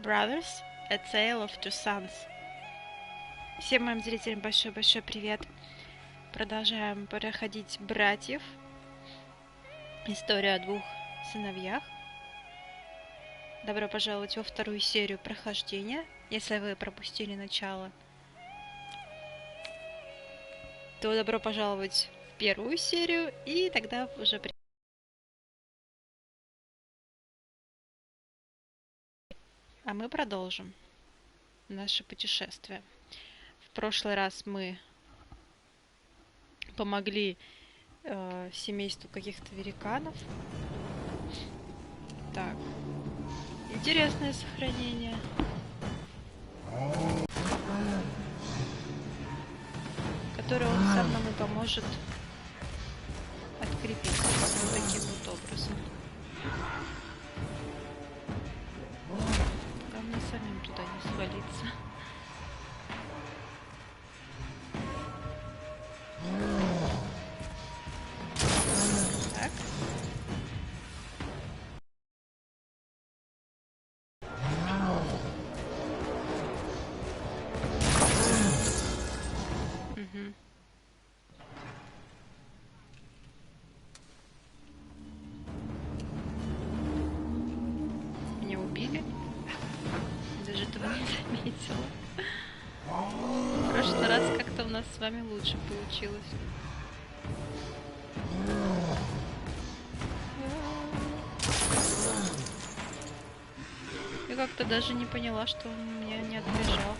Brothers, A Tale of Two Sons. Всем моим зрителям большой-большой привет. Продолжаем проходить братьев. История о двух сыновьях. Добро пожаловать во вторую серию прохождения. Если вы пропустили начало, то добро пожаловать в первую серию, и тогда уже... А мы продолжим наше путешествие. В прошлый раз мы помогли семейству каких-то великанов. Так, интересное сохранение. Которое он сам нам и поможет открепиться вот таким вот образом. Главное самим туда не свалиться. Так. Угу. Меня убили. Даже этого не заметила. В прошлый раз как-то у нас с вами лучше получилось. Я как-то даже не поняла, что он меня не отбежал.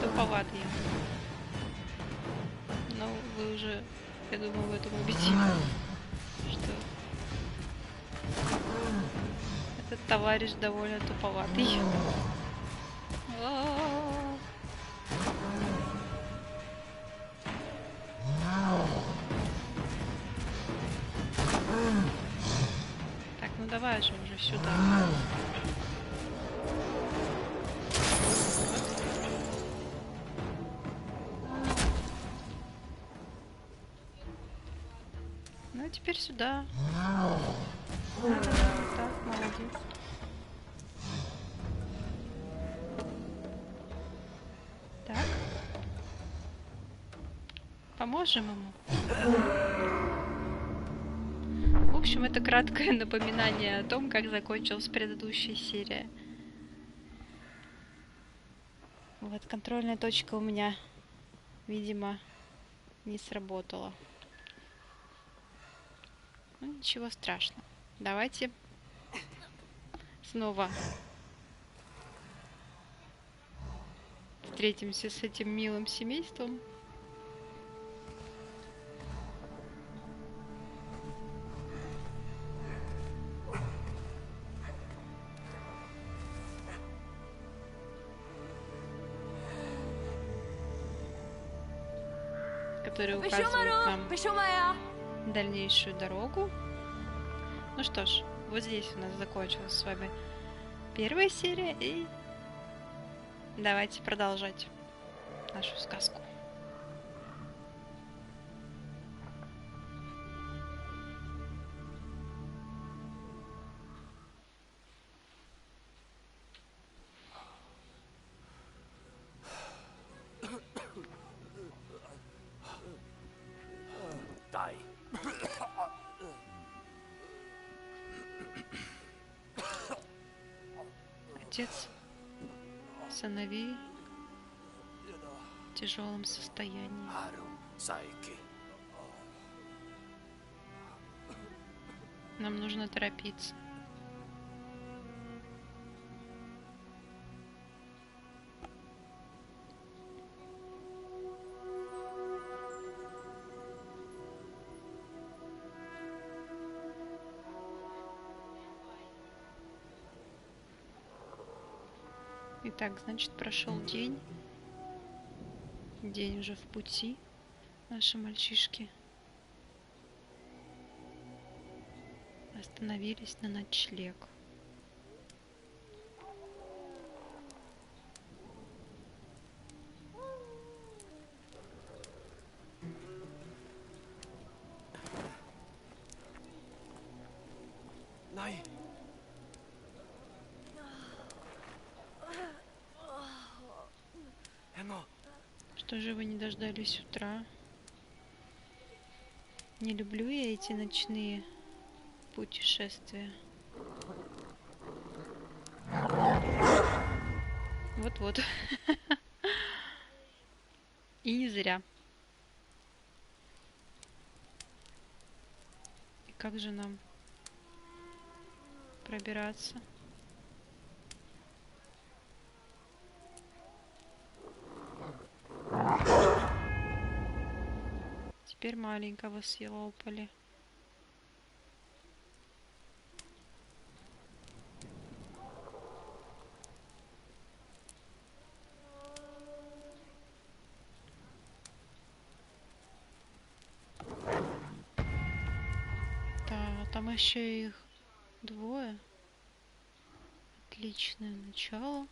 Туповатый. Но вы уже, я думаю, в этом убедились, что этот товарищ довольно туповатый. Так, ну давай же уже сюда. Ну и теперь сюда. Так, молодец. Так. Поможем ему. В общем, это краткое напоминание о том, как закончилась предыдущая серия. Вот, контрольная точка у меня, видимо, не сработала. Ну, ничего страшного. Давайте снова встретимся с этим милым семейством. Которые указывают нам дальнейшую дорогу. Ну что ж, вот здесь у нас закончилась с вами первая серия, и давайте продолжать нашу сказку. Отец сыновей в тяжелом состоянии. Нам нужно торопиться. Итак, значит, прошел день. День уже в пути. Наши мальчишки остановились на ночлег. Что же вы не дождались утра? Не люблю я эти ночные путешествия. Вот-вот. И не зря. И как же нам пробираться? Теперь маленького съелопали. Да, там еще их двое. Отличное начало.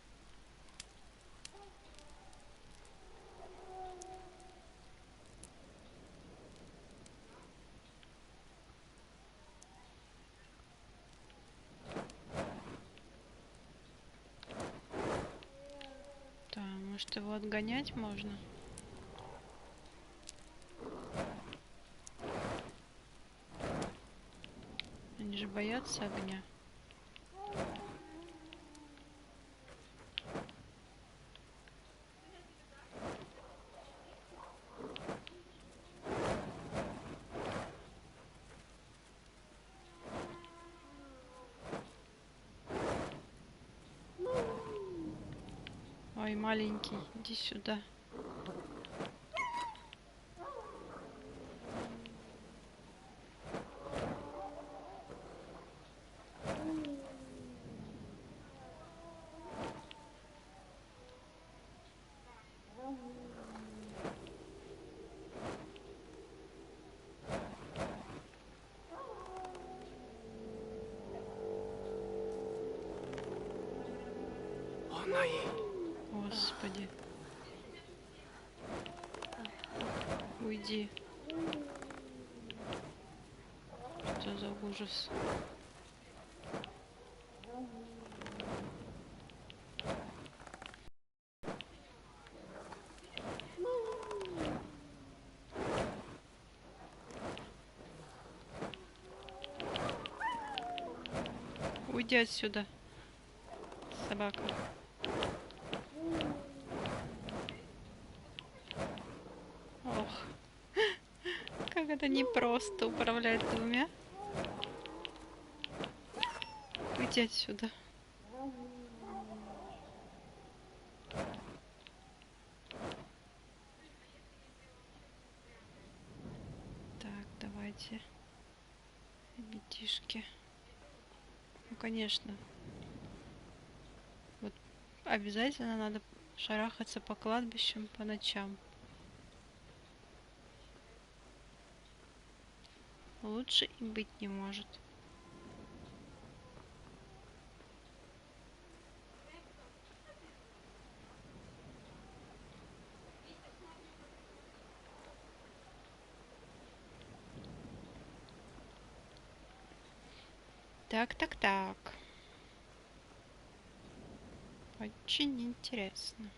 Да, может его отгонять можно? Они же боятся огня. Ой, маленький, иди сюда. Господи. Уйди. Что за ужас? Уйди отсюда, собака. Ох, как это непросто управлять двумя. Уйди отсюда. Так, давайте, ребятишки. Ну, конечно. Вот обязательно надо шарахаться по кладбищам по ночам. Лучше и быть не может. Так. Очень интересно.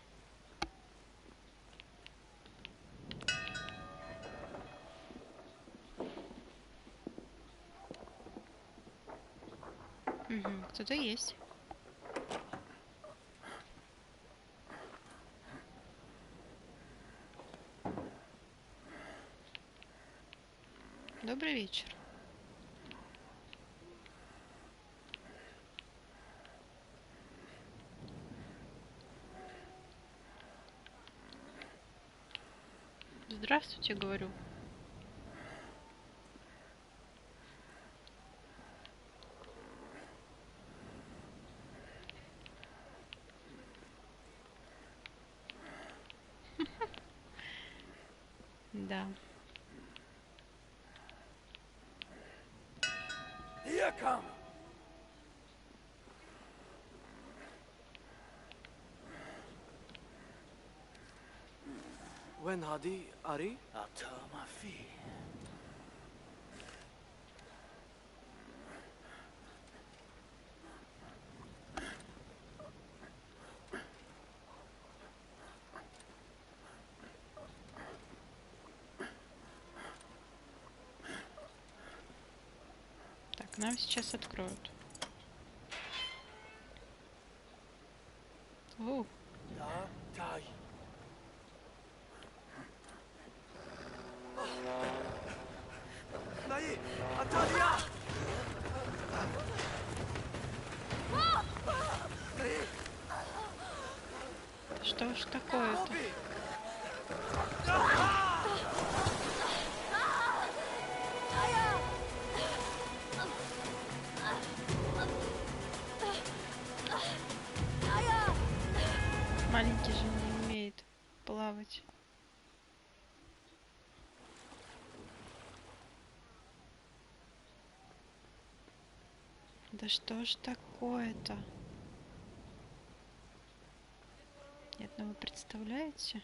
Угу, кто-то есть. Добрый вечер. Здравствуйте, говорю. Да, Так, нам сейчас откроют. О. Что ж такое-то? Маленький же не умеет плавать. Да что ж такое-то? Нет, ну вы представляете?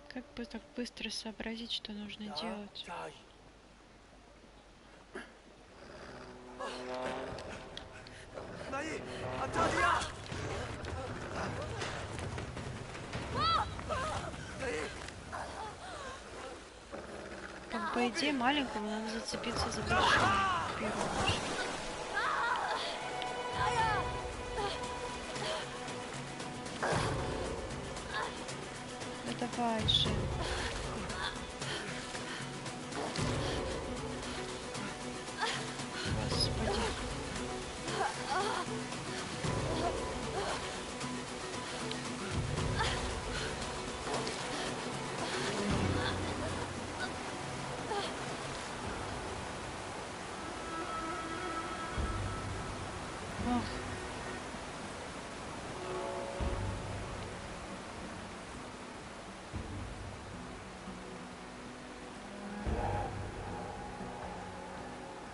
Как бы так быстро сообразить, что нужно делать? Как по идее маленькому надо зацепиться за большую первую машину. Да давай же. Господи. Ох.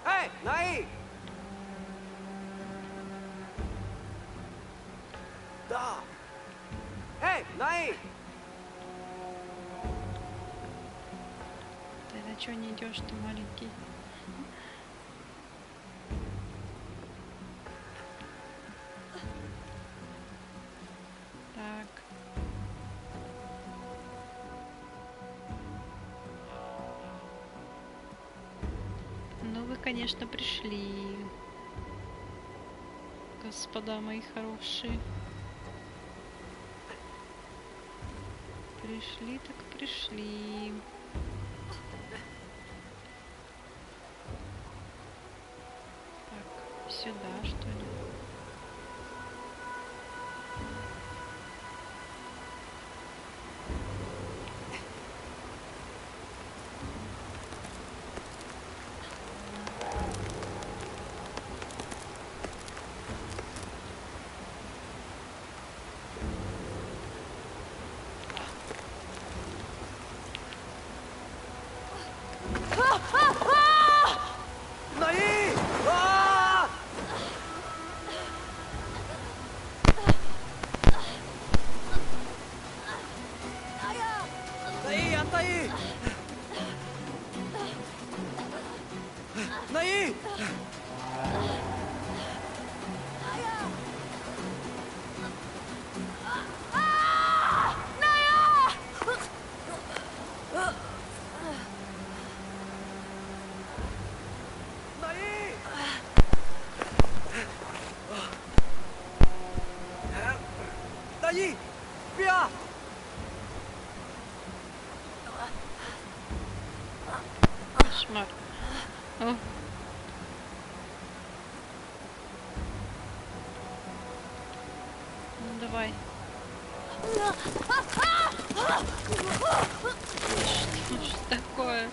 Эй, Наи! Да! Эй, Наи! Ты на чё не идешь, ты маленький? Так. Ну вы, конечно, пришли, господа мои хорошие. Пришли, так пришли. Так, сюда, что ли? Наи! А! Наи, отдай! Наи! Что ж такое?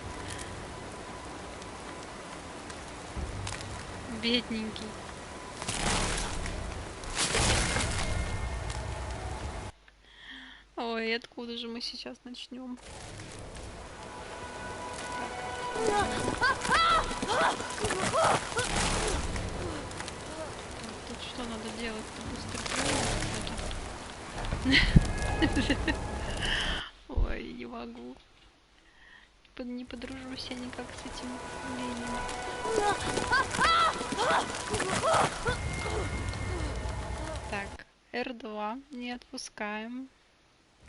Бедненький. Ой, откуда же мы сейчас начнем? Тут что надо делать-то? Быстро. Ой, не могу. Не подружусь я никак с этим явлением. Так, R2 не отпускаем.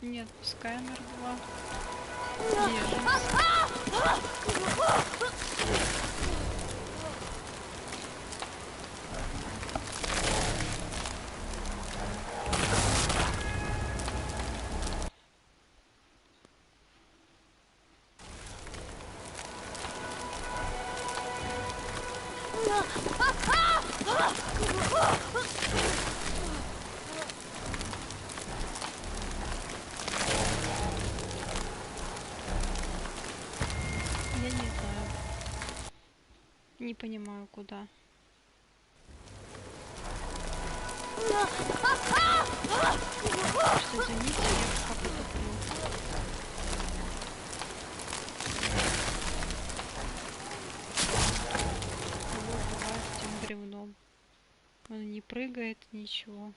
Не отпускаем R2. Держимся. Я не знаю. Не понимаю, куда. Что за нить, я как это понял. С тем бревном. Он не прыгает, ничего.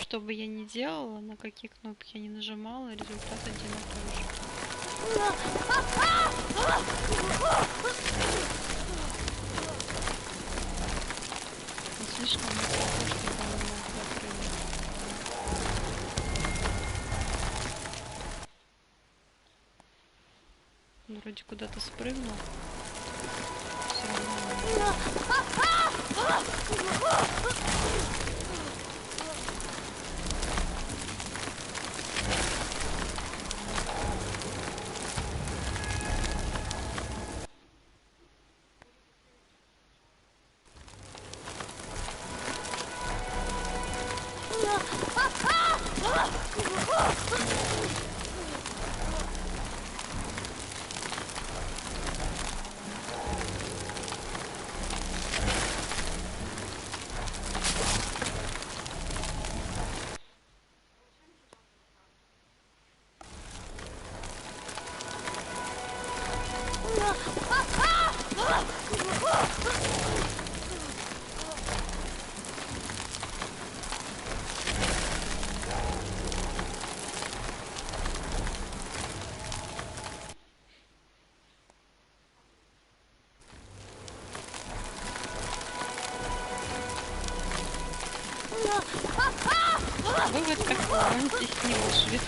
Что бы я ни делала, на какие кнопки я не нажимала, результат один и тот же. Не слишком высоко, чтобы он мог запрыгнуть. Он вроде куда-то спрыгнул. Все равно. Вывод такой, он здесь не выживет.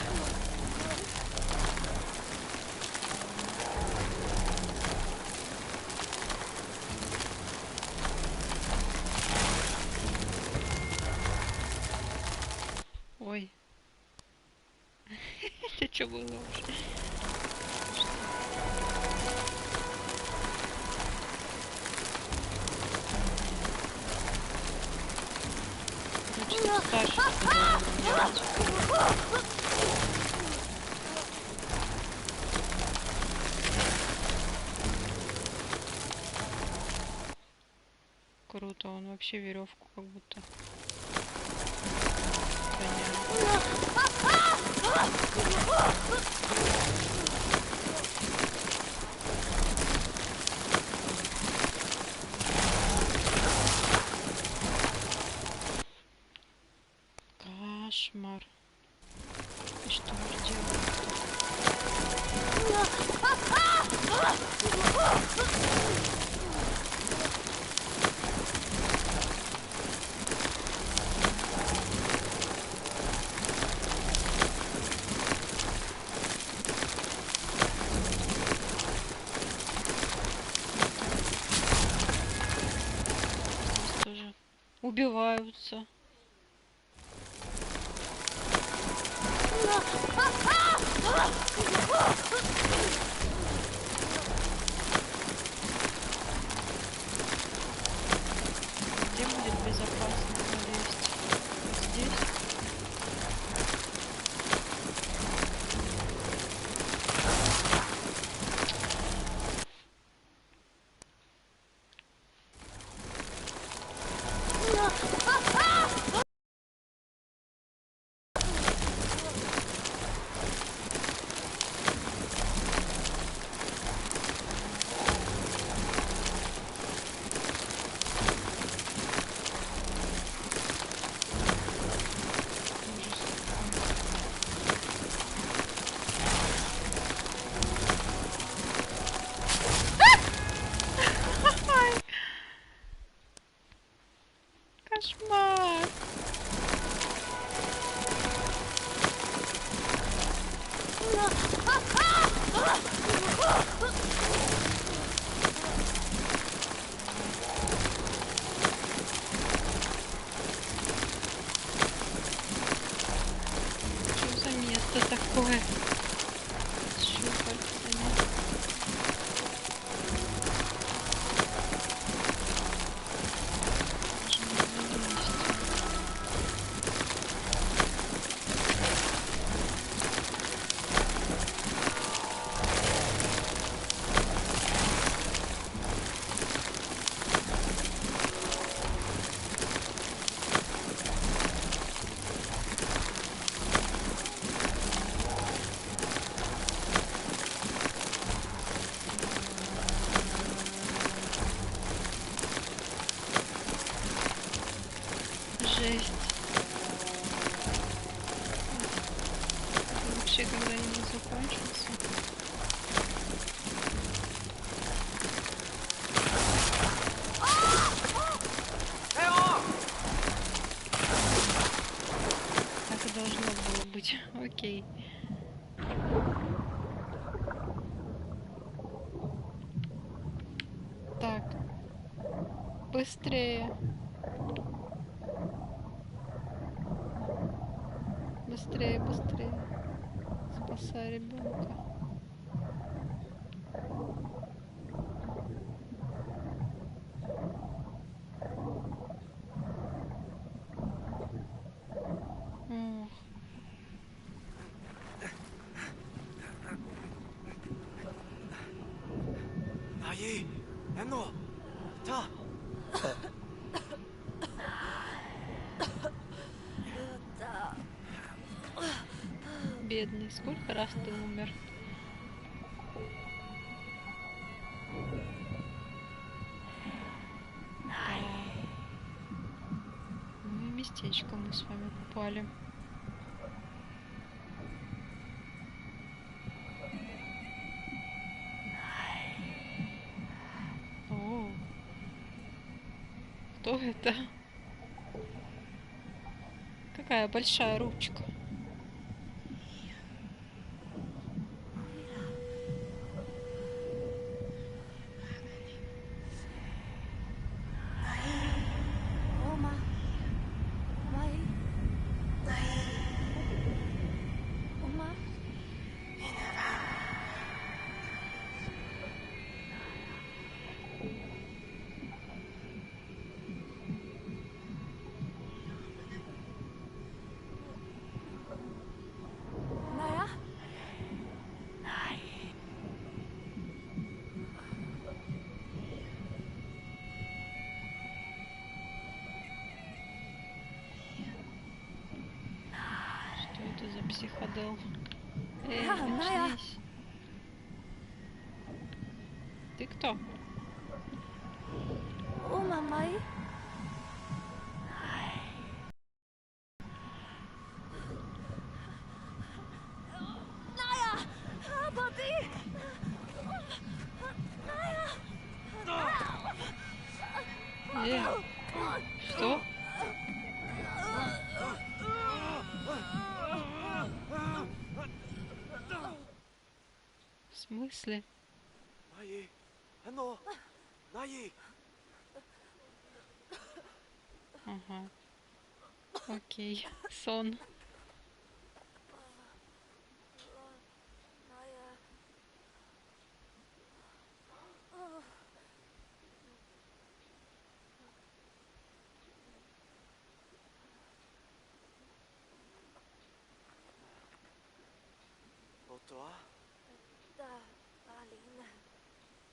Ой. Это что было уже? Старше что должен делать. Круто, он вообще веревку как будто Кошмар. И что же делать? Здесь тоже убиваются. Где будет безопасно залезть? Здесь? Кошмар! Что за место такое? С щупальцами. Жесть. Это вообще когда-нибудь закончится? Так и должно было быть. Окей. Так. Быстрее. Быстрее, быстрее. Спасай ребенка. Ох. 나이, 엔노, 자. Бедный, сколько раз ты умер? Ну и местечко мы с вами попали. О, кто это? Какая большая ручка. Психодел. Эй, очнись. Ты кто? О, мамай. Ная! Обалди! Что? В смысле? Ага. Окей. Сон.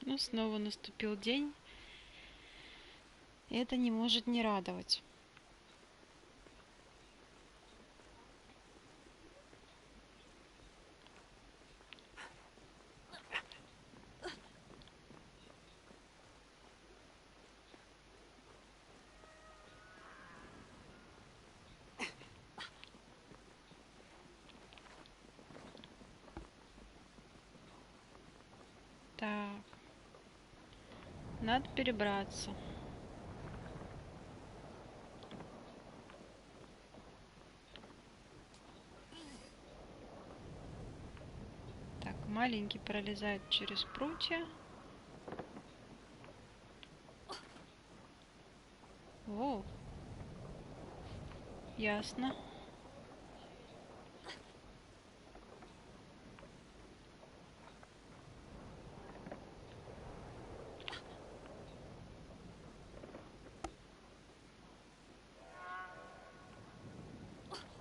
Ну, снова наступил день. И это не может не радовать. Так. Надо перебраться. Так, маленький пролезает через прутья. О, ясно.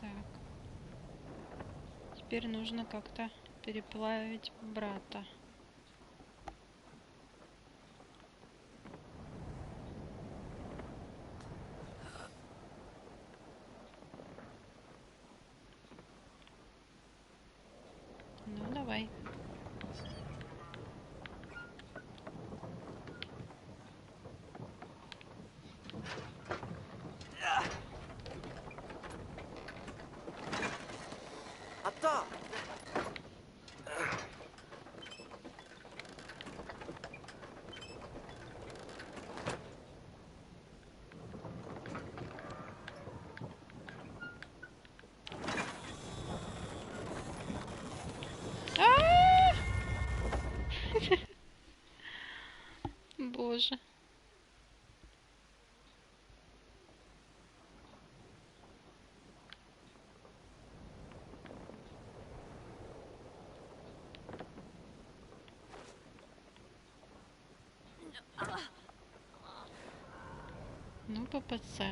Так. Теперь нужно как-то переплавить брата. Ну, давай. Боже. Ну, ППЦ.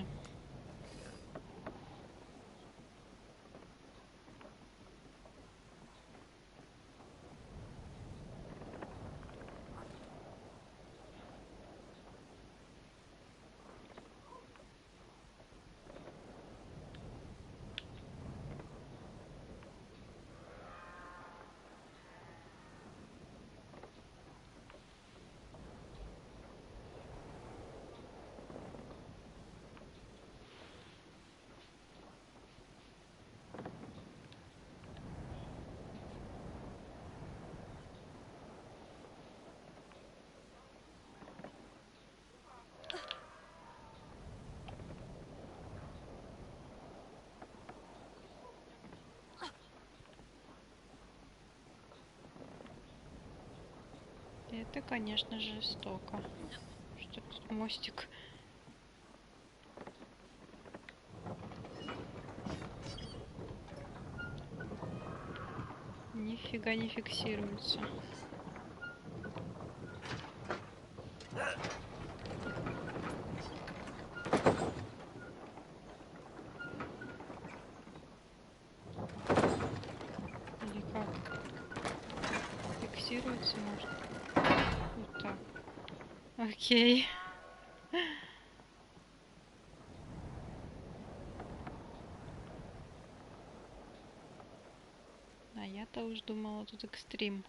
Это, конечно, жестоко. Что тут мостик? Нифига не фиксируется. Или как? Фиксируется, может? Вот так. Окей. уж думала, тут экстрим.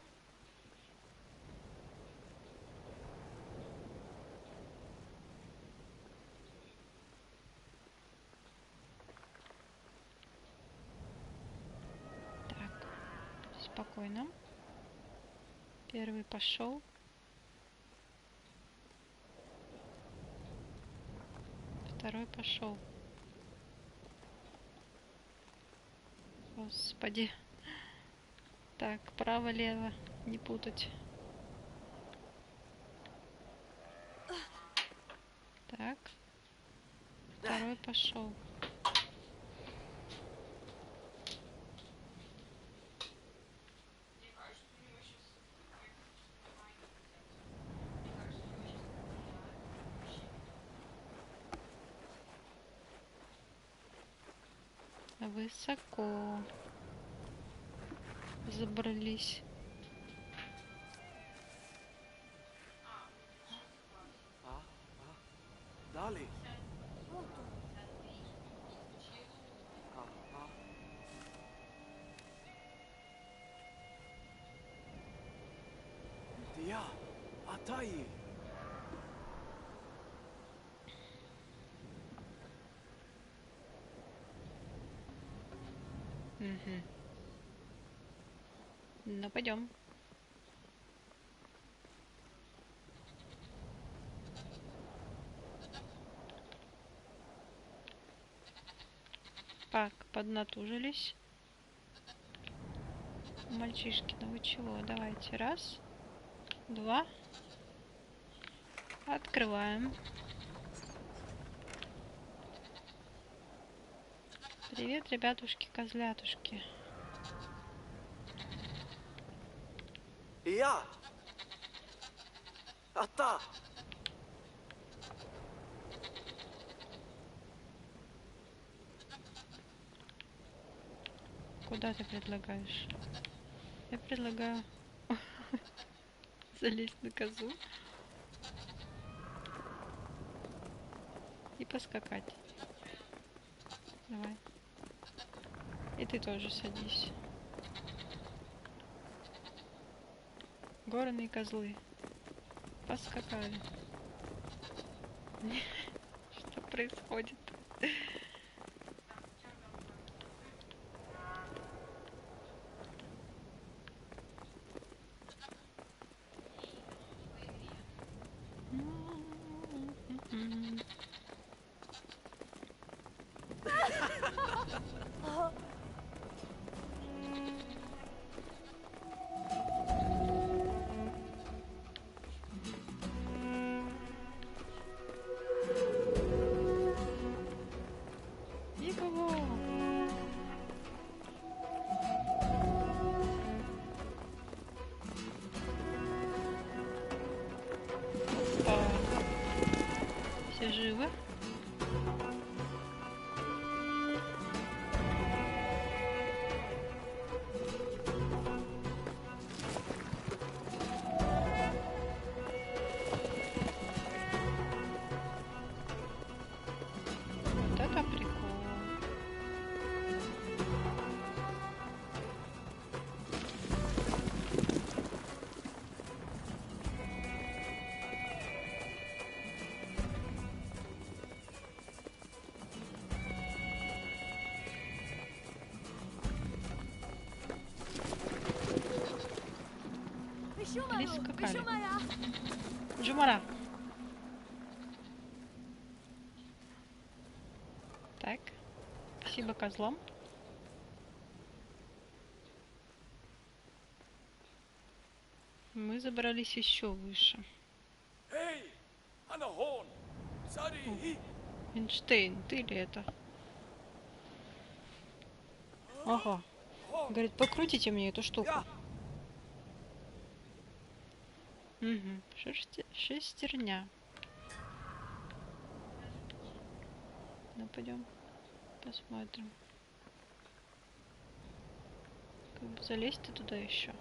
Так, спокойно. Первый пошел. Второй пошел. Господи. Так, право-лево, не путать. Так. Второй пошел. Высоко забрались. Дали. Тия, атай. Угу. Ну, пойдем. Так, поднатужились. Мальчишки, ну вы чего? Давайте. Раз, два. Открываем. Привет, ребятушки-козлятушки. Я. Ата. Куда ты предлагаешь? Я предлагаю залезть на козу и поскакать. Давай. И ты тоже садись. Горные козлы поскакали. Что происходит? Все живы? Вот это прикол. Прискакали. Джумара. Так. Спасибо козлам. Мы забрались еще выше. Эй, Анахон. Сари. Эйнштейн, ты ли это? Ага. Говорит, покрутите мне эту штуку. Угу. Шестерня. Ну, пойдем посмотрим. Как бы залезть ты туда еще.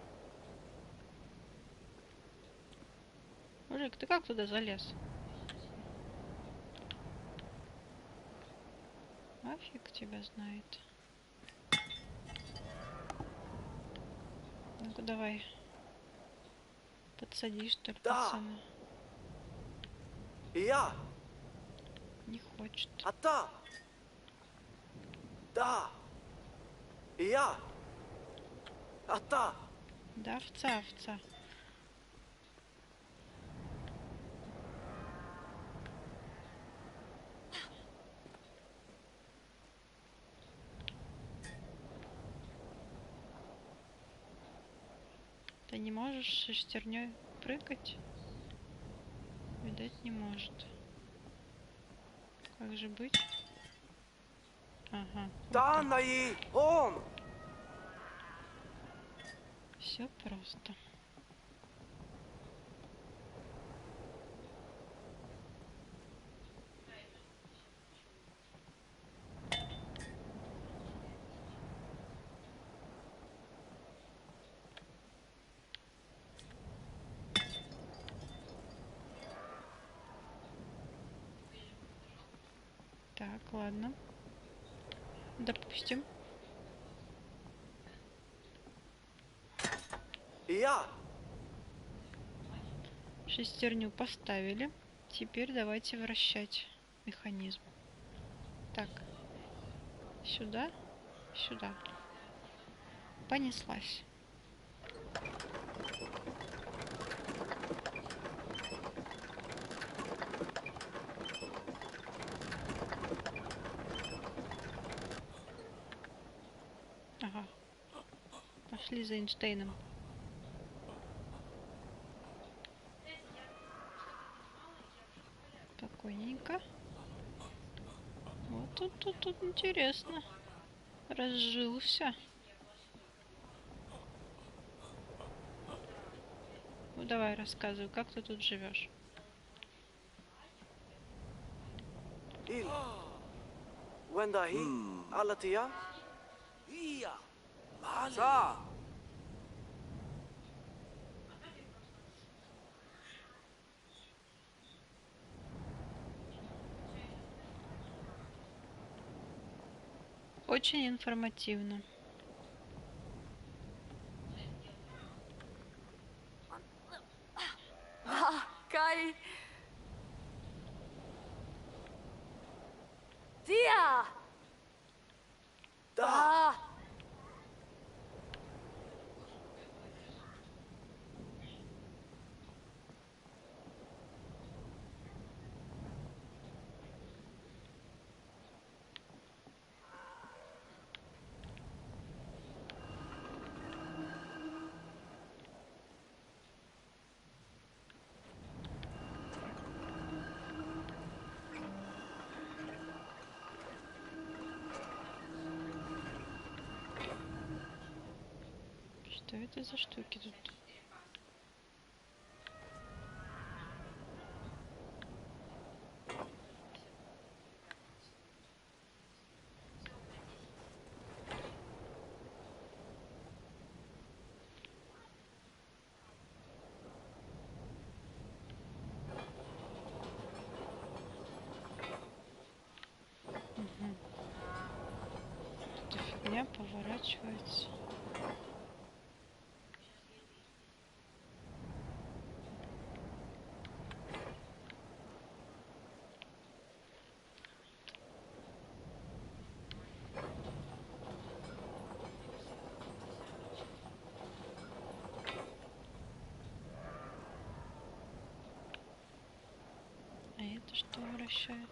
Мужик, ты как туда залез? А фиг тебя знает. Ну-ка давай. Подсадишь, что ли, Да. пацана. Я. Не хочет. Ата. Да. Я. Ата. Да, овца, овца. Ты не можешь шестерней прыгать? Видать, не может. Как же быть? Ага. Да, наи. Он. Все просто. Так, ладно. Допустим. Я. Шестерню поставили. Теперь давайте вращать механизм. Так. Сюда. Сюда. Понеслась. Ага. Пошли за Эйнштейном. Спокойненько. Вот тут интересно. Разжился. Ну давай рассказывай, как ты тут живешь. Ил. Вендахи. Алатия. Iya. Vale. Са. Очень информативно. Ah, Kai. Dia. Да. Ah. Что это за штуки тут? Угу. Эта фигня поворачивается. А это что вращает?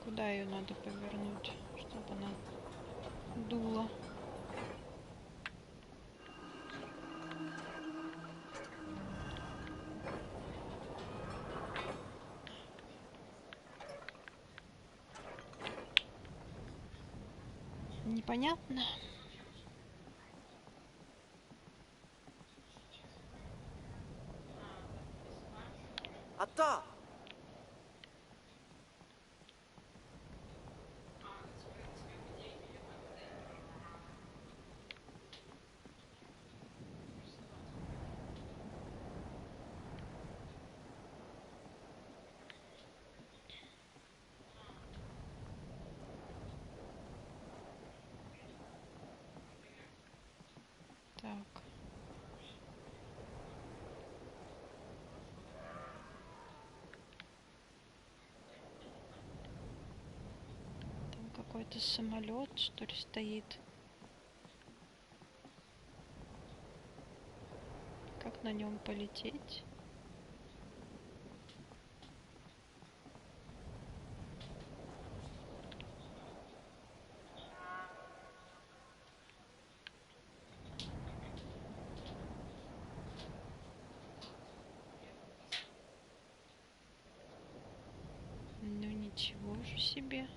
Куда ее надо повернуть, чтобы она дула? Непонятно. Да. Так. Там какой-то самолет, что ли, стоит. Как на нем полететь? Ну ничего же себе.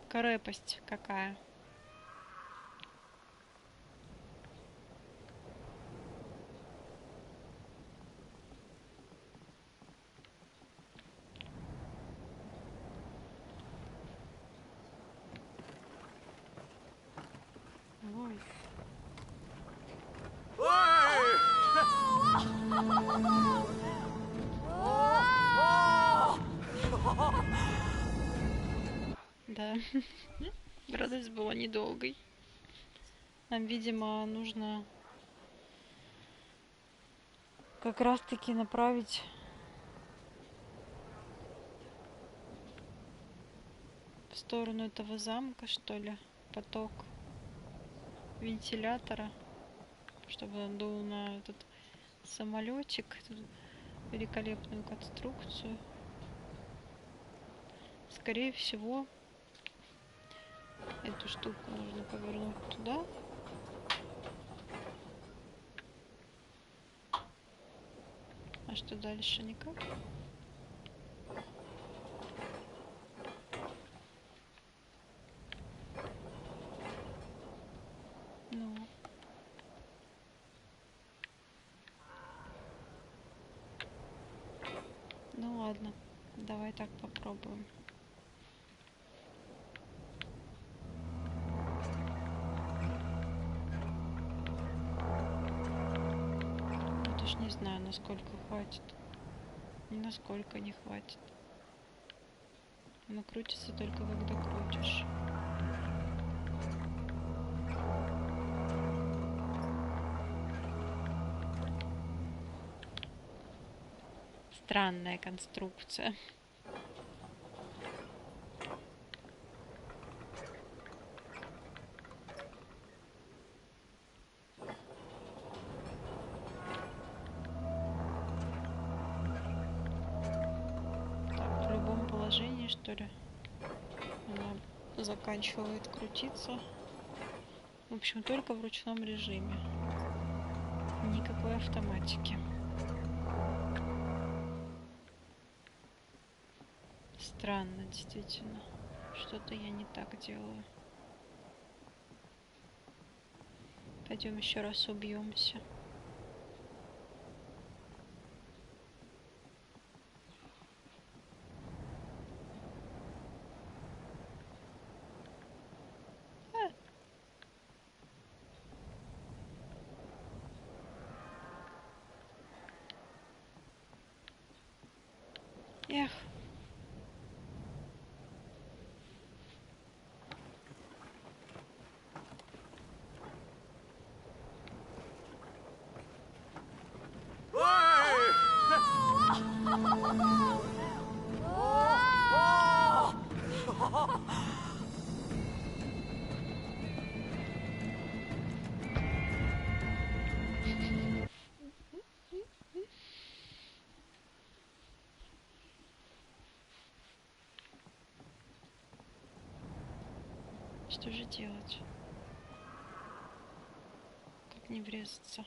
Крепость какая. Ой. Да, радость была недолгой. Нам, видимо, нужно как раз-таки направить в сторону этого замка, что ли, поток вентилятора, чтобы он дул на этот самолетик, эту великолепную конструкцию. Скорее всего, эту штуку нужно повернуть туда. А что дальше? Никак? Ну. Ну ладно, давай так попробуем. Вот уж не знаю, насколько хватит. Ни насколько не хватит. Оно крутится только когда крутишь. Странная конструкция. Так, в любом положении, что ли, она заканчивает крутиться. В общем, только в ручном режиме. Никакой автоматики. Странно, действительно. Что-то я не так делаю. Пойдем еще раз убьемся. Эх. Что же делать? Как не врезаться?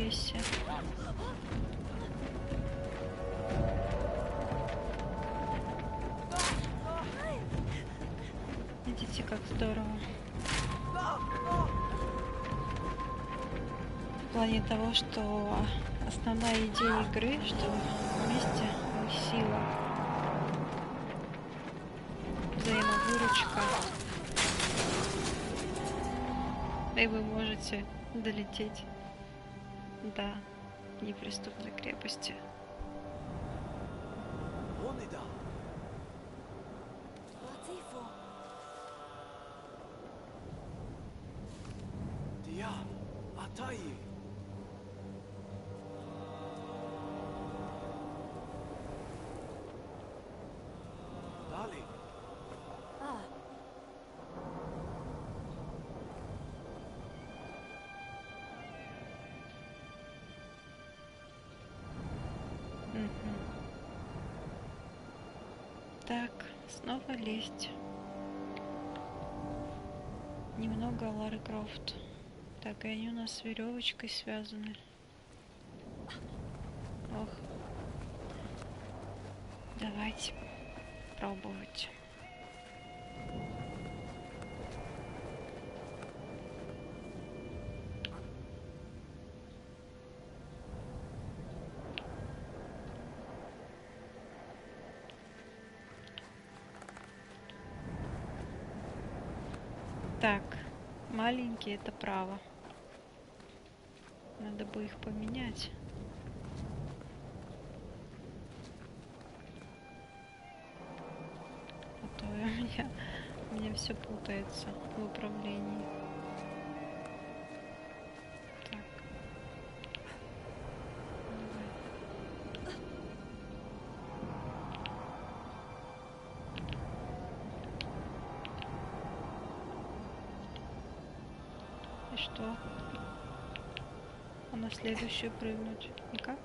бойся. Видите, как здорово. В плане того, что основная идея игры, что вместе мы сила. Взаимовыручка. И вы можете долететь до неприступной крепости. Так, снова лезть. Немного Лары Крофт. Так, и они у нас с веревочкой связаны. Ох. Давайте пробовать. Так, маленькие это право. Надо бы их поменять. А то у меня все путается в управлении. Так. И что? А на следующую прыгнуть никак?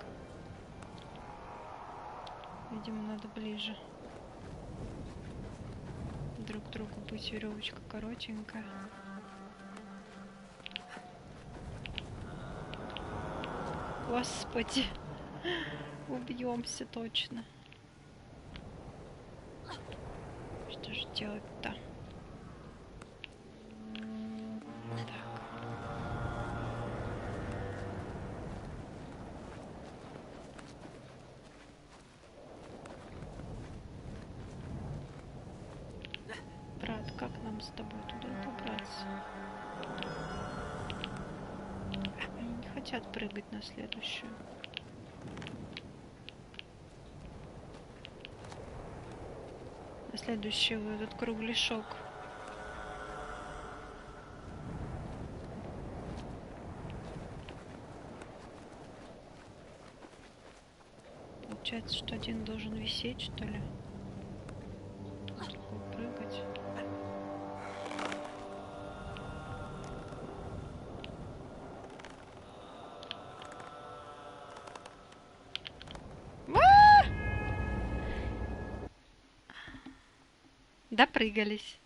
Видимо, надо ближе друг к другу быть. Веревочка коротенькая. Господи, убьемся точно. Что же делать-то? Как нам с тобой туда добраться? Они не хотят прыгать на следующую. На следующий вот этот кругляшок. Получается, что один должен висеть, что ли? Прыгать. Допрыгались.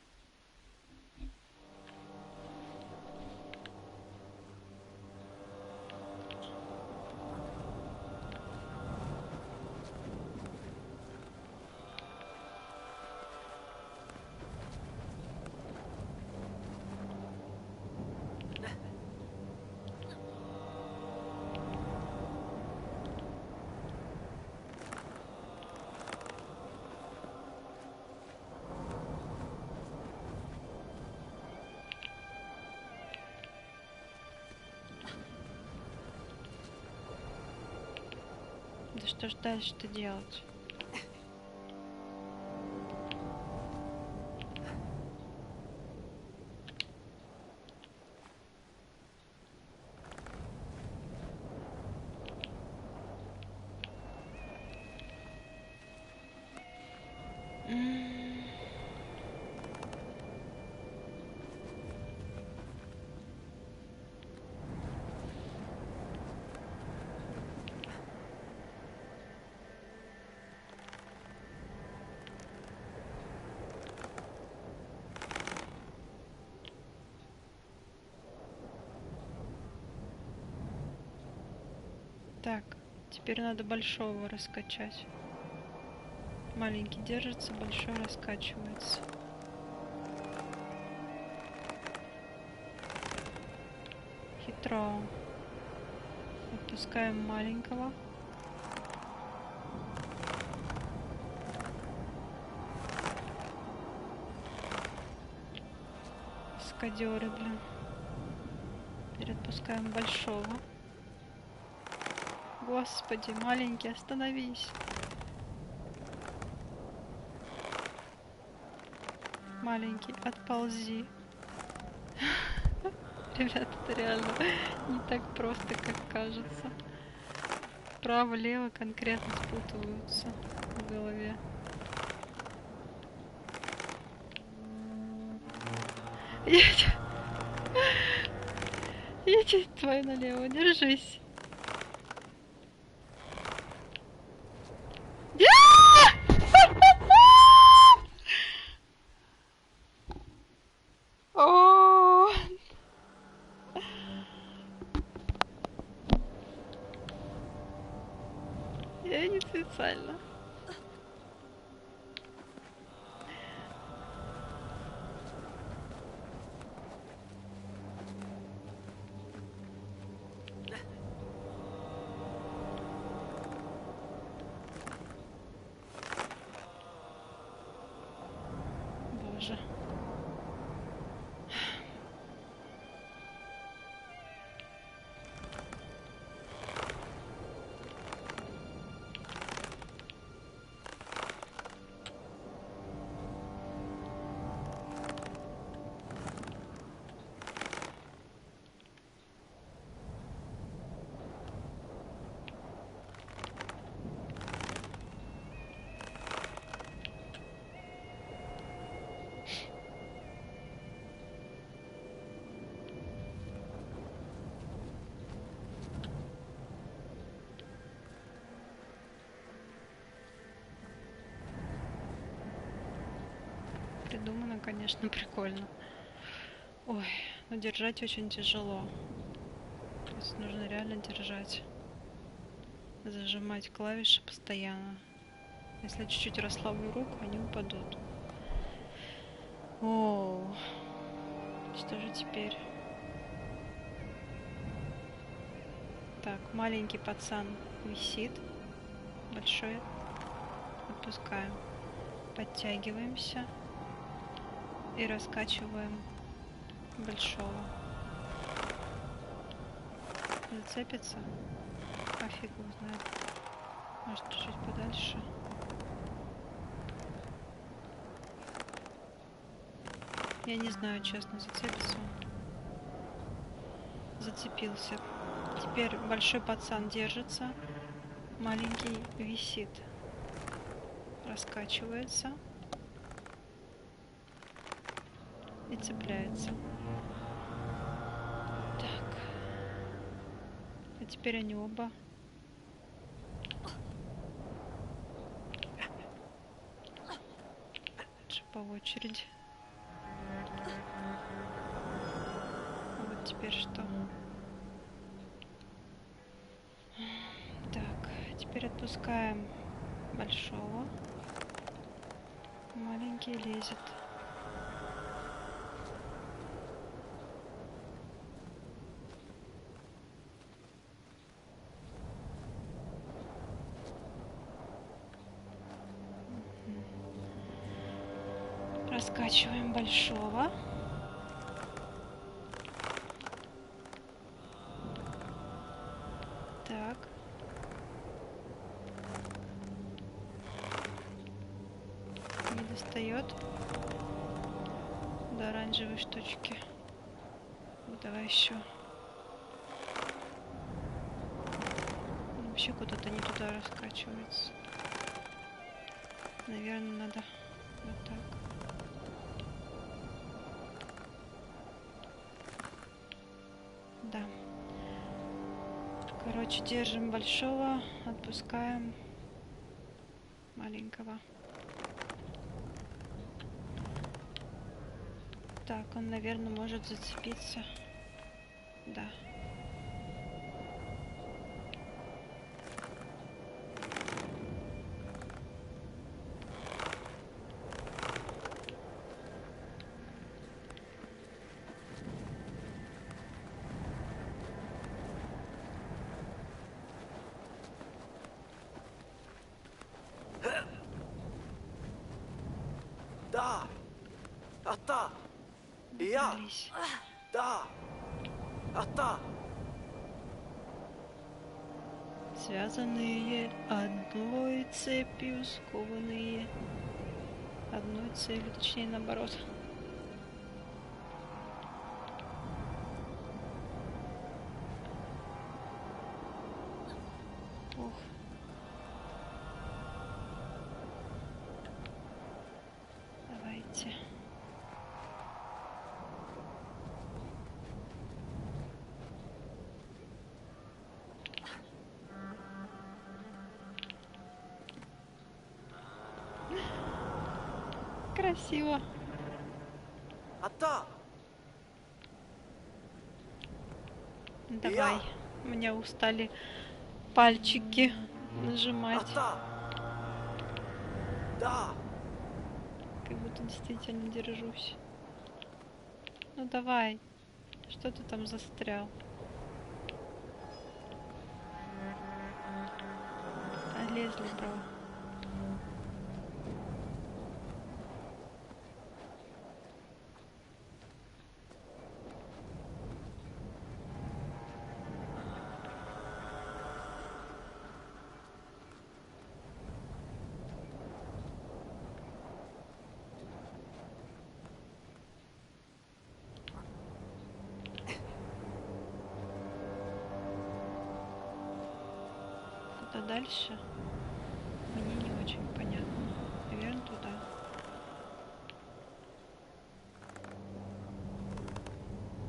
Да что ж дальше-то делать? Так, теперь надо большого раскачать. Маленький держится, большой раскачивается. Хитро. Отпускаем маленького. Каскадеры, блин. Теперь отпускаем большого. Господи, маленький, остановись. Маленький, отползи. Ребята, это реально не так просто, как кажется. Право-лево конкретно спутываются в голове. Едь! Едь твой налево, держись. О! Я не специально. Боже. Придумано, конечно, прикольно. Ой, но держать очень тяжело. То есть нужно реально держать. Зажимать клавиши постоянно. Если чуть-чуть расслаблю руку, они упадут. О, что же теперь? Так, маленький пацан висит. Большой отпускаем. Подтягиваемся. И раскачиваем большого. Зацепится? Пофиг его знает. Может, чуть-чуть подальше. Я не знаю, честно, зацепится он. Зацепился. Теперь большой пацан держится. Маленький висит. Раскачивается. И цепляется. Так. А теперь они оба. Лучше по очереди. А вот теперь что? Так, теперь отпускаем большого. Маленький лезет. Раскачиваем большого. Так. Не достает до оранжевой штучки. Давай еще. Вообще куда-то не туда раскачивается. Наверное, надо вот так. Да. Короче, держим большого, отпускаем маленького. Так, он, наверное, может зацепиться. Да. Да. Ата. Я. Добрались. Да. Ата. Связанные одной цепью, скованные одной целью, точнее наоборот. Ох. Давайте. Красиво. Ата. Давай. У меня устали пальчики нажимать. Ата. Да. Как будто действительно держусь. Ну давай. Что ты там застрял? Полезли, бро. Куда дальше? Мне не очень понятно. Наверное, туда.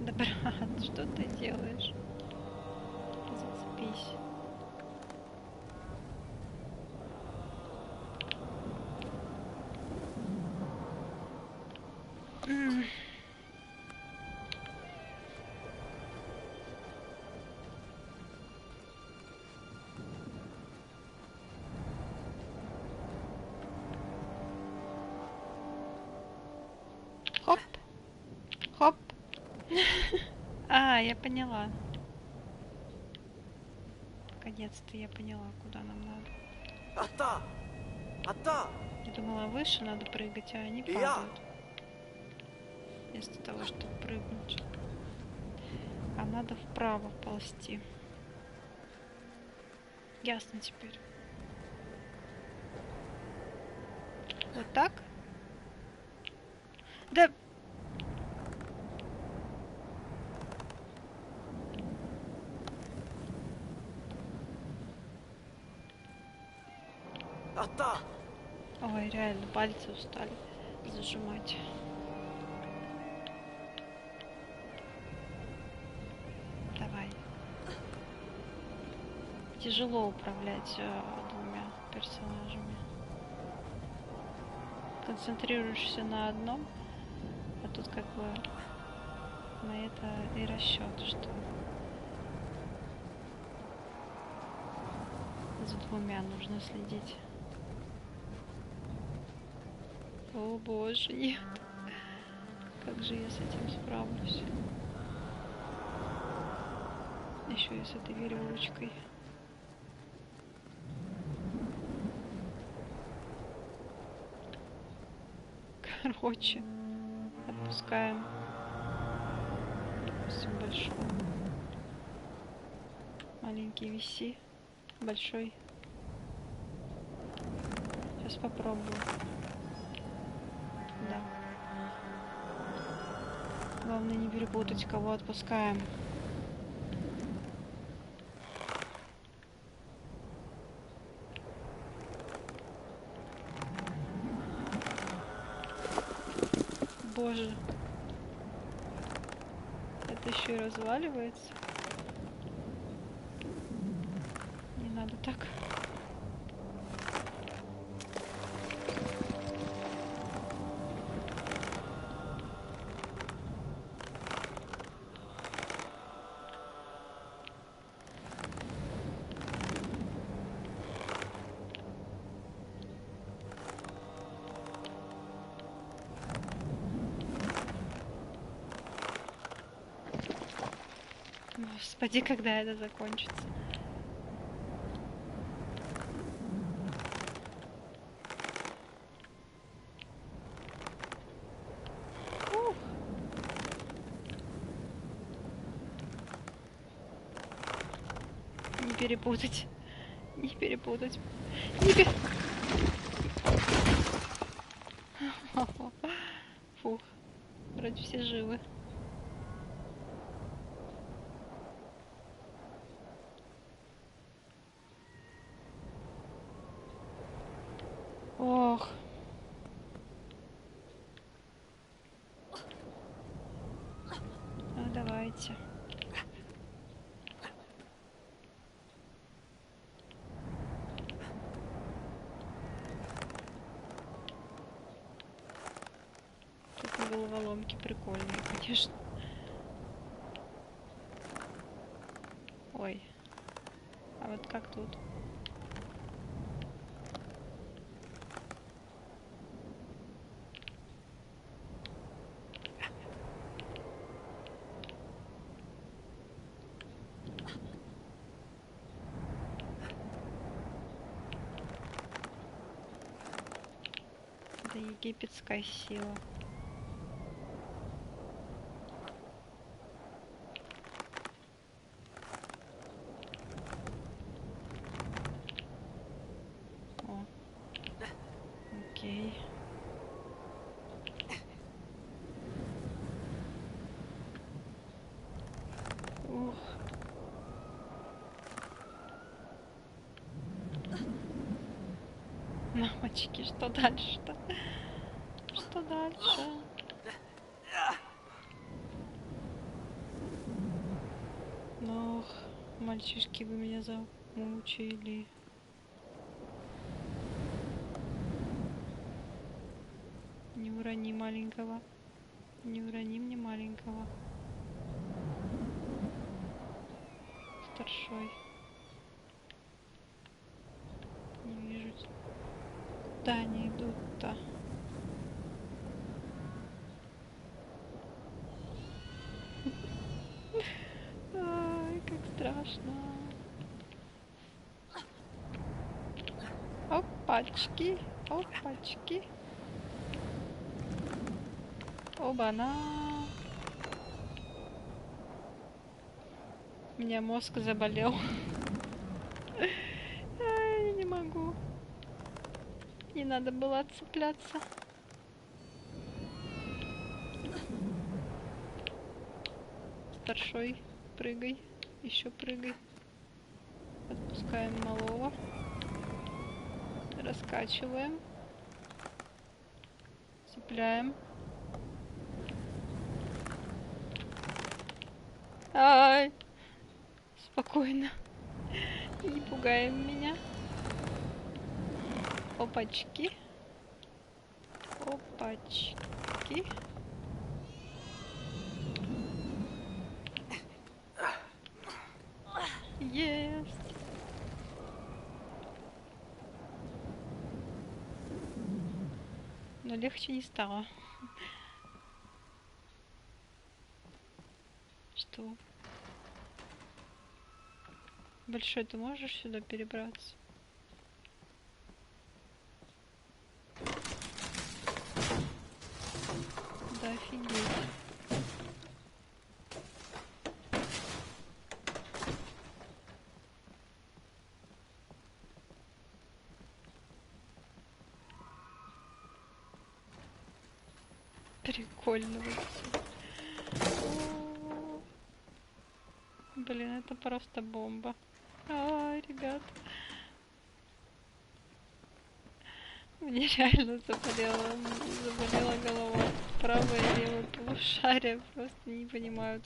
Да, брат, что ты делаешь? Зацепись. Хоп. Хоп. А, я поняла. Наконец-то я поняла, куда нам надо. Ата. Ата. Я думала, выше надо прыгать, а они Я. падают. Вместо того, чтобы прыгнуть. А надо вправо ползти. Ясно теперь. Вот так? Да... Ата. Ой, реально, пальцы устали зажимать. Давай. Тяжело управлять двумя персонажами. Концентрируешься на одном, а тут как бы на это и расчет, что за двумя нужно следить. О боже, нет. Как же я с этим справлюсь? Еще и с этой веревочкой. Короче, отпускаем. Допустим, большой. Маленький виси. Большой. Сейчас попробую. Да. Главное не перепутать, кого отпускаем. Боже. Это еще и разваливается. Не надо так. Господи, когда это закончится? перепутать. Не перепутать. Не пер... Фух. Вроде все живы. Ох. Ну давайте. Тут головоломки прикольные, конечно. Ой. А вот как тут? Это египетская сила. О. Окей. Ух. Мамочки, что дальше-то? Что дальше? Ох, мальчишки, вы меня замучили. Не урони маленького. Не урони мне маленького. Старшой. Не вижу. Куда они идут-то? Ай, как страшно. Опачки, опачки. Оба-на. У меня мозг заболел. Ай, не могу. Не надо было отцепляться. Старшой, прыгай. Еще прыгай. Отпускаем малого. Раскачиваем. Цепляем. Ай! Спокойно. Не пугаем меня. Опачки. Опачки. Есть. Но легче не стало. Что? Большой, ты можешь сюда перебраться? Да офигеть. Прикольно вообще. Блин, это просто бомба. Ай, ребят. Мне реально заболела голова. Правое и левое полушарие просто не понимают.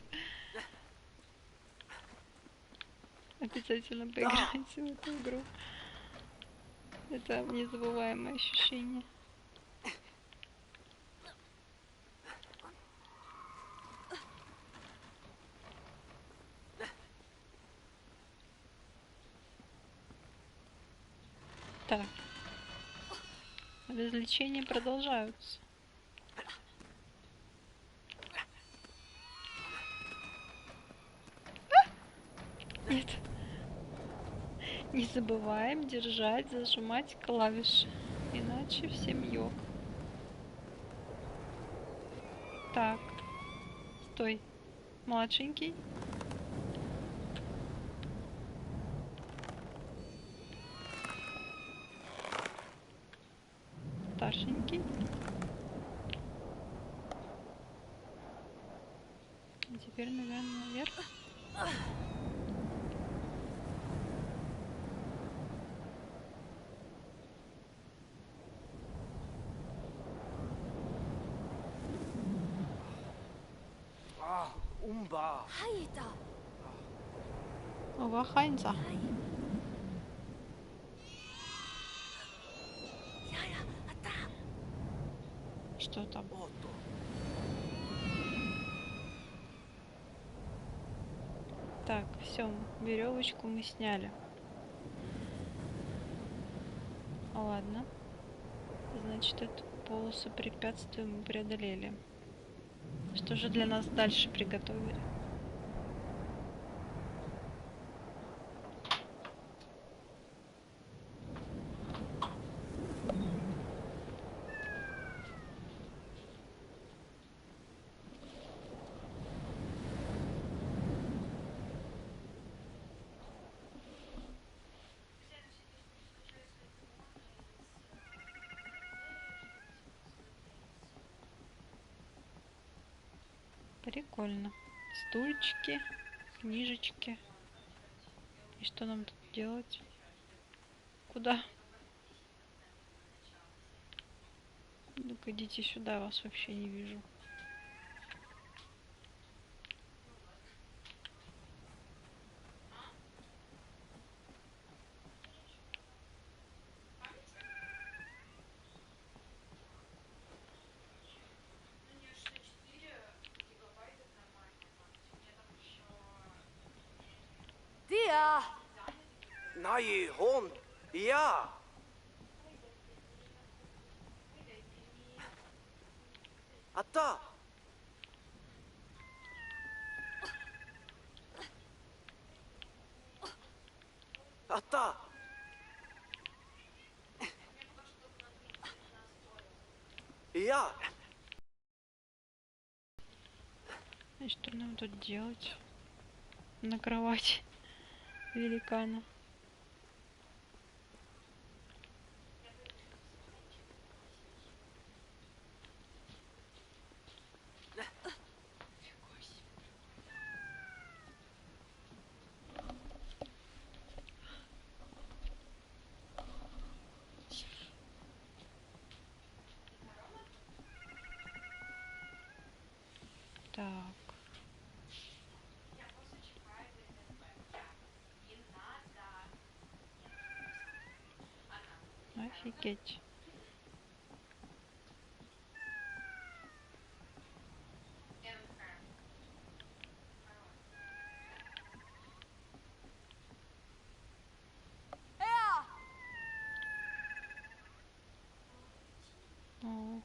Обязательно поиграйте в эту игру. Это незабываемое ощущение. Так. Развлечения продолжаются. Нет. Не забываем держать, зажимать клавиши. Иначе всем ёк. Так. Стой. Младшенький. старшенький. И теперь, наверное, наверх. Умба. Хайта. Ова, Хайнца. Яя, ата. Что там? Ото. Так, все, веревочку мы сняли. Ладно. Значит, эту полосу препятствия мы преодолели. Что же для нас дальше приготовили? Прикольно. Стульчики, книжечки. И что нам тут делать? Куда? Ну-ка, идите сюда, вас вообще не вижу. Диа. Най хон. Я. Ата. Ата. Я. И что нам тут делать? На кровати великана. Так. Офигеть. Эа. Ох.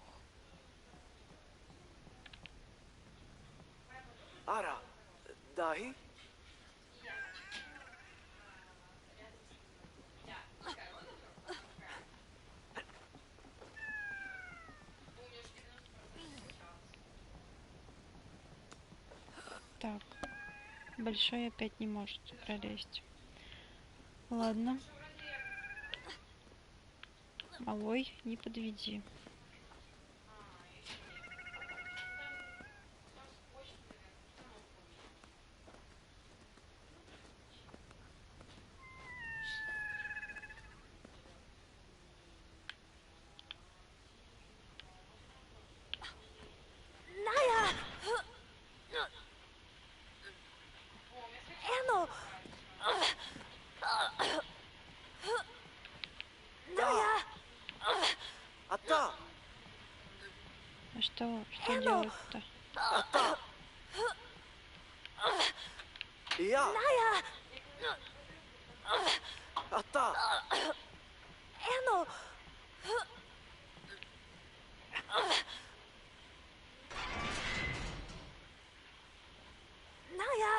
Ара. Дахи. Так. Большой опять не может пролезть. Ладно. Малой, не подведи. Ная. Эно. Ная. Ата. А что Эно. делать-то? Ата. Я. Ная. Ата. Эно. Ная.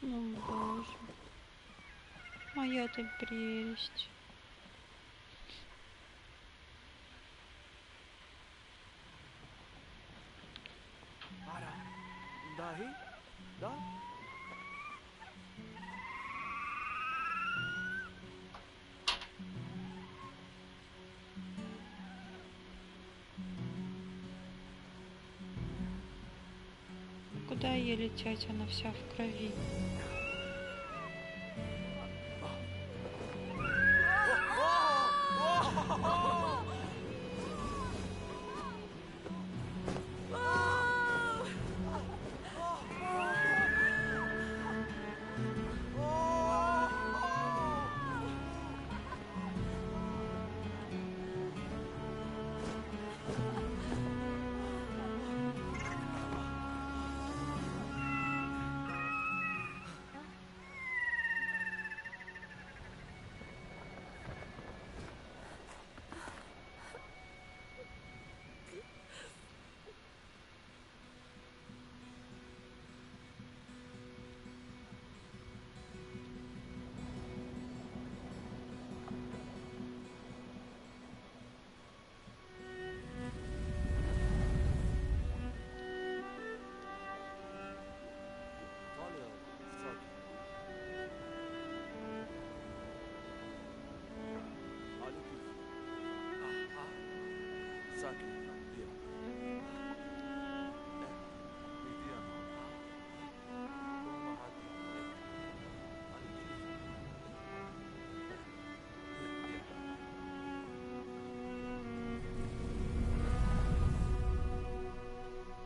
Ну, боже. Моя ты прелесть. Ара. Дахи. Да. куда ей лететь? Она вся в крови.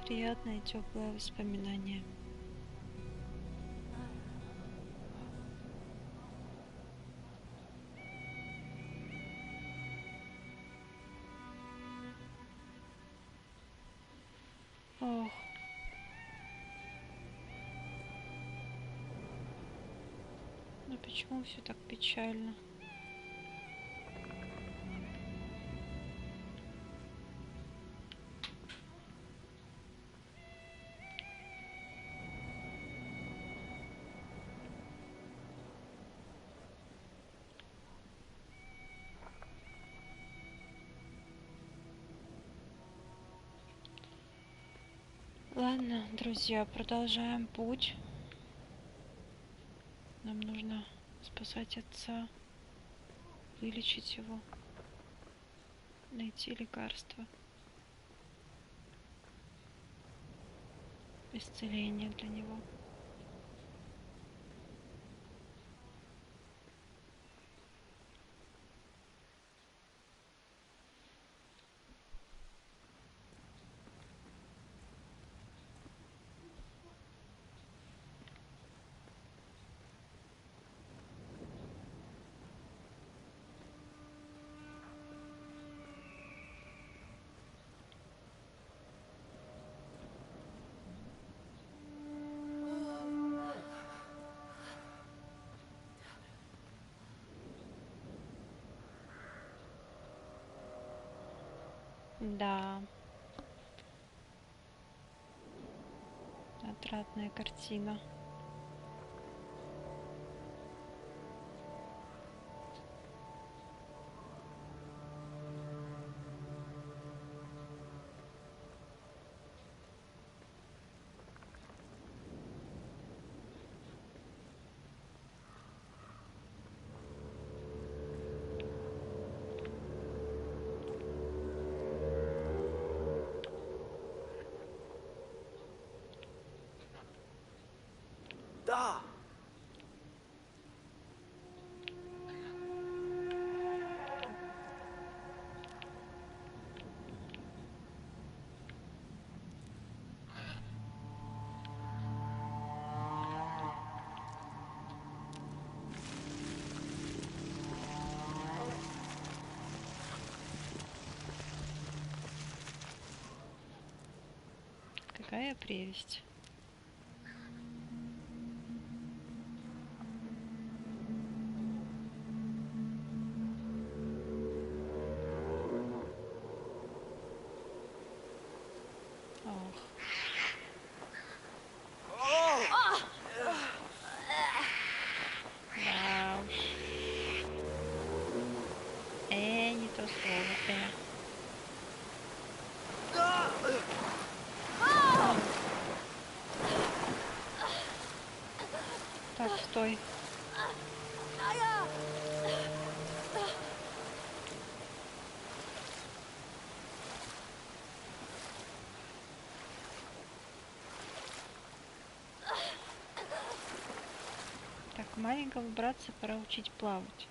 Приятное теплое воспоминание. Ох. Ну почему все так печально? Ладно, друзья, продолжаем путь. Нам нужно спасать отца, вылечить его, найти лекарство, исцеление для него. Да. Отрадная картина. Да. Какая прелесть. Да уж. Не то слово. Так, стой. Маленького братца пора учить плавать.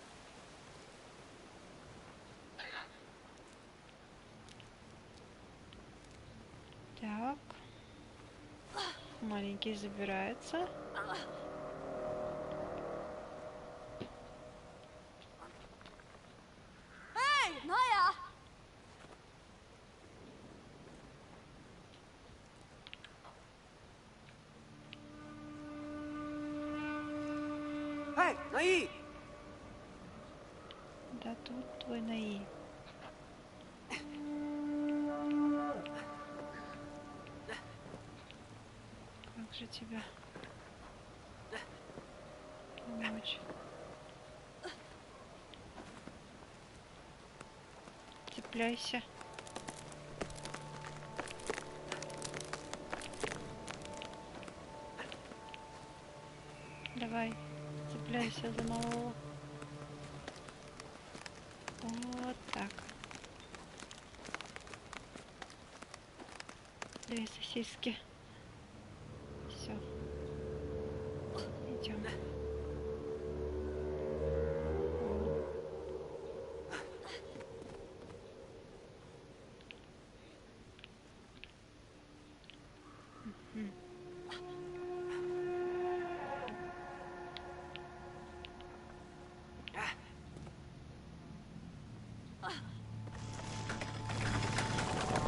Так. Маленький забирается. Эй, Ная! Эй, Наи! Да тут твой Наи. Как же тебя помочь? Цепляйся. Давай, цепляйся за малого. Вот так. Две сосиски. Все. Идем.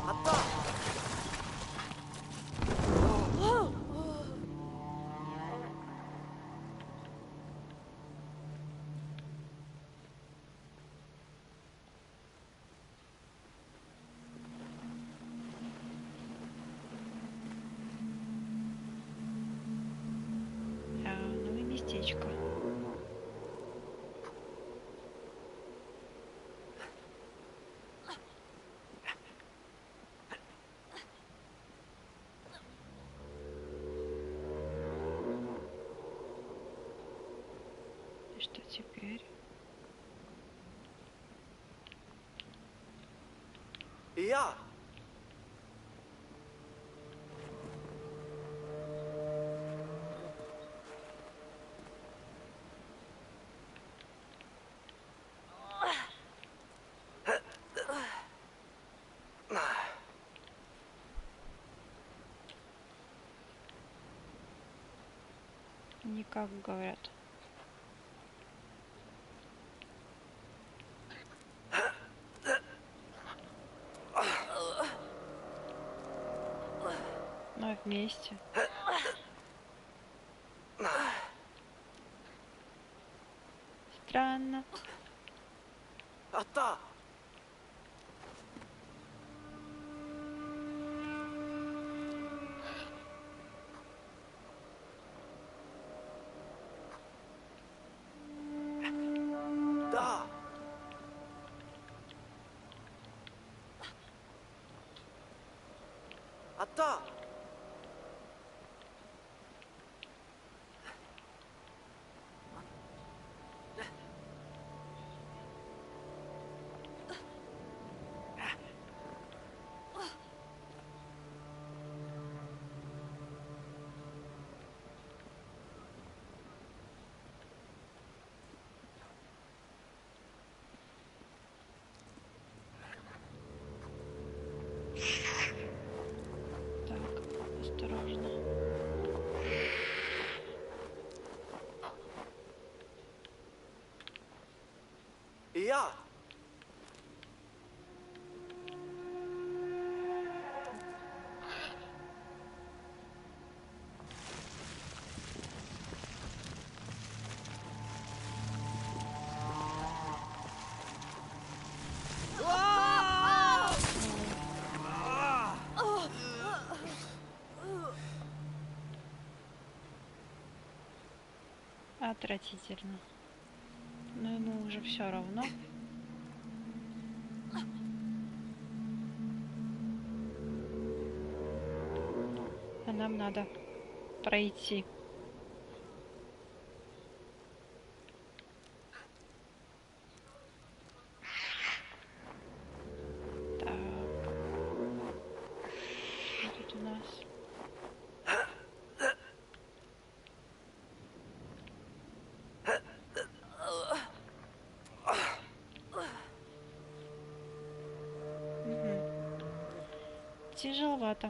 Отта! Ну и местечко. И что теперь? Я! Никак говорят. Но вместе. Странно. Отта! Да! Отта! Так, осторожно. Я! Отвратительно. Но ему уже все равно. А нам надо пройти. Так. Что тут у нас? Тяжеловато.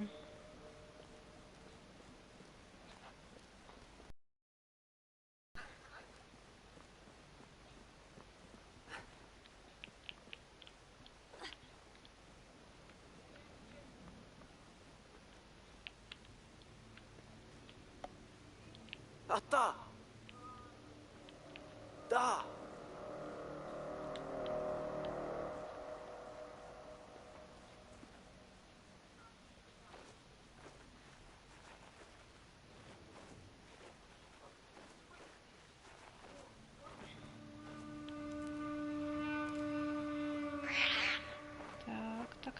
Ата! Да!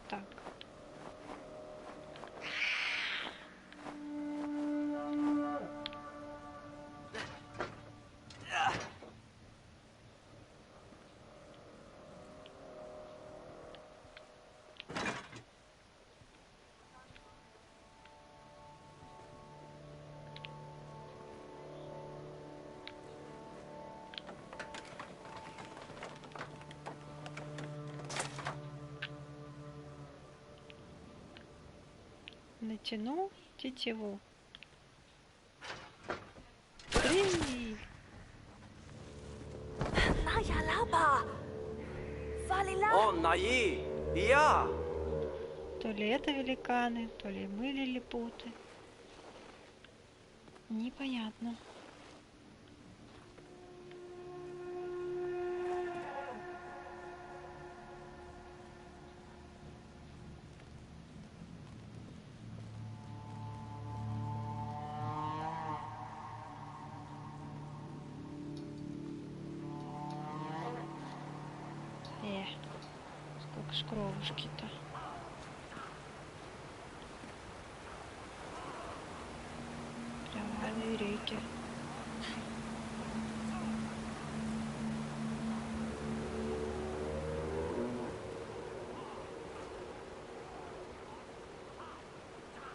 Так. Натянул тетиву. 3. Naya laba. Valila. О, наи! Я! То ли это великаны, то ли мы лилипуты. Непонятно. Сколько ж кровушки-то. Прямо на реке.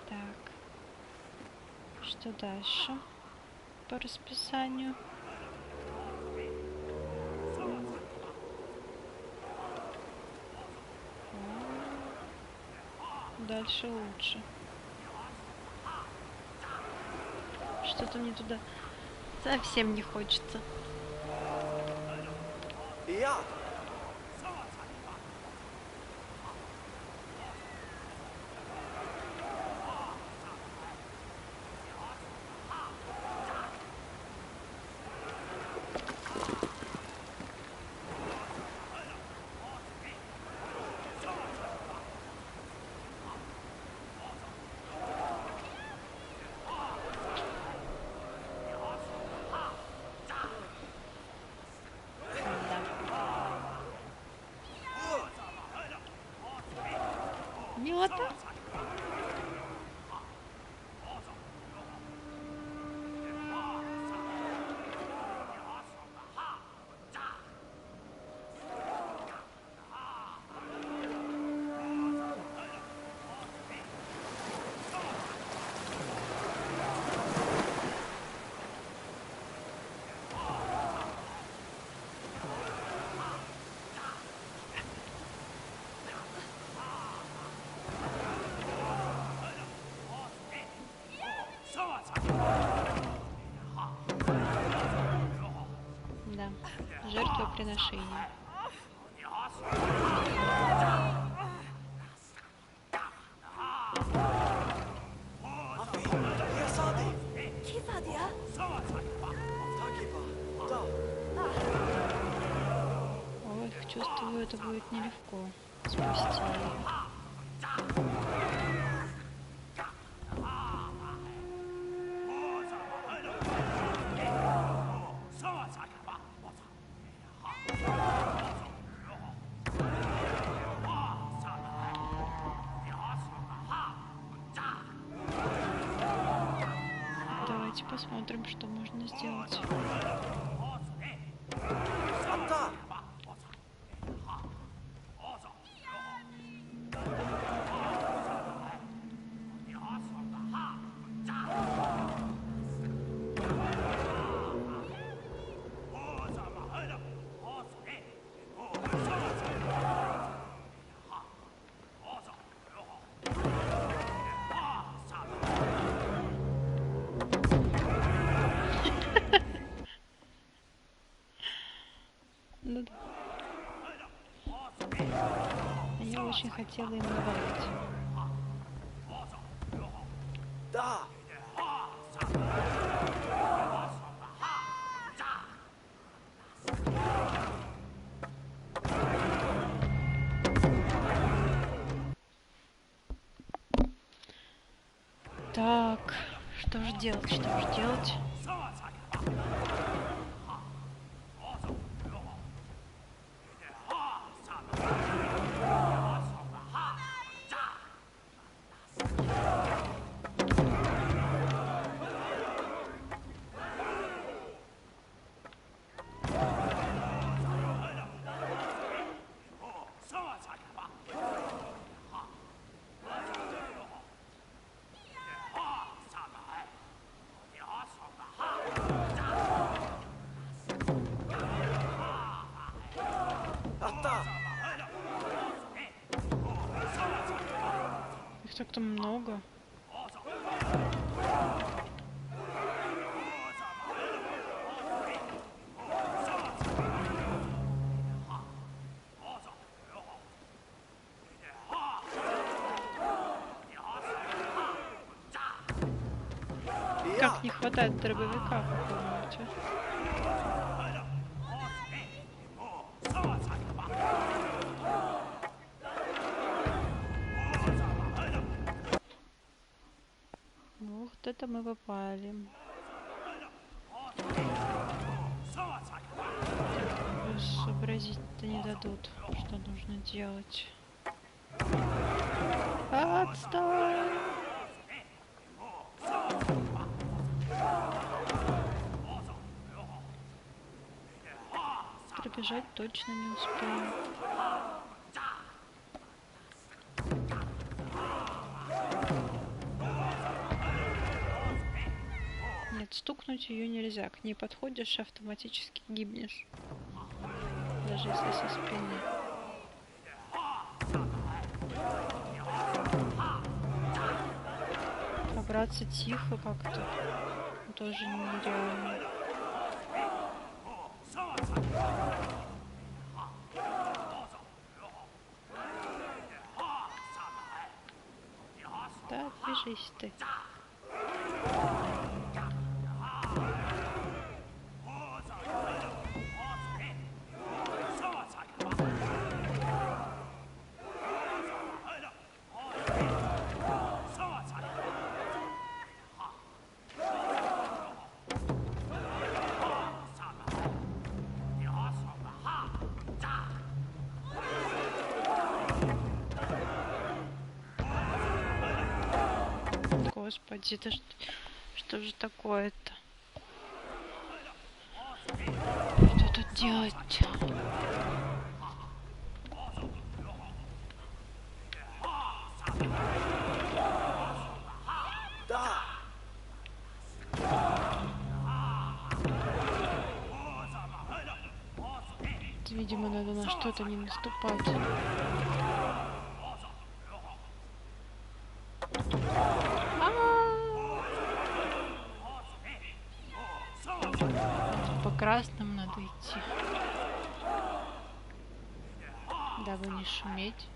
Так. Что дальше по расписанию? Дальше лучше. Что-то мне туда совсем не хочется. Я! Милота. Да, жертвоприношение. Я сады! Kifadia. Такиба! Да! Ой, чувствую, это будет нелегко спасти ее. Давайте посмотрим, что можно сделать. Ата! Ну да. Я очень хотела им навалить. Да. Так, что же делать, что же делать? Их так-то много. Как не хватает дробовика какого-нибудь, Вот это мы попали. Сообразить-то не дадут, что нужно делать. Отстой! Пробежать точно не успею. Нет, стукнуть ее нельзя. К ней подходишь, автоматически гибнешь. Даже если со спины. Побраться тихо как-то тоже нереально. Да, движись ты. Господи, это что же такое-то? Что тут делать? Да. Видимо, надо на что-то не наступать. По красному надо идти, дабы не шуметь.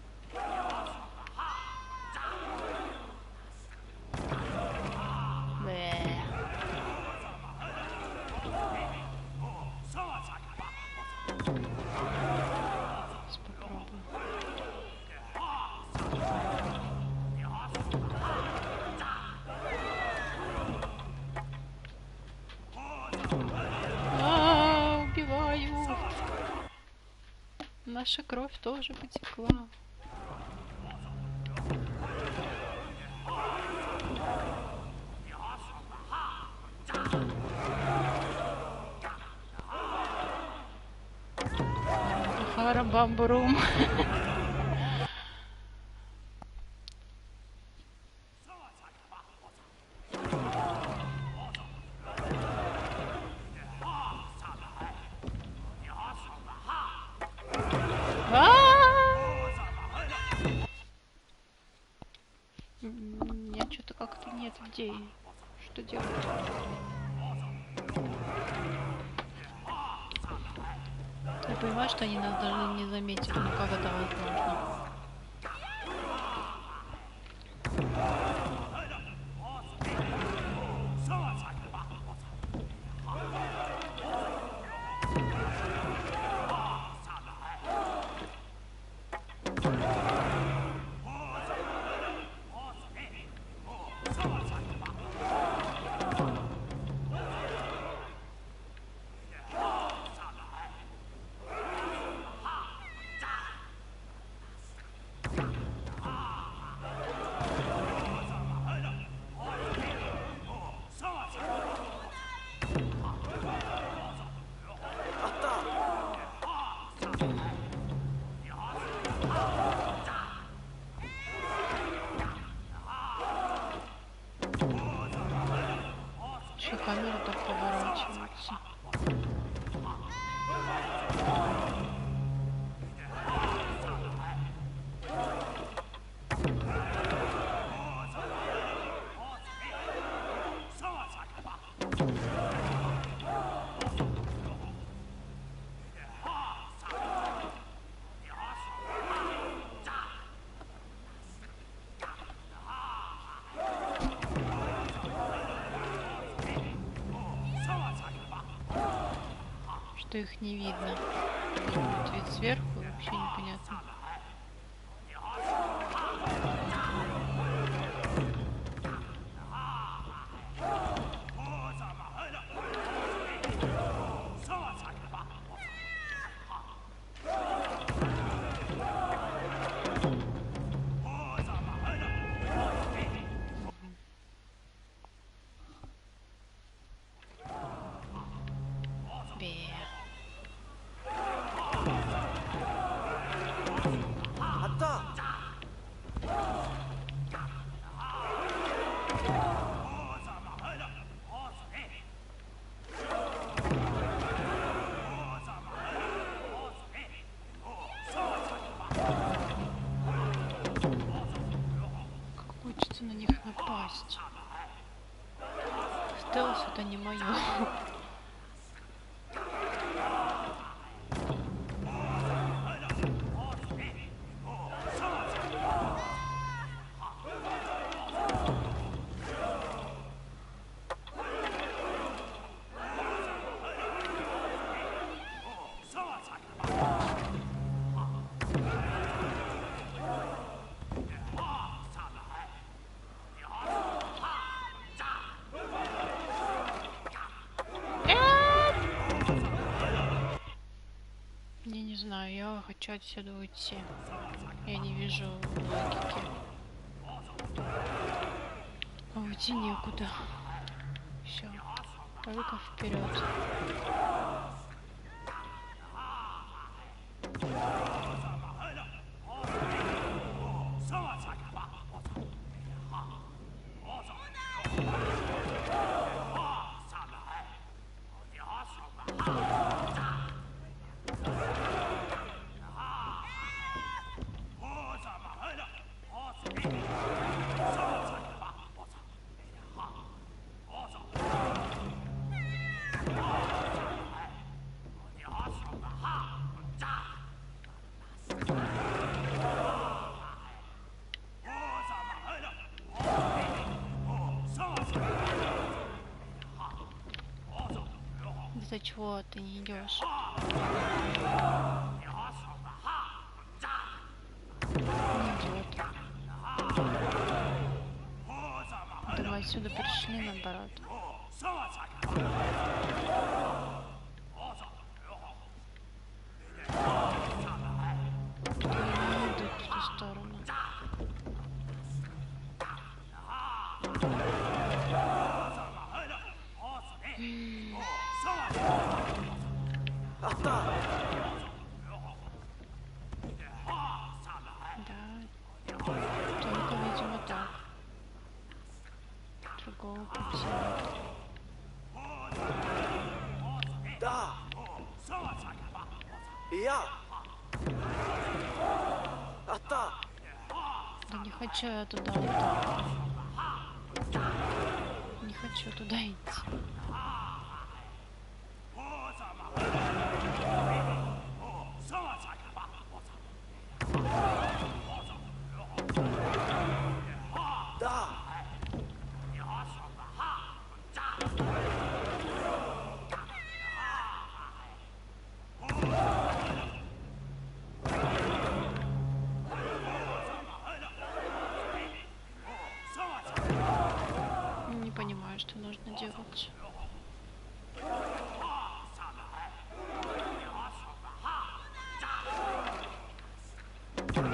Убиваю. Наша кровь тоже потекла. Харам-бамбурум. Нет, что-то как-то нет идей, что делать. понимаю, что они нас даже не заметили, но как это возможно? Что камера так поворачивается? Что их не видно. Вот вид сверху вообще непонятно. Хочется на них напасть. Стелс это не мое. Я не знаю, я хочу отсюда уйти. Я не вижу логики. А уйти некуда. Все, только вперед. Из-за чего ты не идешь? Не идет. Да мы отсюда пришли наоборот. Они идут в ту сторону. Да, только, видимо, так. Другого пути нет. Да. Я. Да не хочу я туда. Не хочу туда идти. От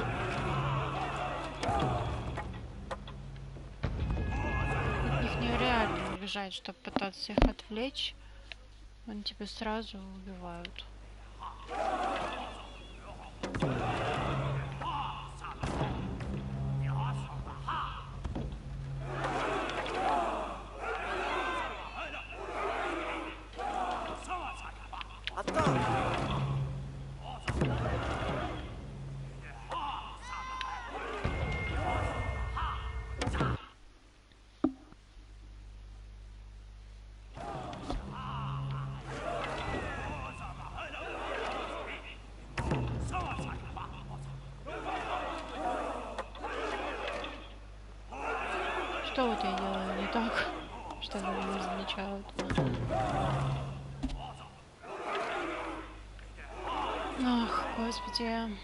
них нереально убежать, чтобы пытаться их отвлечь. Они тебя сразу убивают. Что вот я делаю не так, что они меня замечают? Ах, господи.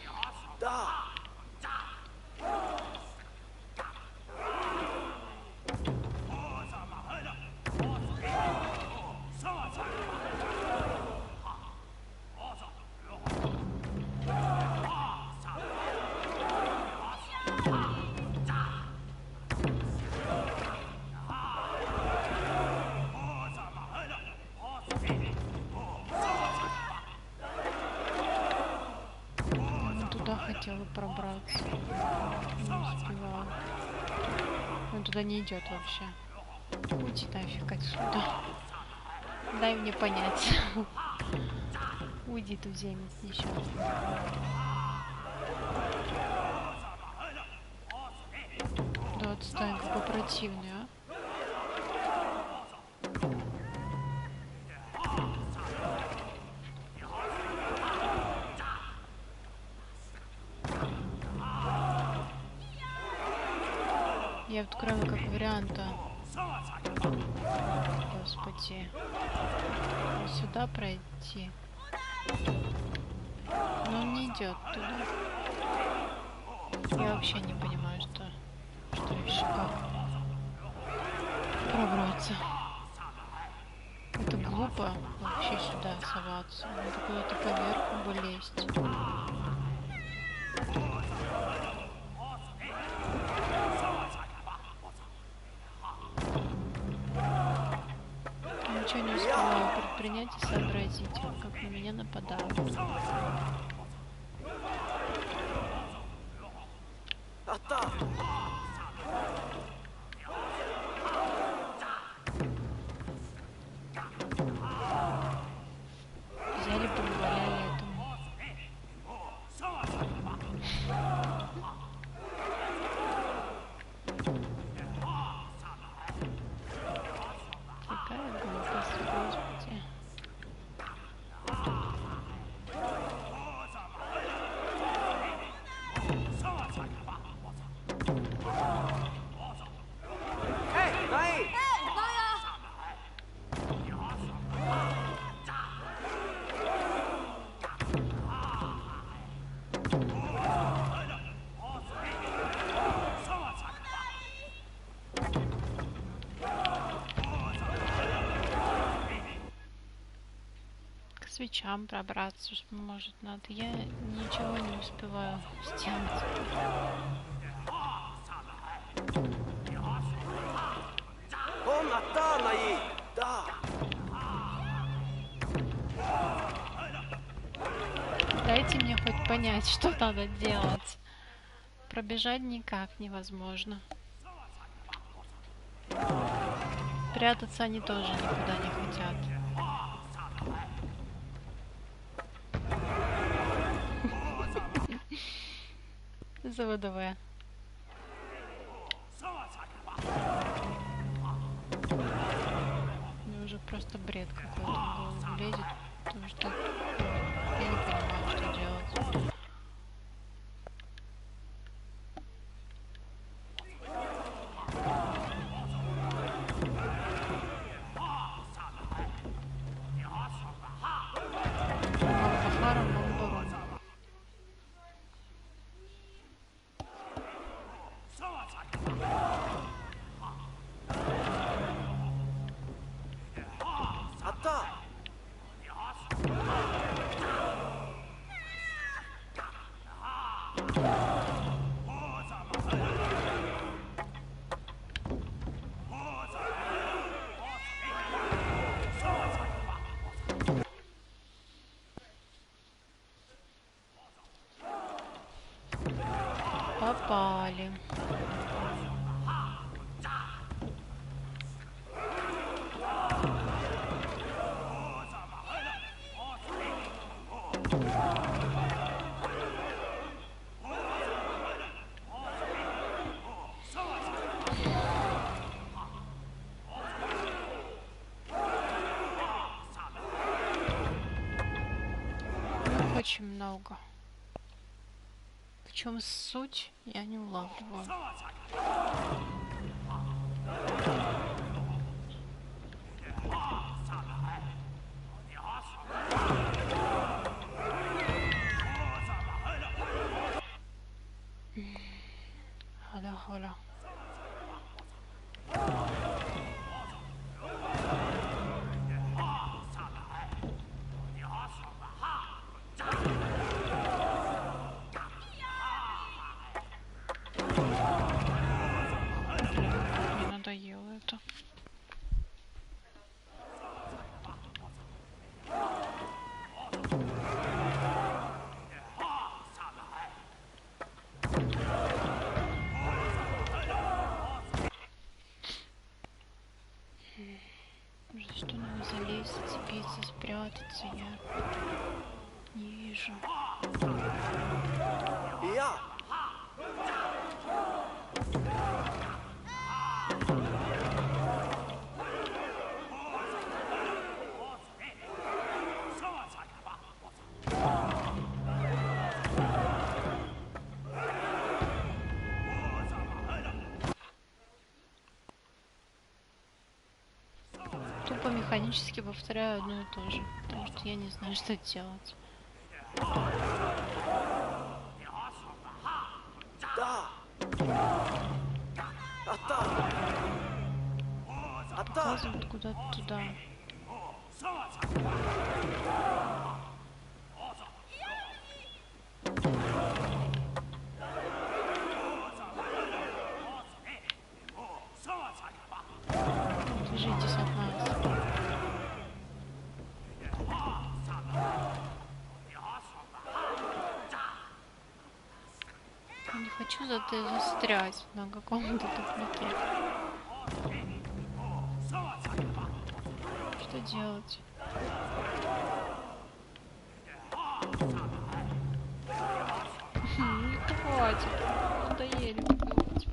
Хотела пробраться, не успевала. Он туда не идет вообще. Уйди нафиг отсюда. Дай мне понять. Уйди, туземец несчастный. Да отстань, какой противный, а. Я вот кроме как варианта, господи, вот сюда пройти, но он не идет туда. Я вообще не понимаю, что еще как пробраться. Это глупо вообще сюда соваться, надо куда-то поверху бы лезть. Ничего не успеваю предпринять и сообразить, как на меня нападают. Взяли, позволяли этому. Какая глупость, господи. Свечам пробраться, может, надо. Я ничего не успеваю сделать. Дайте мне хоть понять, что надо делать. Пробежать никак невозможно. Прятаться они тоже никуда не хотят. Заводовая. Мне уже просто бред какой-то в голову лезет, потому что я не понимаю, что делать. Поехали. Очень много. В чем суть, я не улавливаю. Холя-холя. Мне надоело это. За что надо залезть, зацепиться, спрятаться, я не вижу. Ja. Тупо механически повторяю одно и то же, потому что я не знаю, что делать. Da. А там. А там. Показывают куда-то туда. Движитесь от нас. Я не хочу застрять на каком-то тупнике. Что делать? Хватит. Надоели убивать.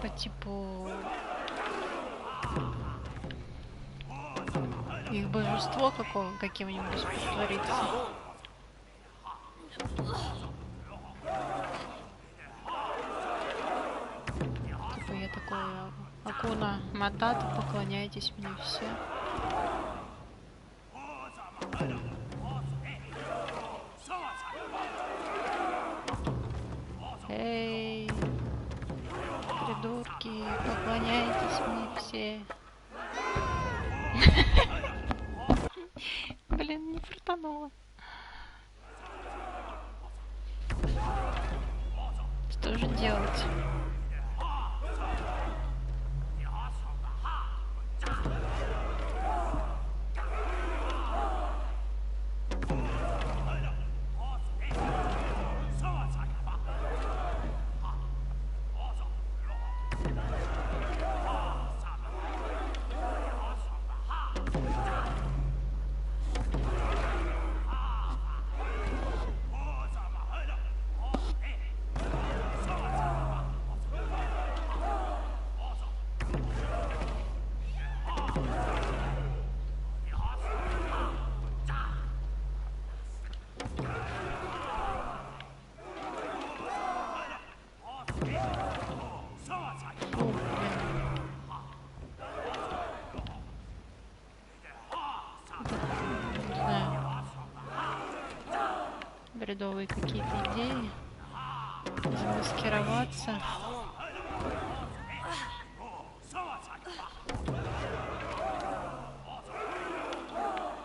по типу их божество каким-нибудь повторится. Типа я такой Акуна Матата, поклоняйтесь мне все. Эй, придурки, поклоняйтесь мне все. Блин, не фартануло. Что же делать? Бредовые какие-то идеи, замаскироваться.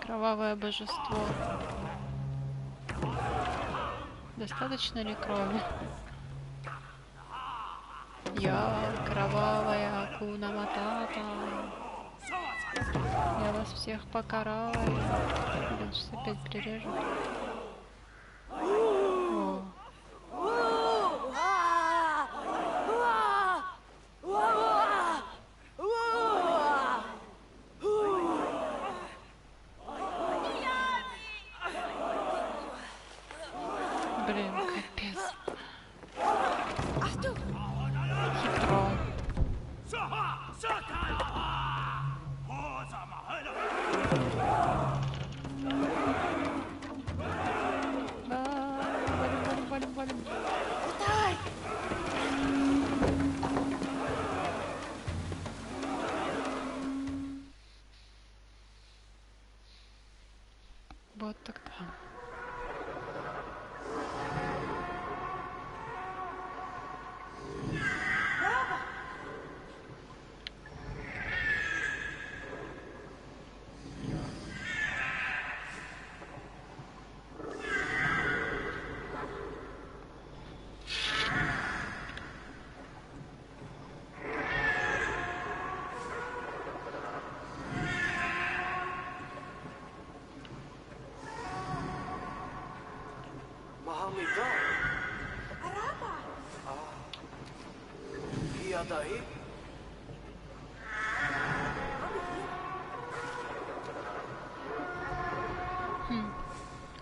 Кровавое божество. Достаточно ли крови? Я кровавая Акуна Матата. Я вас всех покараю. Блин, сейчас опять прирежу. Блин, капец. Хитро. Валим. Вот тогда.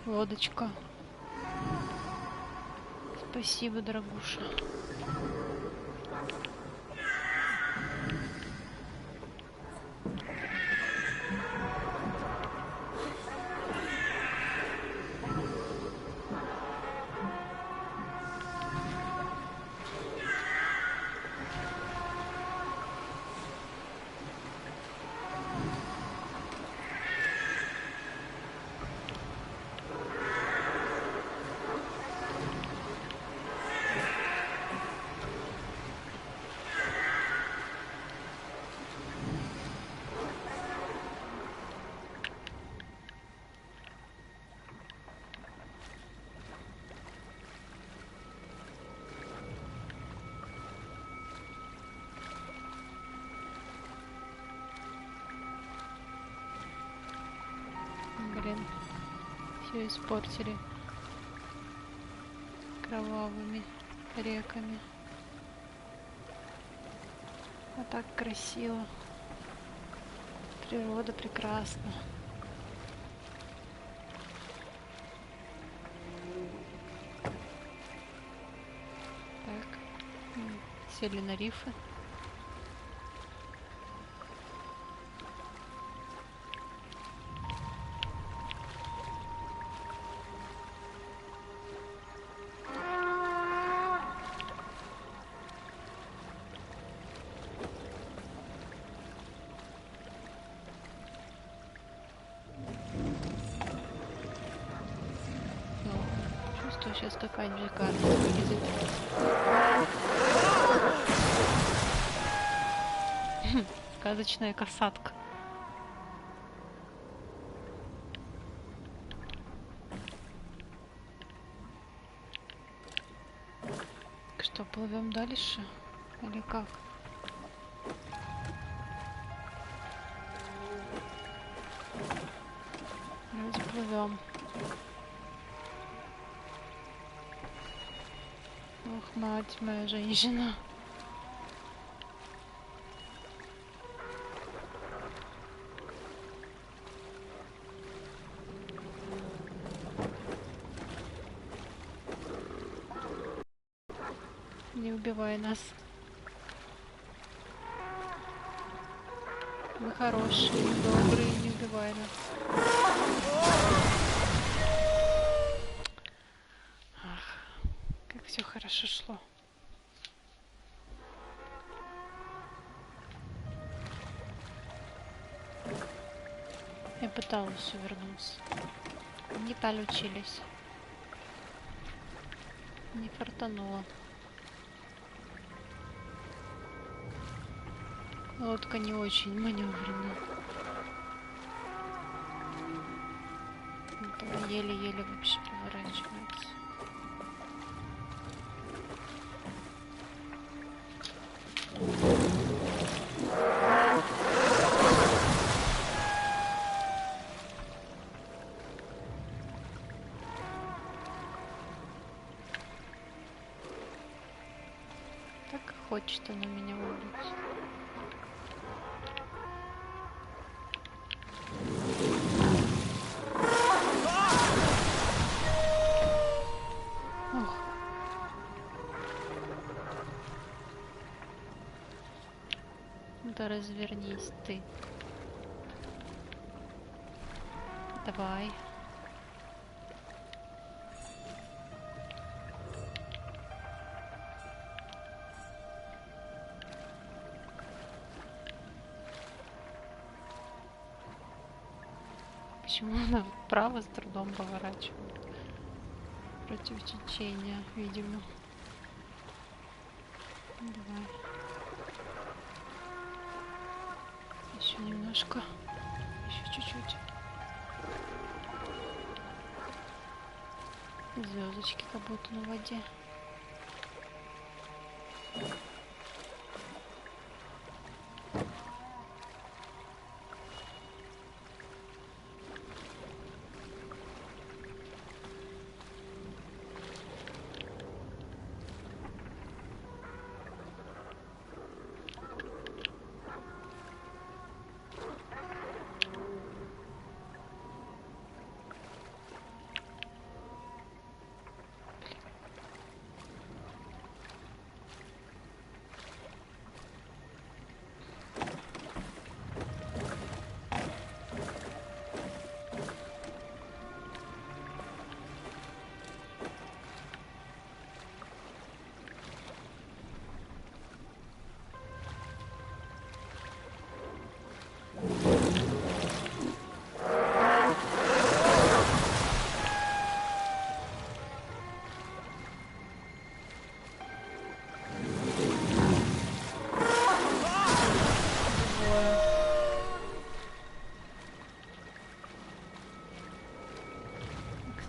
Лодочка. Спасибо, дорогуша. Блин, все испортили кровавыми реками. А так красиво. Природа прекрасна. Так, сели на рифы. сейчас какая-нибудь карта вылезет. Сказочная касатка. Что, плывем дальше? Или как? Вроде плывем. Ох, мать моя женщина. Не убивай нас. Мы хорошие, мы добрые, не убивай нас. Ах, как все хорошо шло. Я пыталась увернуться. Не получились. Не фартануло. Лодка не очень маневренная. Еле-еле вообще поворачивается. Так хочет она меня убить. Да развернись ты. Давай. Почему она вправо с трудом поворачивает? Против течения, видимо. Давай. Еще немножко. Еще чуть-чуть. Звездочки как будто на воде.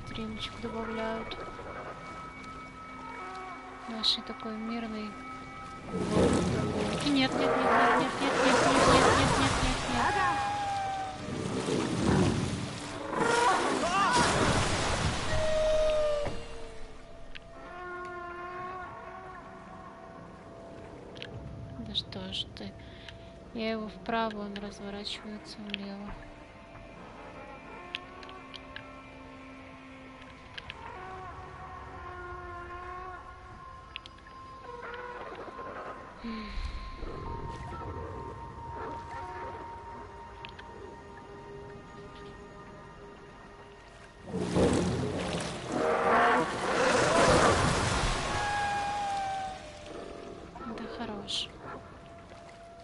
Стримчик добавляют. Наши такой мирный. Нет, нет, нет, нет, нет, нет, нет, нет, нет, нет, нет, нет, нет. Да что ж ты? Я его вправо, он разворачивается влево. Да хорош.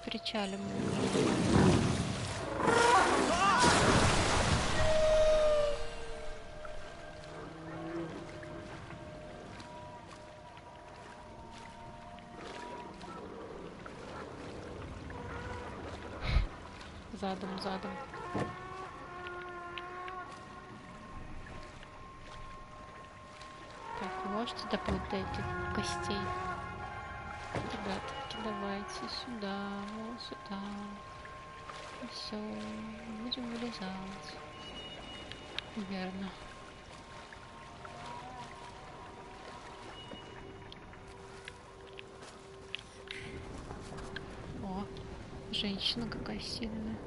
Причалим. задом. Так, можете доплыть до этих костей? Ребятки, давайте сюда, вот сюда. И все, будем вылезать. Верно. О, женщина какая сильная.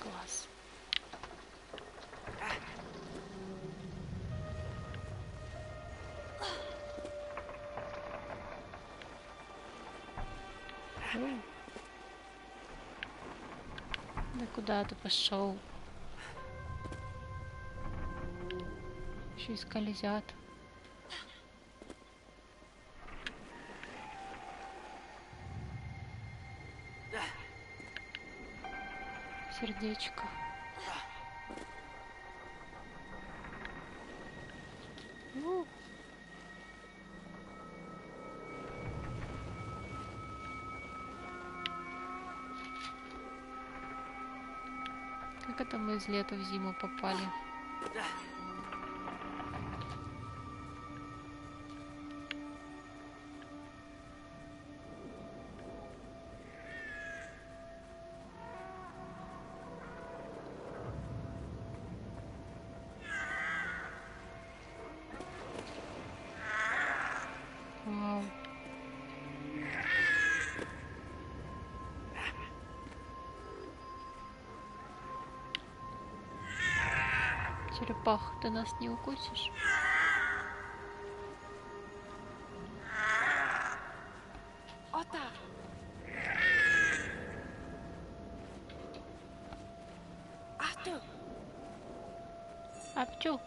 Класс. Да куда ты пошел? Еще и скользят. Сердечко. Как это мы из лета в зиму попали? Вау. Черепаха, ты нас не укусишь? Ота. Ахту. Апчу.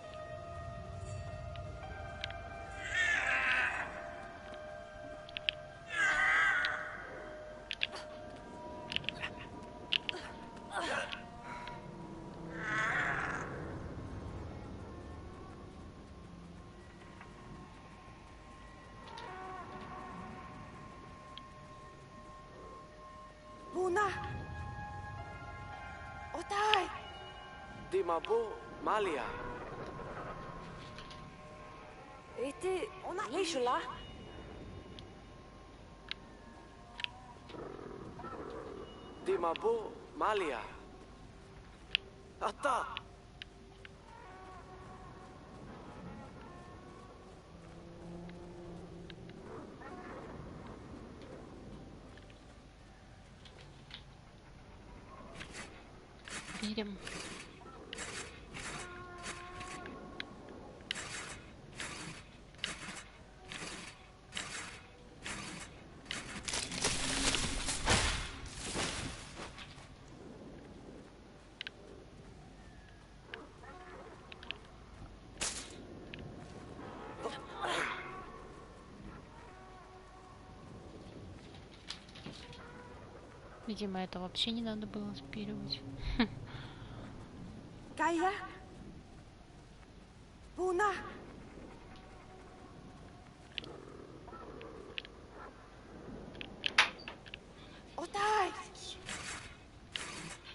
Буна. Отай. Димабо Малия. И ты, она вышла? Димабо Малия. Ата. Видим. Видимо, это вообще не надо было спиливать. Кая. Буна. Отай.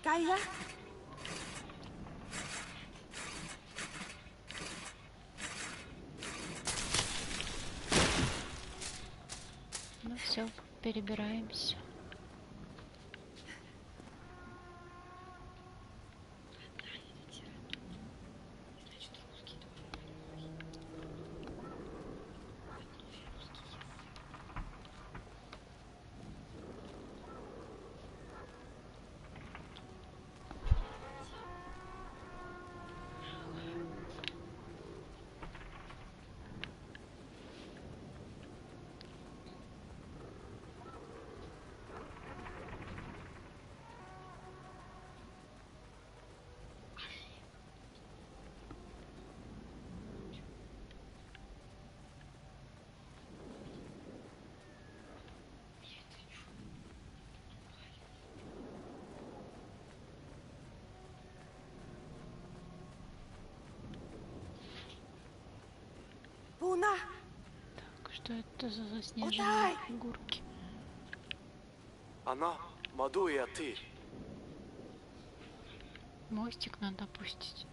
Кая. Ну все, перебираемся. Так, что это за заснеженные фигурки? Она, могу я ты? Мостик надо опустить.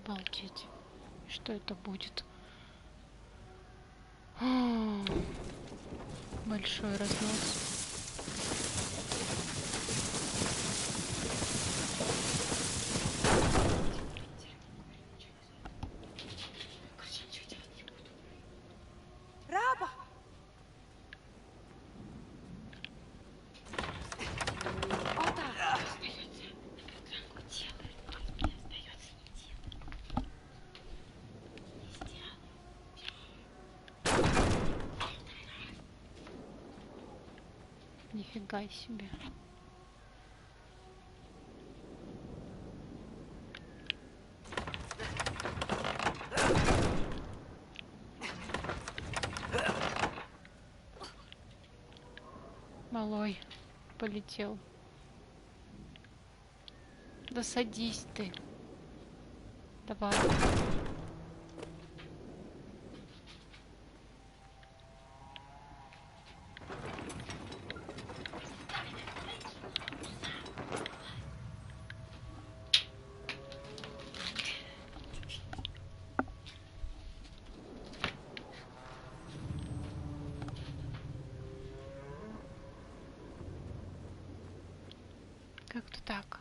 Обалдеть. Что это будет? Большой разнос. Нифига себе. Малой полетел. Да садись ты. Давай. Как-то так.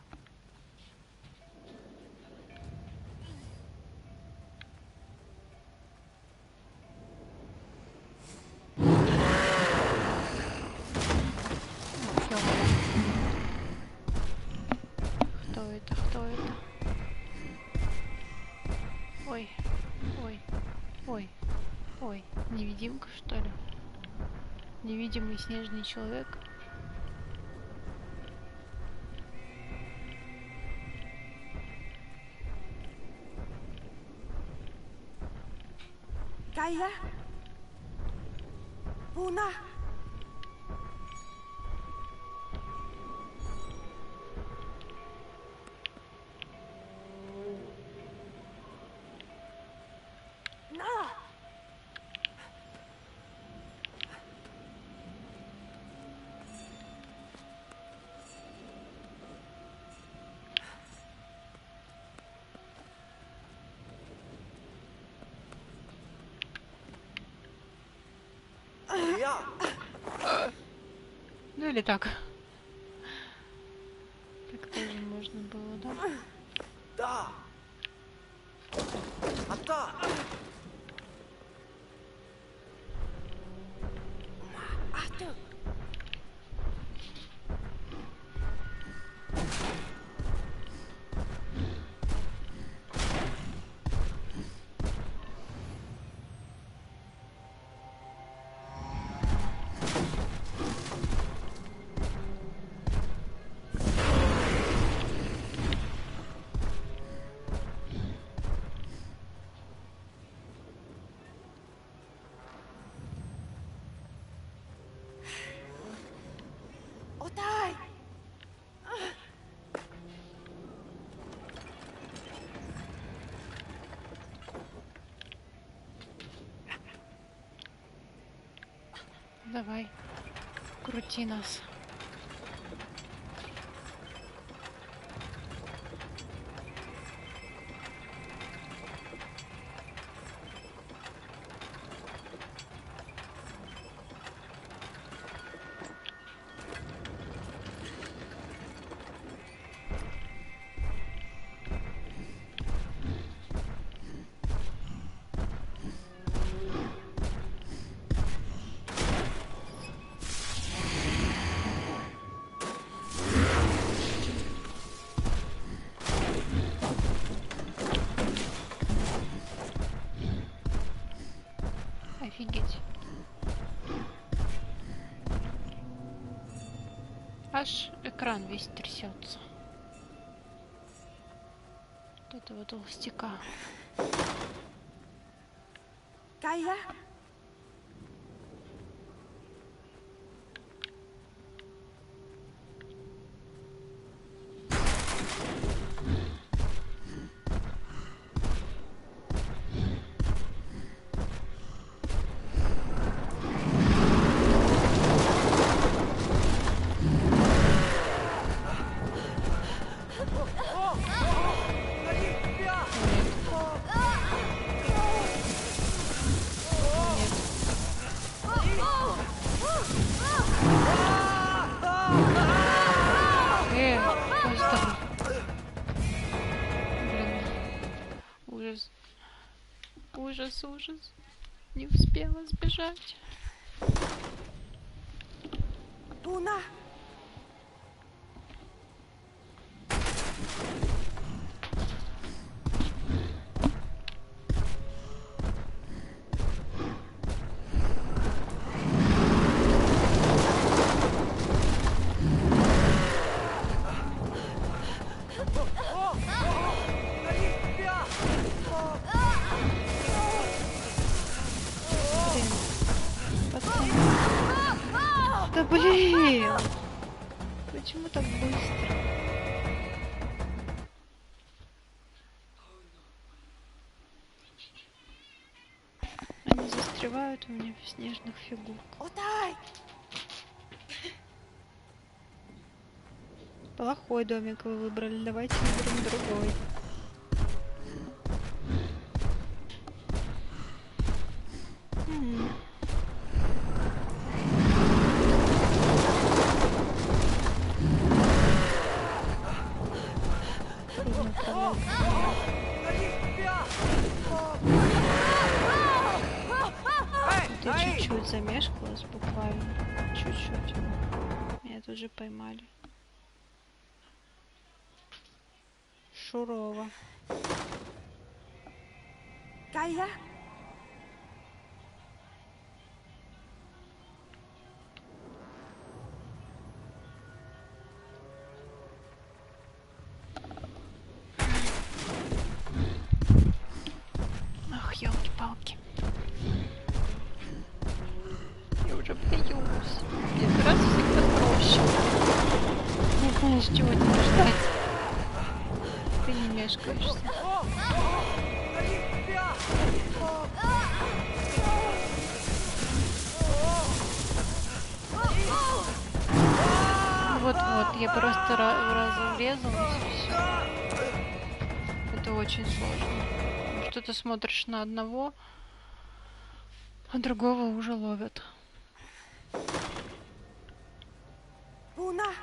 Кто это? Кто это? Ой, ой, ой, ой. Невидимка, что ли? Невидимый снежный человек. Кайя? Буна? Нада! Я! Ну или так. Так тоже можно было, да? Да! Ата! Артур! Отай! Давай, крути нас. Аж экран весь трясется. Вот этого толстяка. Кая? Ужас, ужас. Не успела сбежать. Буна! Да блин! Почему так быстро? Они застревают у меня в снежных фигурках. Отай! Плохой домик вы выбрали, давайте выберем другой. Ты чуть-чуть замешкалась, буквально. Чуть-чуть. Меня тут же поймали. Шурова. Кая? Ах, елки-палки. Я уже боюсь. Первый раз всегда проще. Не знаешь, чего тебе ждать. Ты не мешкаешься. Вот-вот, я просто разрезалась и все. Это очень сложно. Что ты смотришь на одного, а другого уже ловят. Буна!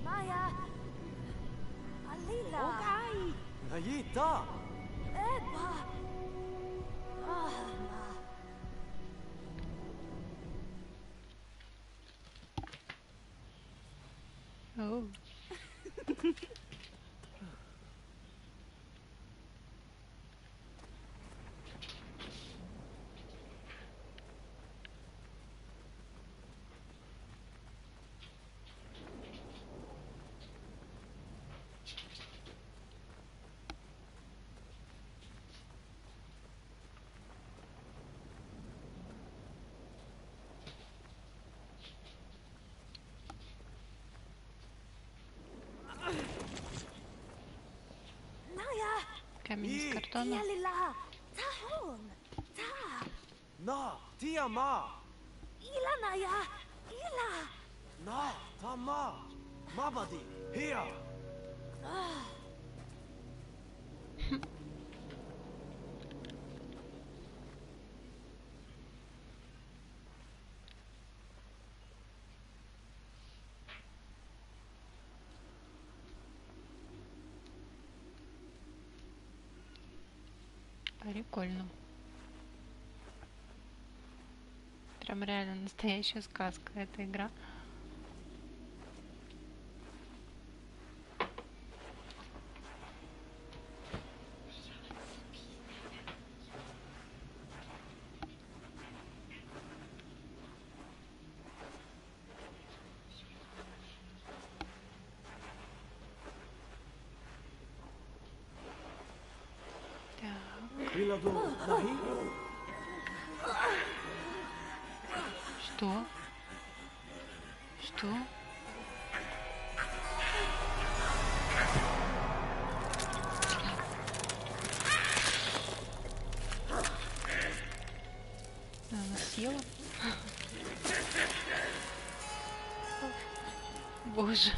Maya! Alila! Okay! камень из картона. Kialila. Tahon. Ta. Na, tiama. Ilanaya. Ila. Na, tama. Mabadi, here. Прикольно. Прям реально настоящая сказка эта игра. Что? Что? Она съела? Боже.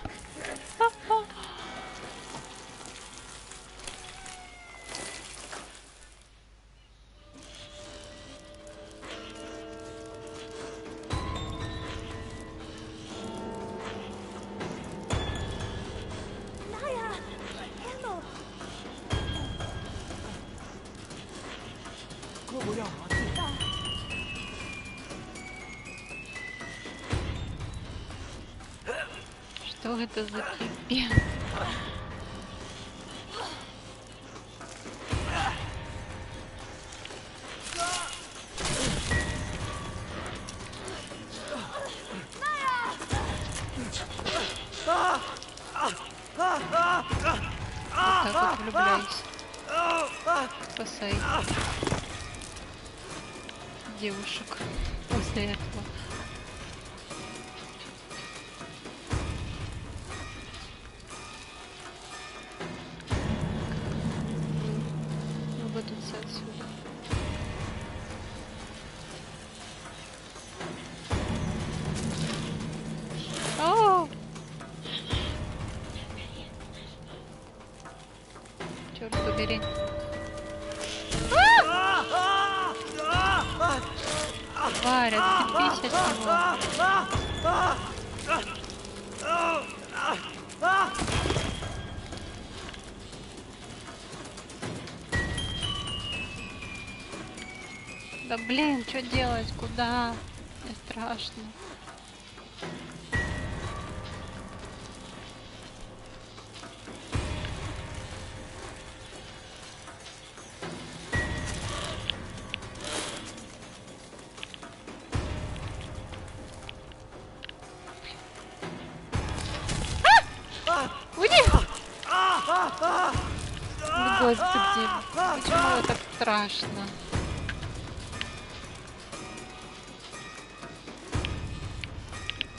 Что это за пипец? Вот так вот влюбляюсь. Спасай девушек после этого. Выпутаться отсюда. О! Черт побери. Тварь, отцепись от него. Да блин, что делать? Куда? Мне страшно. Господи, почему это так страшно?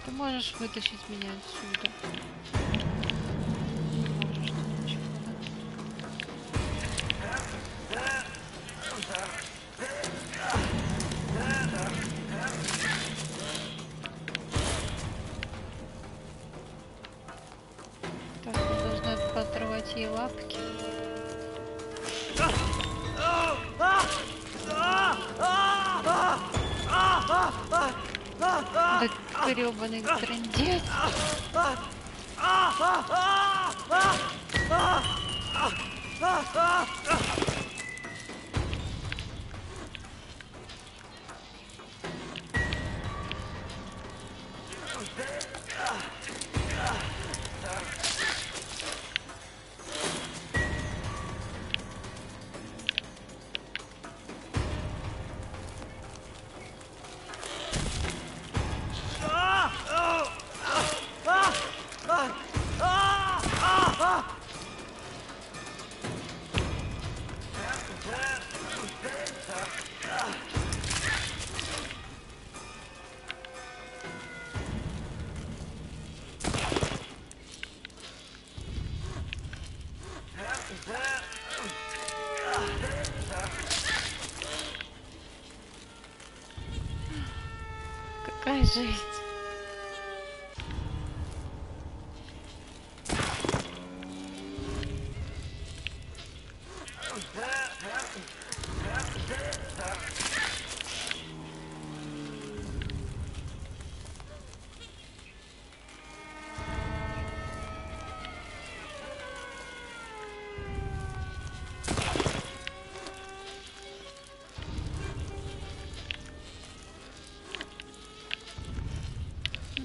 Ты можешь вытащить меня отсюда? Не можешь, ничего, да? Так, мы должны поотрывать ей лапки. Да грёбаный трындец. такая жизнь.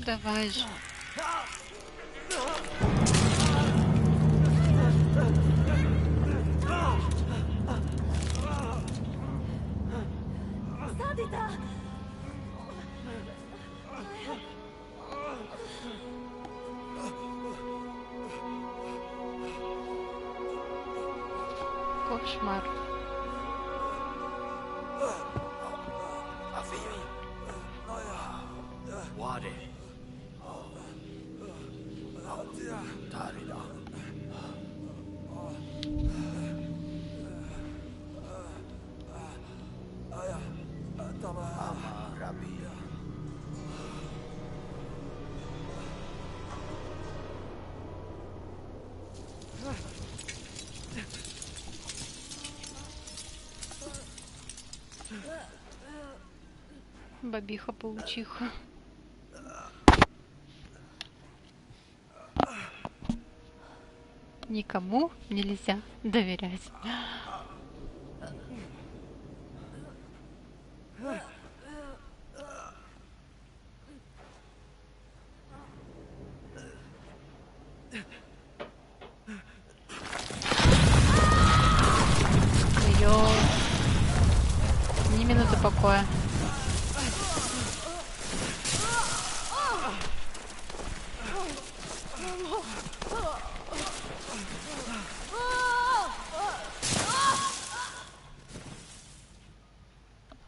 Давай же. Sadita! Кошмар. Wade. Tarida. Amarabi. Бабиха-паучиха. Никому нельзя доверять. Ё. Ни минуты покоя.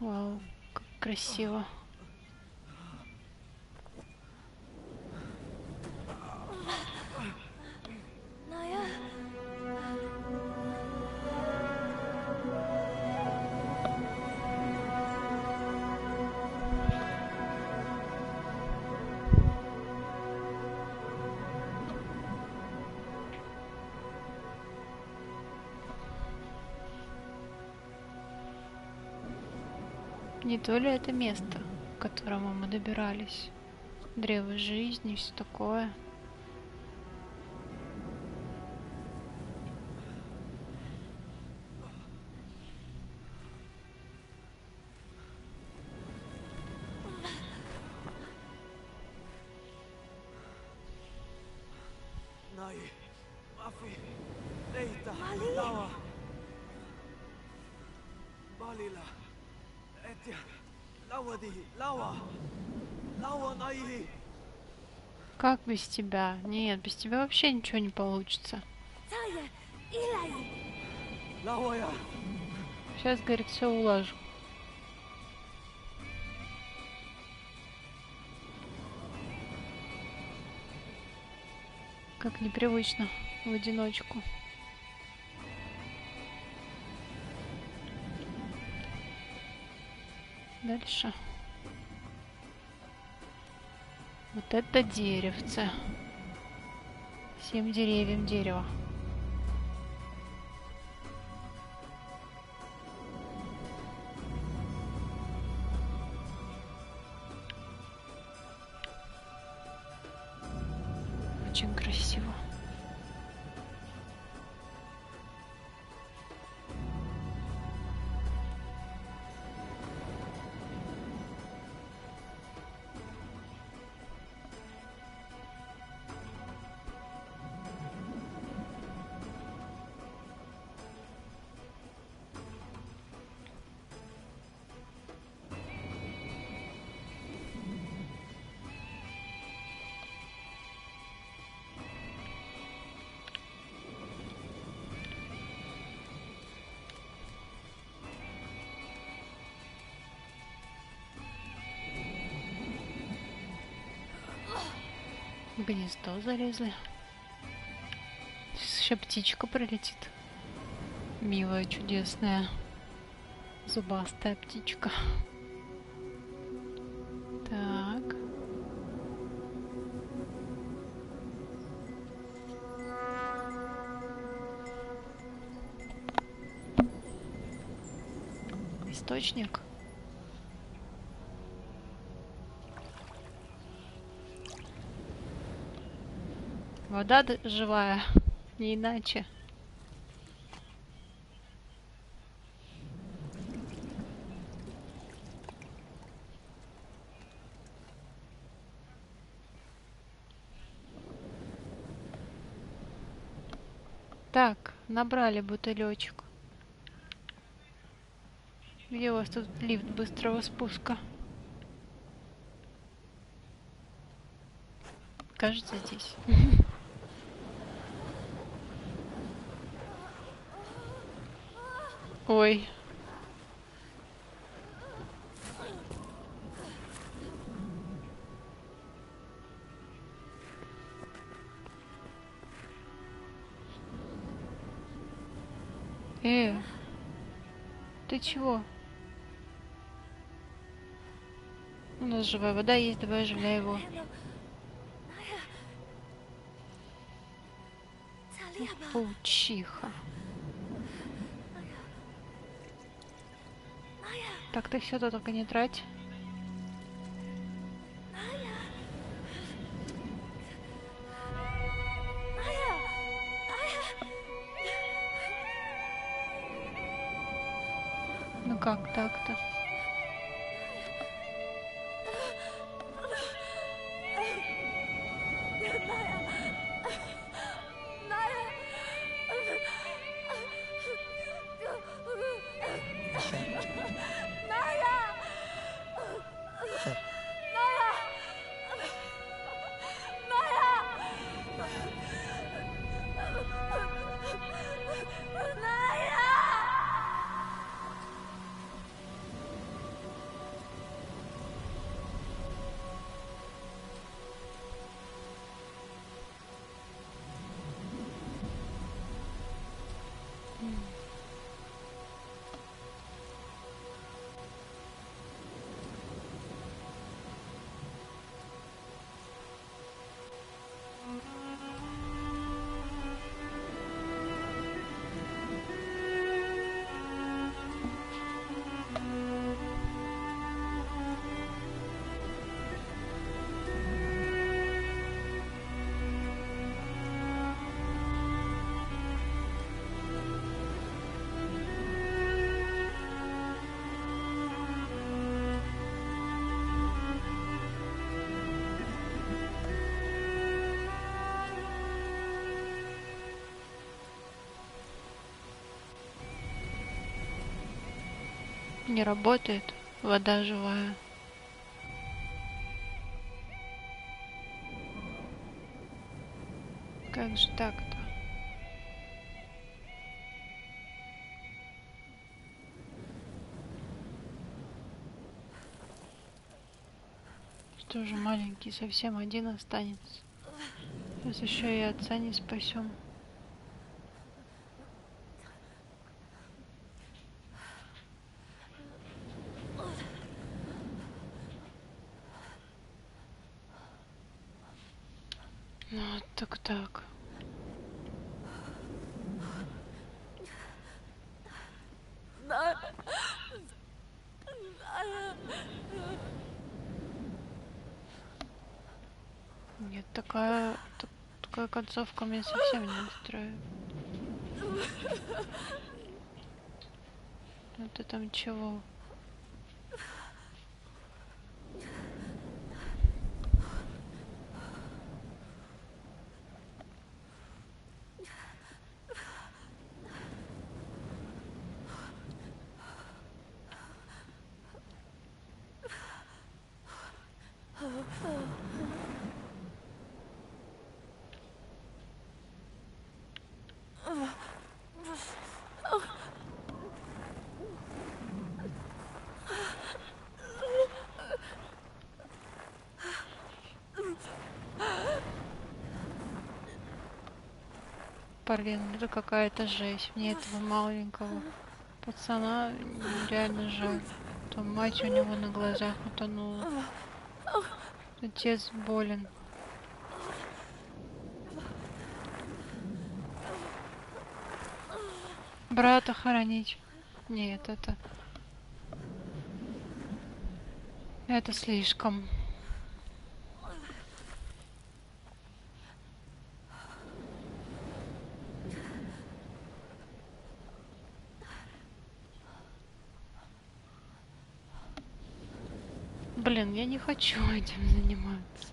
Вау, как красиво. Naya? Не то ли это место, к которому мы добирались? Древо жизни и все такое. Nai. Mafi. Leita. Mali. Lawa. Balila. Etya. Lawadi. Lawa. Lawa nai. Как без тебя? Нет, без тебя вообще ничего не получится. Taya! Ilai! Lawaya. Сейчас, говорит, все улажу. Как непривычно в одиночку. Дальше. Вот это деревце. Всем деревьям дерево. Очень красиво. В гнездо залезли. Сейчас еще птичка пролетит. Милая, чудесная, зубастая птичка. Так. источник. Вода живая, не иначе. Так, набрали бутылечек. Где у вас тут лифт быстрого спуска? Кажется, здесь. Ой. Ты чего? У нас живая вода есть, давай оживляй его. Паучиха. Так, ты все то только не трать. Ну как так-то? Не работает, вода живая. Как же так-то? Что же, маленький совсем один останется. Сейчас еще и отца не спасем. Ну, так. Нет, такая концовка меня совсем не устраивает. Это там чего? Блин, это какая-то жесть. Мне этого маленького пацана реально жаль. Там мать у него на глазах утонула. Отец болен. Брата хоронить. Нет, это Это слишком. Блин, я не хочу этим заниматься.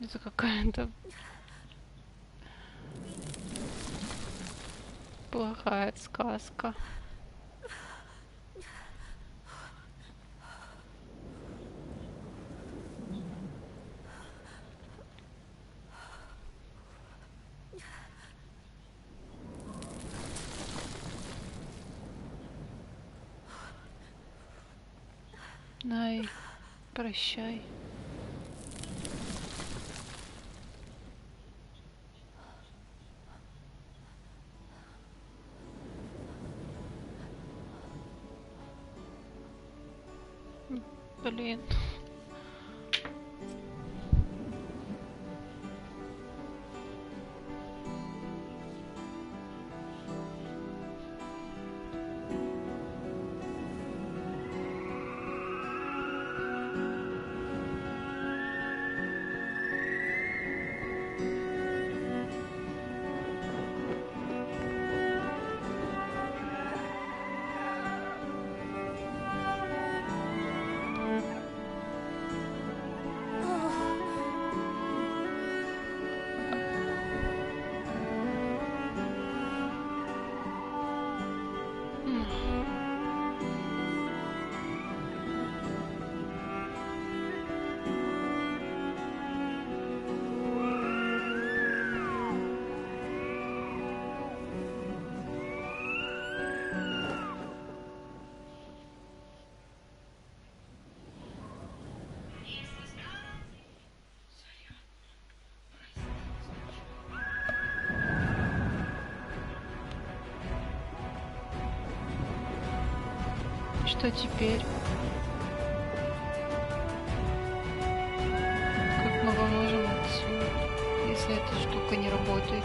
Это какая-то плохая сказка. Ай, прощай. Блин. Что теперь? Как мы выложим отсюда, если эта штука не работает?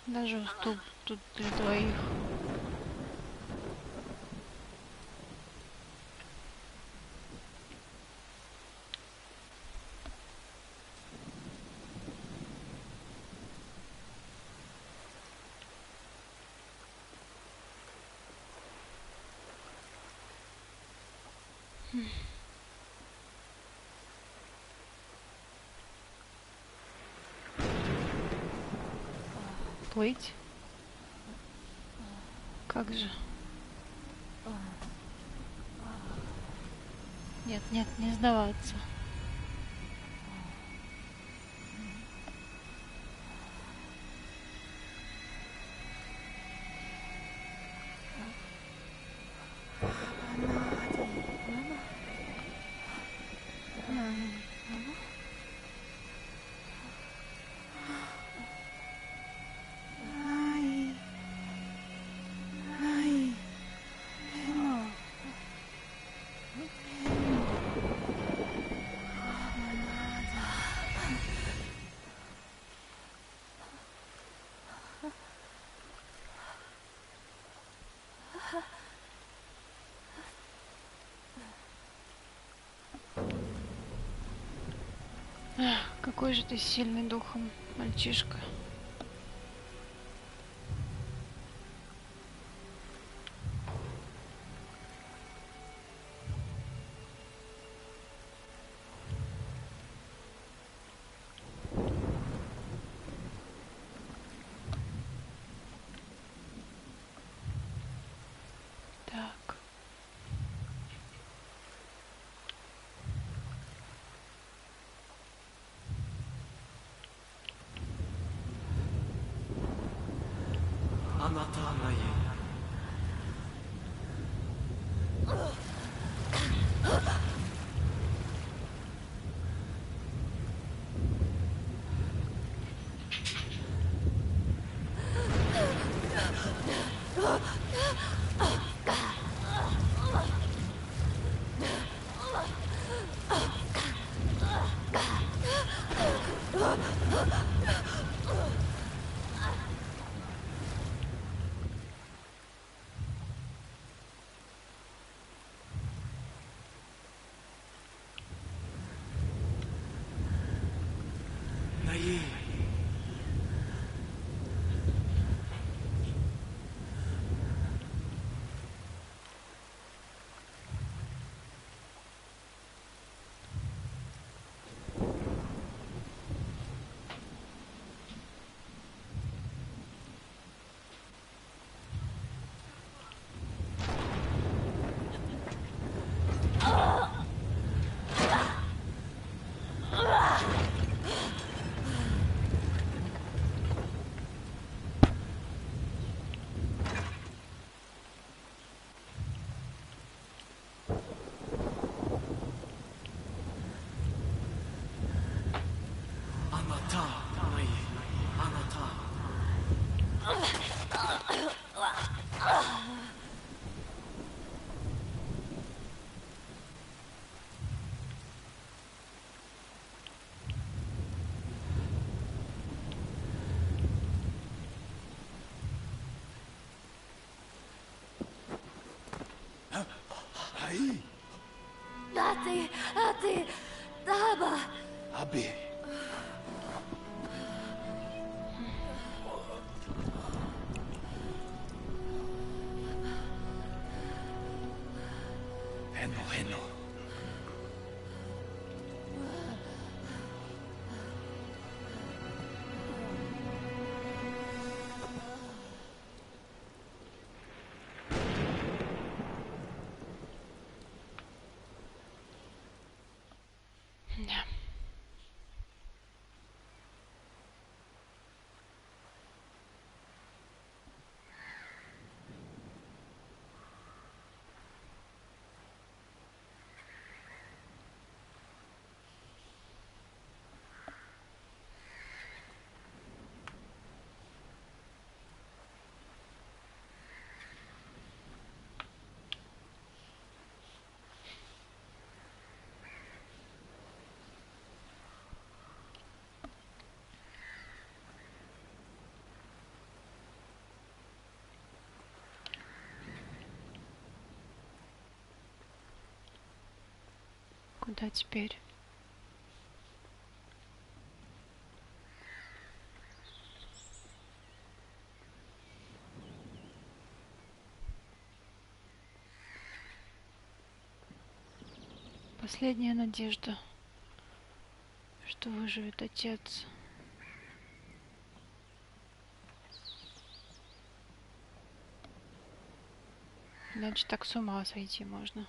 Даже уступ тут для двоих. Плыть? Как же? Нет, нет, не сдаваться. Какой же ты сильный духом, мальчишка. Так. Ати, Таба. Аби. Хено. Да. Куда теперь? Последняя надежда, что выживет отец. Иначе так с ума сойти можно.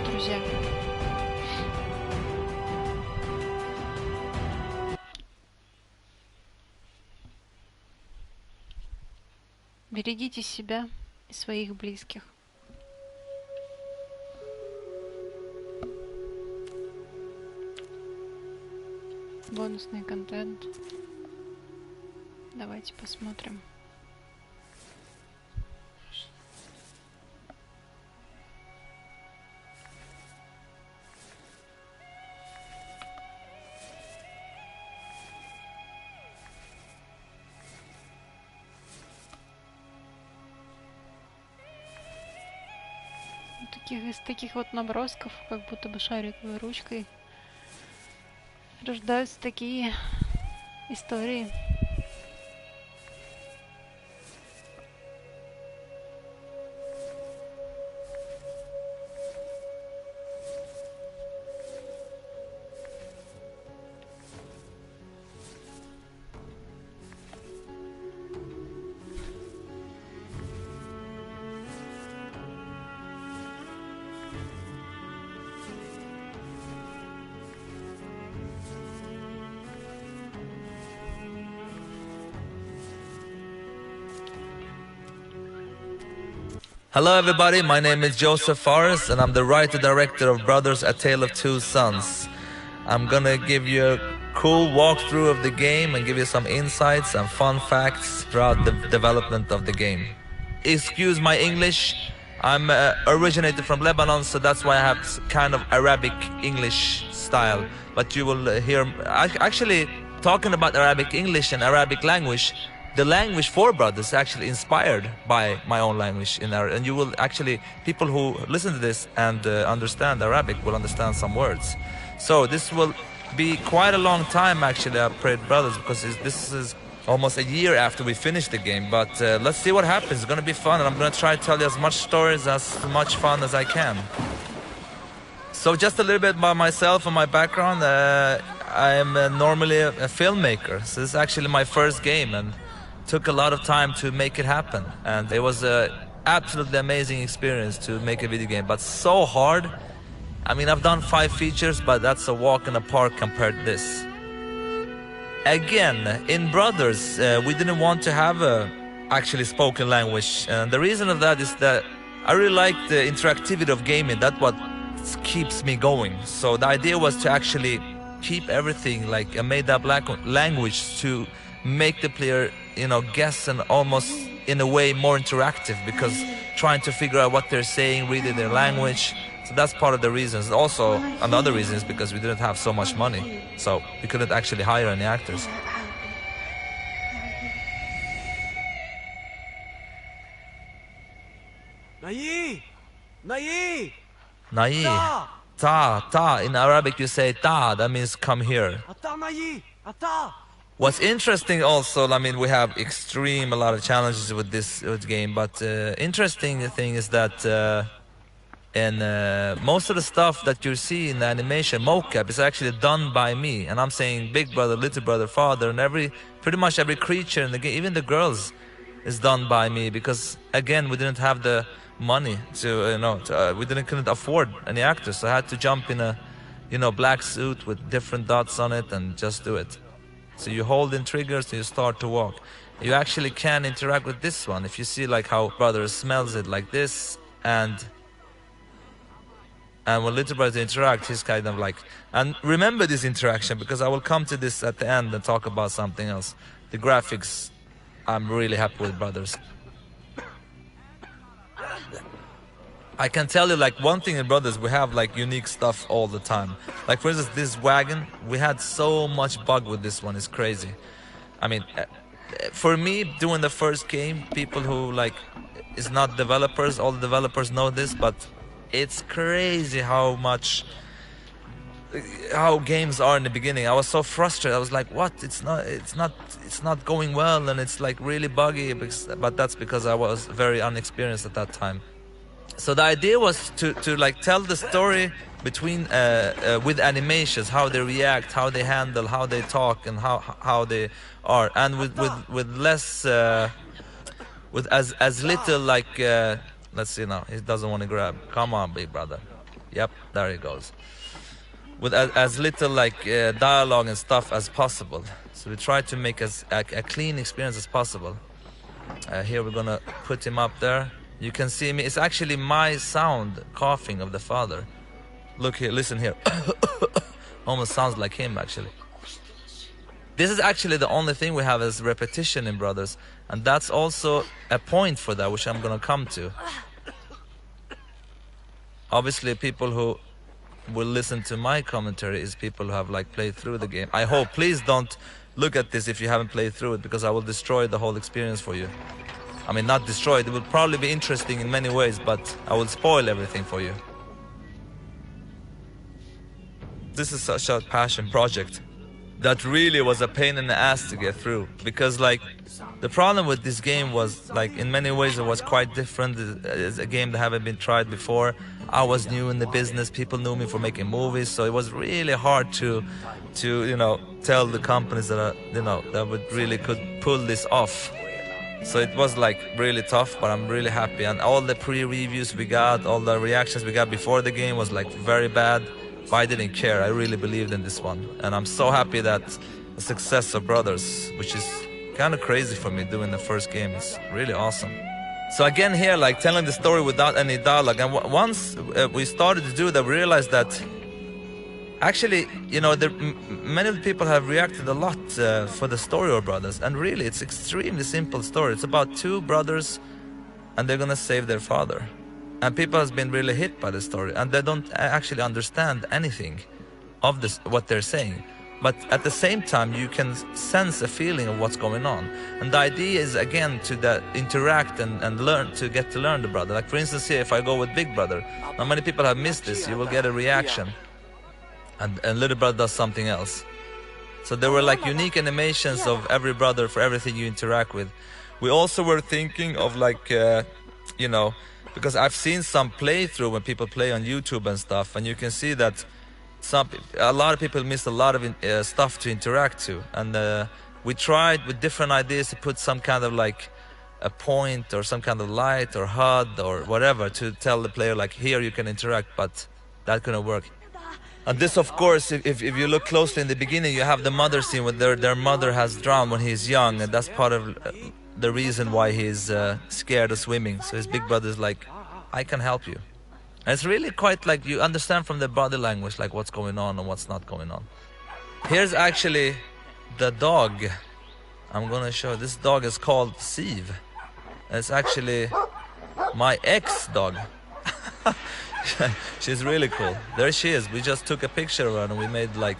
Друзья. Берегите себя и своих близких. Бонусный контент. Давайте посмотрим. Из таких вот набросков, как будто бы шариковой ручкой, рождаются такие истории. Hello everybody, my name is Joseph Forrest and I'm the writer-director of Brothers, A Tale of Two Sons. I'm gonna give you a cool walkthrough of the game and give you some insights and fun facts throughout the development of the game. Excuse my English, I'm originated from Lebanon, so that's why I have kind of Arabic English style. But you will hear, actually talking about Arabic English and Arabic language, the language for Brothers is actually inspired by my own language in Arabic, and you will actually, people who listen to this and understand Arabic will understand some words. So this will be quite a long time actually, I prayed Brothers, because this is almost a year after we finished the game, but let's see what happens. It's gonna be fun, and I'm gonna try to tell you as much stories, as much fun as I can. So just a little bit about myself and my background. I'm normally a filmmaker, so this is actually my first game, and took a lot of time to make it happen, and it was a absolutely amazing experience to make a video game, but so hard. I mean, I've done 5 features, but that's a walk in the park compared to this. Again, in Brothers, we didn't want to have a actually spoken language, and the reason of that is that I really like the interactivity of gaming. That's what keeps me going. So the idea was to actually keep everything like a made-up language to make the player, you know, guess, and almost in a way more interactive, because trying to figure out what they're saying, reading their language. So that's part of the reasons. Also, another reason is because we didn't have so much money, so we couldn't actually hire any actors. Nayi! Nayi! Nayi. Ta. In Arabic you say ta, that means come here. Ata Nayi! Ata! What's interesting also, I mean, we have a lot of challenges with this game, but interesting thing is that most of the stuff that you see in the animation, mocap, is actually done by me. And I'm saying big brother, little brother, father, and pretty much every creature in the game, even the girls, is done by me, because again, we didn't have the money to, we couldn't afford any actors, so I had to jump in a, black suit with different dots on it and just do it. So you hold in triggers and you start to walk. You actually can interact with this one. If you see like how brother smells it like this, and when little brother interact, he's kind of like, and remember this interaction, because I will come to this at the end and talk about something else. The graphics, I'm really happy with Brothers. I can tell you like one thing in Brothers, we have like unique stuff all the time. Like for instance, this wagon, we had so much bug with this one, it's crazy. I mean, for me, doing the first game, people who like, is not developers, all the developers know this, but It's crazy how games are in the beginning. I was so frustrated. I was like, what? It's not going well, and it's like really buggy. But that's because I was very inexperienced at that time. So the idea was to like tell the story between with animations, how they react, how they handle, how they talk, and how they are, and with less with as little like let's see now. He doesn't want to grab. Come on, big brother. Yep, there he goes. With as little like dialogue and stuff as possible. So we try to make as a clean experience as possible. Here we're gonna put him up there. You can see me. It's actually my sound coughing of the father. Look here, listen here. Almost sounds like him actually. This is actually the only thing we have as repetition in Brothers, and that's also a point for that, which I'm gonna come to. Obviously, people who will listen to my commentary is people who have like played through the game. I hope. Please don't look at this if you haven't played through it, because I will destroy the whole experience for you. I mean, not destroy it. It will probably be interesting in many ways, but I will spoil everything for you. This is such a passion project that really was a pain in the ass to get through, because like the problem with this game was like in many ways it was quite different. It's a game that haven't been tried before. I was new in the business. People knew me for making movies, so it was really hard to you know, tell the companies that that would really could pull this off. So it was like really tough, but I'm really happy. And all the pre-reviews we got, all the reactions we got before the game was like very bad. But I didn't care. I really believed in this one, and I'm so happy that the success of Brothers, which is kind of crazy for me doing the first game, is really awesome. So again here, like telling the story without any dialogue. And once we started to do that, we realized that actually, you know, many people have reacted a lot for the story of Brothers, and really it's extremely simple story. It's about two brothers, and they're gonna save their father. And people has been really hit by the story, and they don't actually understand anything of this, what they're saying. But at the same time, you can sense a feeling of what's going on. And the idea is, again, to interact and learn, to get to learn the brother. Like, for instance, here, if I go with Big Brother, now many people have missed this. You will get a reaction, and Little Brother does something else. So there were like unique animations of every brother for everything you interact with. We also were thinking of like, you know, because I've seen some playthrough when people play on YouTube and stuff, and you can see that a lot of people miss a lot of stuff to interact to. And we tried with different ideas to put some kind of like a point or some kind of light or HUD or whatever to tell the player like, here you can interact, but that couldn't work. And this, of course, if you look closely in the beginning, you have the mother scene where their mother has drowned when he's young, and that's part of the reason why he's scared of swimming. So his big brother's like, I can help you. And it's really quite like you understand from the body language like what's going on and what's not going on. Here's actually the dog. I'm gonna show. This dog is called Siv. It's actually my ex-dog. She's really cool. There she is. We just took a picture of her and we made like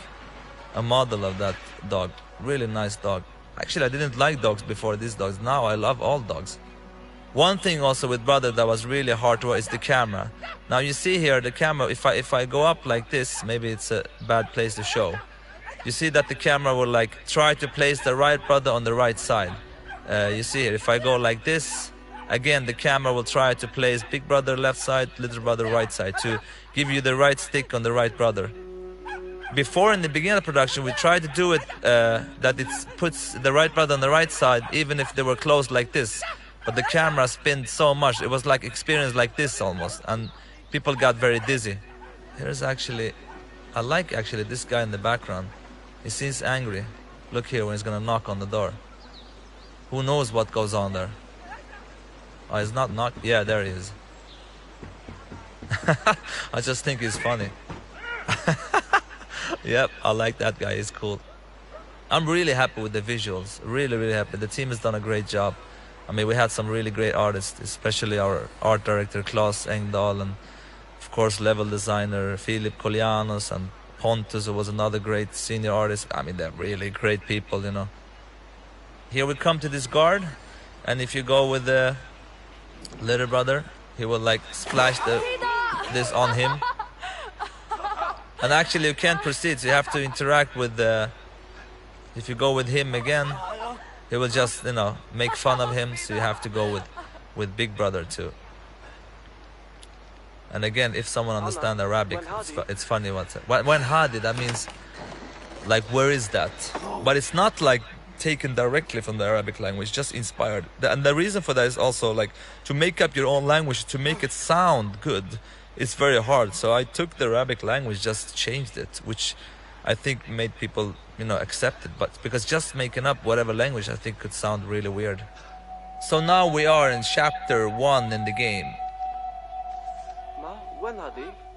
a model of that dog. Really nice dog. Actually, I didn't like dogs before these dogs. Now I love all dogs. One thing also with Brother that was really hard to work is the camera. Now you see here the camera, if I go up like this, maybe it's a bad place to show. You see that the camera will like try to place the right brother on the right side. You see here, if I go like this, again the camera will try to place big brother left side, little brother right side, to give you the right stick on the right brother. Before, in the beginning of production, we tried to do it that it puts the right brother on the right side even if they were close like this. But the camera spinned so much, it was like experience like this almost, and people got very dizzy. Here's actually, I like actually this guy in the background. He seems angry. Look here when he's gonna knock on the door. Who knows what goes on there? Oh, he's not knocked. Yeah, there he is. I just think he's funny. Yep, I like that guy. He's cool. I'm really happy with the visuals. Really, really happy. The team has done a great job. I mean, we had some really great artists, especially our art director, Claes Engdahl, and of course, level designer, Filip Kolianos, and Pontus, who was another great senior artist. I mean, they're really great people, you know. Here we come to this guard, and if you go with the little brother, he will like splash the this on him. And actually you can't proceed, so you have to interact with the... If you go with him again, he will just, you know, make fun of him, so you have to go with Big Brother too. And again, if someone understands Arabic, it's funny what's it. When hadi, that means, like, where is that? But it's not like taken directly from the Arabic language, just inspired. And the reason for that is also, like, to make up your own language, to make it sound good, it's very hard. So I took the Arabic language, just changed it, which I think made people, you know, accept it. But because just making up whatever language, I think could sound really weird. So now we are in chapter 1 in the game.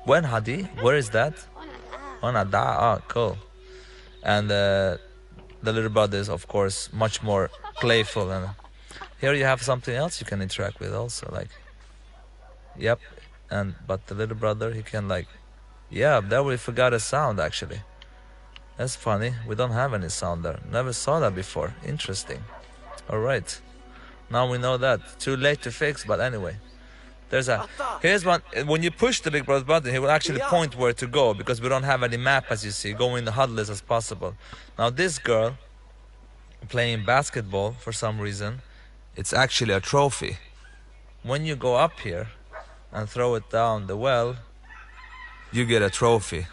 When hadi? Where is that? Onada. Oh, cool. And the little brother is, of course, much more playful. And here you have something else you can interact with also, like, yep. And but the little brother, he can, like, yeah, there we forgot a sound actually. That's funny. We don't have any sound there. Never saw that before. Interesting. All right. Now we know that. Too late to fix, but anyway. There's a... Here's one. When you push the big brother button, he will actually point where to go, because we don't have any map, as you see. Go in the huddlers as possible. Now this girl, playing basketball for some reason, it's actually a trophy. When you go up here and throw it down the well, you get a trophy.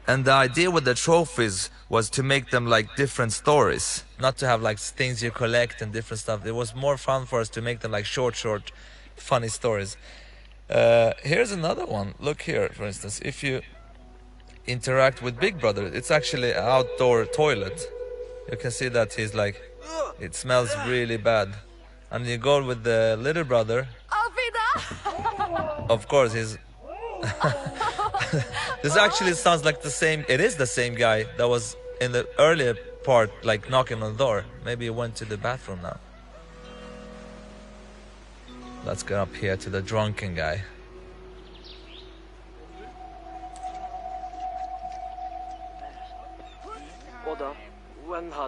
And the idea with the trophies was to make them like different stories, not to have like things you collect and different stuff. It was more fun for us to make them like short funny stories. Here's another one. Look here, for instance. If you interact with Big Brother, it's actually an outdoor toilet. You can see that he's like, it smells really bad. And you go with the little brother. Of course, he's... This actually sounds like the same... It is the same guy that was in the earlier part, like knocking on the door. Maybe he went to the bathroom now. Let's get up here to the drunken guy.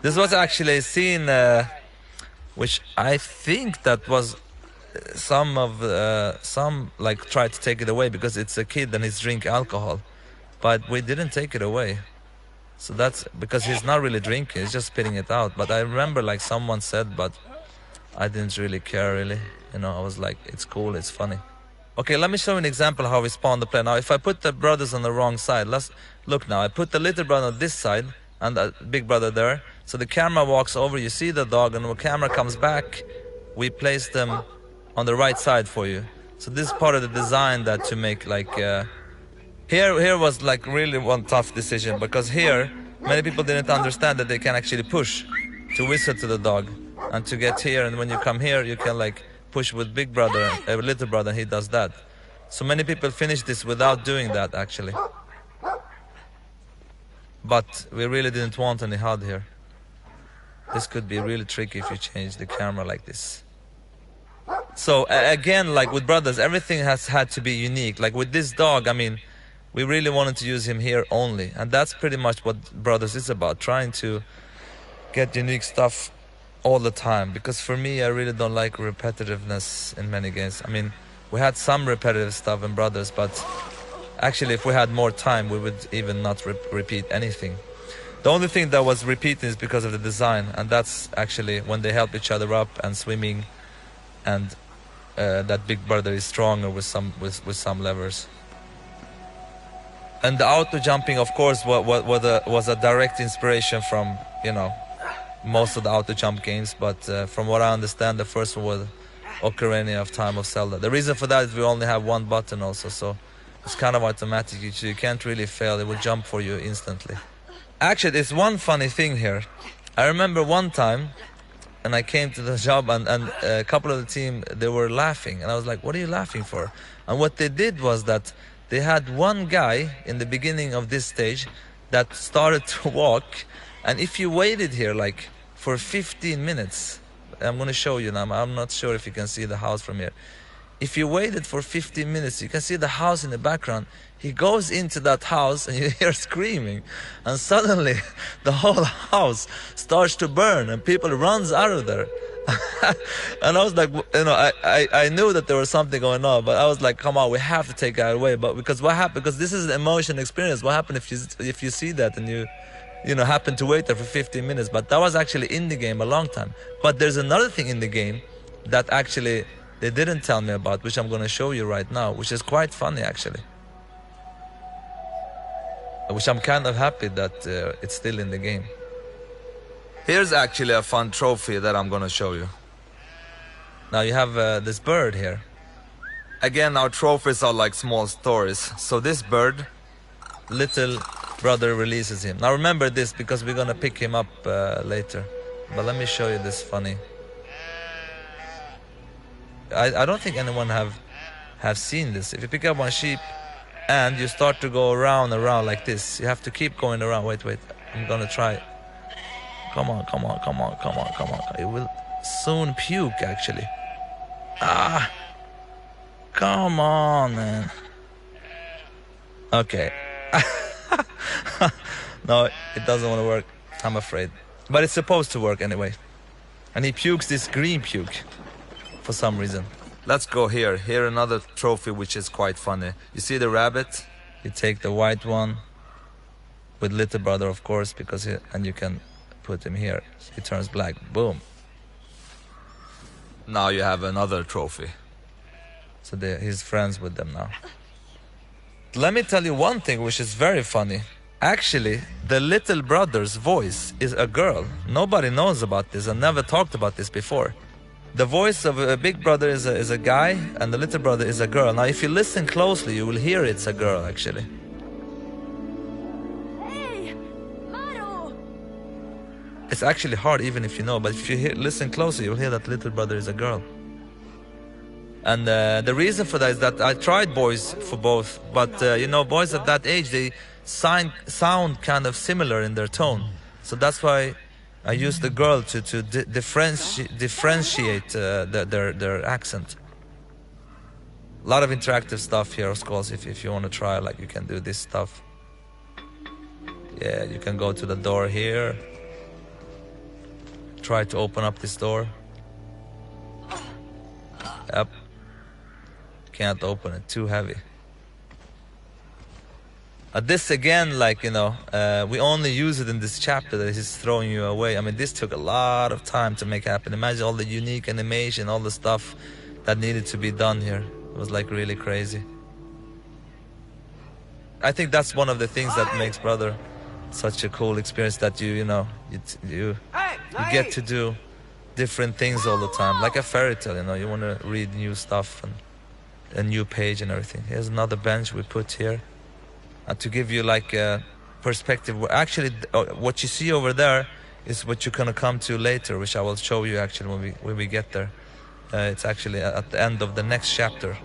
This was actually a scene which I think that was some like tried to take it away because it's a kid and he's drink alcohol, but we didn't take it away. So that's because he's not really drinking, he's just spitting it out. But I remember like someone said, but I didn't really care really. You know, I was like, it's cool, it's funny. Okay, let me show you an example how we spawn the play. Now, if I put the brothers on the wrong side, let's look now. I put the little brother on this side and the big brother there. So the camera walks over, you see the dog, and when the camera comes back, we place them on the right side for you. So this is part of the design that to make like... Here was like really one tough decision, because here, many people didn't understand that they can actually push to whistle to the dog. And to get here, and when you come here, you can like push with big brother, little brother, he does that. So many people finish this without doing that actually. But we really didn't want any HUD here. This could be really tricky if you change the camera like this. So again, like with brothers, everything has had to be unique. Like with this dog, I mean, we really wanted to use him here only. And that's pretty much what brothers is about, trying to get unique stuff all the time. Because for me, I really don't like repetitiveness in many games. I mean, we had some repetitive stuff in brothers, but actually if we had more time, we would even not repeat anything. The only thing that was repeating is because of the design, and that's actually when they help each other up and swimming, and that big brother is stronger with some levers. And the auto jumping, of course, was a direct inspiration from, you know, most of the auto jump games, but from what I understand, the first one was Ocarina of Time of Zelda. The reason for that is we only have one button also, so it's kind of automatic. You can't really fail, it will jump for you instantly. Actually, there's one funny thing here. I remember one time, and I came to the job, and a couple of the team, they were laughing, and I was like, what are you laughing for? And what they did was that they had one guy in the beginning of this stage that started to walk, and if you waited here like for 15 minutes, I'm going to show you now, I'm not sure if you can see the house from here. If you waited for 15 minutes, you can see the house in the background. He goes into that house and you hear screaming, and suddenly the whole house starts to burn and people runs out of there. And I was like, you know, I knew that there was something going on, but I was like, come on, we have to take that away. But because what happened? Because this is an emotion experience. What happened if you see that and you know, happen to wait there for 15 minutes? But that was actually in the game a long time. But there's another thing in the game that actually they didn't tell me about, which I'm going to show you right now, which is quite funny actually. Which I'm kind of happy that it's still in the game. Here's actually a fun trophy that I'm going to show you. Now you have this bird here. Again, our trophies are like small stories. So this bird, little brother releases him. Now remember this because we're going to pick him up later. But let me show you this funny. I don't think anyone have seen this. If you pick up one sheep and you start to go around like this, you have to keep going around. Wait, I'm gonna try it. Come on. It will soon puke actually. Come on, man. Okay. No, it doesn't want to work, I'm afraid. But it's supposed to work anyway. And he pukes this green puke for some reason. Let's go here. Here another trophy which is quite funny. You see the rabbit? You take the white one with little brother, of course, because and you can put him here. He turns black. Boom. Now you have another trophy. So he's friends with them now. Let me tell you one thing which is very funny. Actually, the little brother's voice is a girl. Nobody knows about this. I never talked about this before. The voice of a big brother is a guy, and the little brother is a girl. Now, if you listen closely, you will hear it's a girl, actually. Hey, Maru! It's actually hard, even if you know, but if you listen closely, you'll hear that little brother is a girl. And the reason for that is that I tried boys for both, but you know, boys at that age, they sound kind of similar in their tone. So that's why I use the girl to differentiate their accent. A lot of interactive stuff here, of course. If you want to try, like, you can do this stuff. Yeah, you can go to the door here. Try to open up this door. Yep. Can't open it, too heavy. This again, like, you know, we only use it in this chapter that is throwing you away. I mean, this took a lot of time to make happen. Imagine all the unique animation, all the stuff that needed to be done here. It was like really crazy. I think that's one of the things that makes Brother such a cool experience, that you get to do different things all the time, like a fairy tale. You know, you want to read new stuff and a new page and everything. Here's another bench we put here. To give you like a perspective. Actually, what you see over there is what you're gonna come to later, which I will show you actually when we get there. It's actually at the end of the next chapter.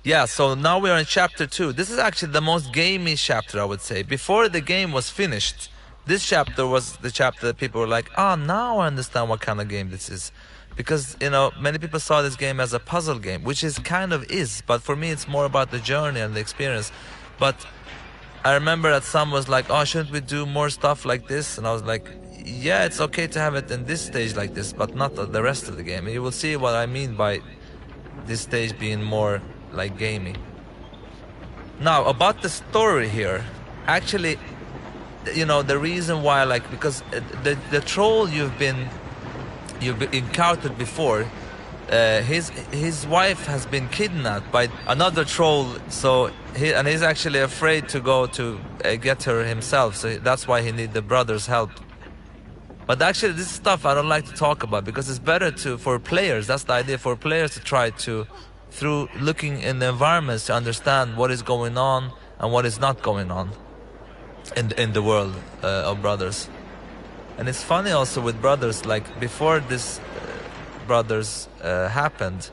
Yeah, so now we are in chapter 2. This is actually the most gamey chapter, I would say. Before the game was finished, this chapter was the chapter that people were like, now I understand what kind of game this is. Because, you know, many people saw this game as a puzzle game, which is kind of is, but for me it's more about the journey and the experience. But I remember that some was like, shouldn't we do more stuff like this? And I was like, yeah, it's okay to have it in this stage like this, but not the rest of the game. And you will see what I mean by this stage being more like gamey. Now, about the story here, actually, you know, the reason why, like, because the troll you've encountered before, his wife has been kidnapped by another troll, so he's actually afraid to go to get her himself, so that's why he needs the brother's help. But actually, this stuff I don't like to talk about, because it's better for players. That's the idea, for players to try to, through looking in the environments, to understand what is going on and what is not going on in the world of Brothers. And it's funny also with Brothers, like before this Brothers happened,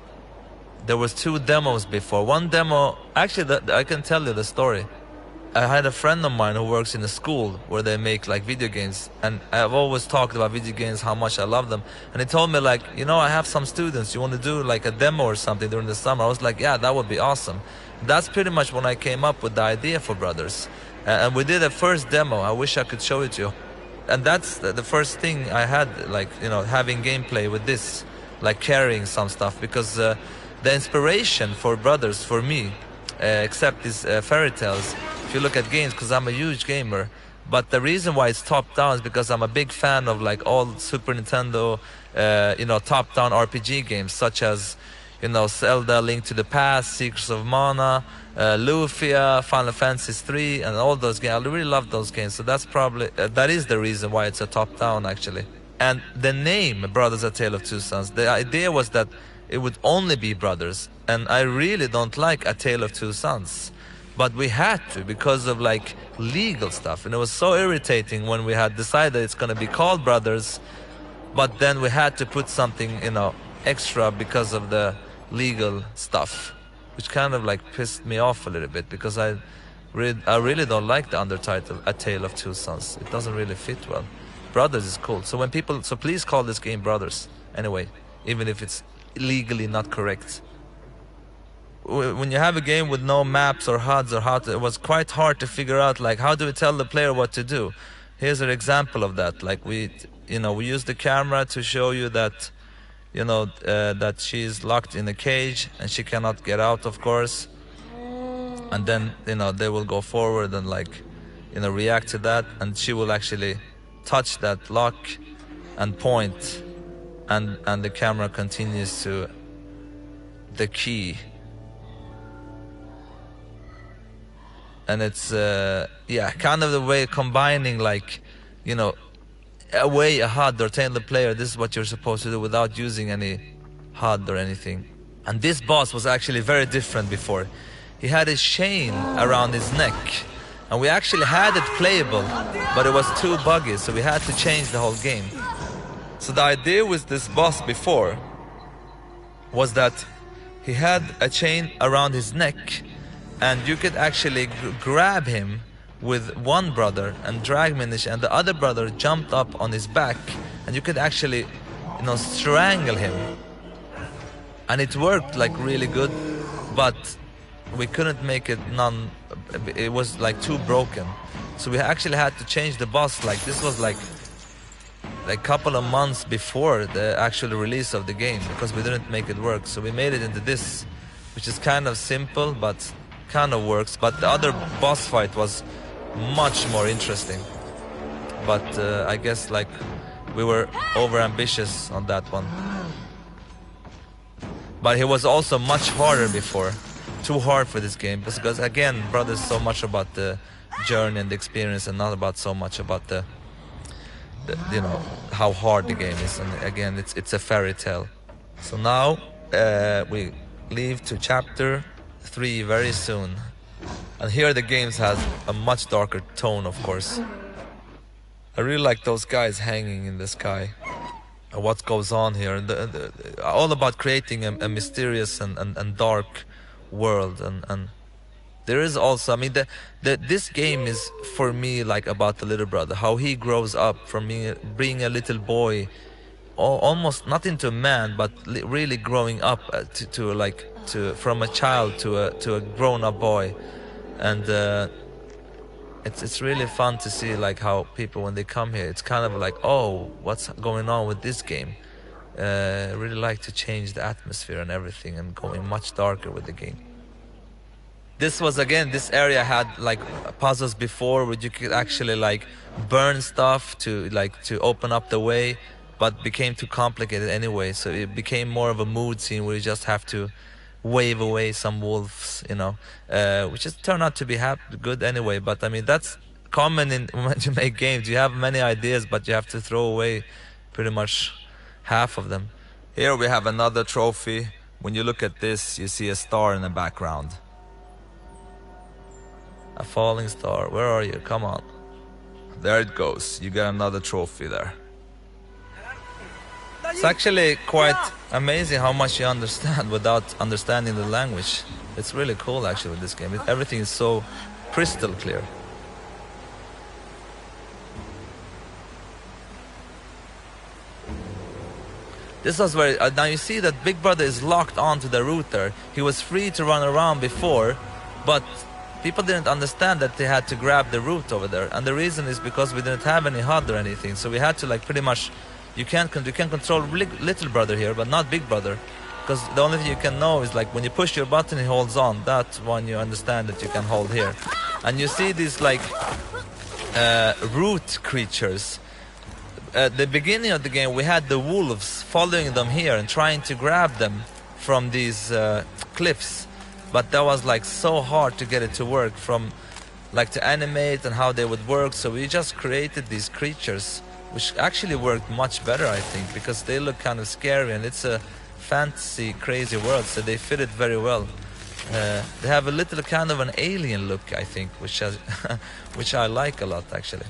there was 2 demos before. One demo, actually I can tell you the story. I had a friend of mine who works in a school where they make like video games, and I've always talked about video games, how much I love them. And he told me, like, you know, I have some students, you want to do like a demo or something during the summer? I was like, yeah, that would be awesome. That's pretty much when I came up with the idea for Brothers. And we did a first demo. I wish I could show it to you. and that's the first thing I had, like, you know, having gameplay with this, like carrying some stuff, because the inspiration for Brothers for me, except these fairy tales, if you look at games, because I'm a huge gamer, but the reason why it's top down is because I'm a big fan of like all Super Nintendo, you know, top down RPG games, such as, you know, Zelda, Link to the Past, Secrets of Mana, Lufia, Final Fantasy 3, and all those games. I really love those games, so that's probably that is the reason why it's a top down actually. And the name Brothers: A Tale of Two Sons, the idea was that it would only be brothers, and I really don't like A Tale of Two Sons, but we had to because of like legal stuff, and it was so irritating when we had decided it's going to be called Brothers, but then we had to put something, you know, extra because of the legal stuff, which kind of like pissed me off a little bit, because I really don't like the undertitle A Tale of Two Sons. It doesn't really fit well. Brothers is cool. So when people, so please call this game Brothers anyway, even if it's legally not correct. When you have a game with no maps or HUDs or it was quite hard to figure out, like, how do we tell the player what to do? Here's an example of that. Like, we use the camera to show you that, you know, that she's locked in a cage and she cannot get out, of course. And then, you know, they will go forward and, like, you know, react to that, and she will actually touch that lock and point, and the camera continues to the key. And it's yeah, kind of the way combining, like, you know, a HUD or telling the player this is what you're supposed to do without using any HUD or anything. And this boss was actually very different before. He had a chain around his neck, and we actually had it playable, but it was too buggy, so we had to change the whole game. So the idea with this boss before was that he had a chain around his neck, and you could actually grab him with one brother and drag him in the chain, and the other brother jumped up on his back, and you could actually, you know, strangle him. And it worked like really good, but we couldn't make it it was like too broken. So we actually had to change the boss. Like, this was like a couple of months before the actual release of the game, because we didn't make it work. So we made it into this, which is kind of simple, but kind of works. But the other boss fight was much more interesting. But I guess, like, we were over ambitious on that one. But he was also much harder before. Too hard for this game, because again, Brothers is so much about the journey and the experience, and not about so much about the you know, how hard the game is. And again, it's a fairy tale. So now we leave to chapter 3 very soon, and here the games has a much darker tone, of course. I really like those guys hanging in the sky, and what goes on here, all about creating a mysterious and dark world. And there is also, I mean, this game is for me like about the little brother, how he grows up from being a little boy, almost not into a man, but really growing up from a child to a grown-up boy. And it's really fun to see, like, how people, when they come here, it's kind of like, oh, what's going on with this game? I really like to change the atmosphere and everything, and going much darker with the game. This was, again, this area had like puzzles before where you could actually like burn stuff to open up the way, but became too complicated anyway. So it became more of a mood scene where you just have to wave away some wolves, you know, which just turned out to be good anyway. But I mean, that's common when you make games. You have many ideas, but you have to throw away pretty much half of them. Here we have another trophy. When you look at this, you see a star in the background. A falling star. Where are you? Come on. There it goes. You get another trophy there. It's actually quite amazing how much you understand without understanding the language. It's really cool actually with this game. Everything is so crystal clear. This was where, now you see that Big Brother is locked onto the router. He was free to run around before, but people didn't understand that they had to grab the root over there, and the reason is because we didn't have any HUD or anything, so we had to like pretty much, you can control little brother here, but not big brother, because the only thing you can know is like when you push your button, he holds on. That one you understand that you can hold here, and you see these like root creatures. At the beginning of the game, we had the wolves following them here and trying to grab them from these cliffs, but that was like so hard to get it to work, from like to animate and how they would work. So we just created these creatures, which actually worked much better, I think, because they look kind of scary and it's a fantasy crazy world, so they fit it very well. They have a little kind of an alien look, I think, which I like a lot actually.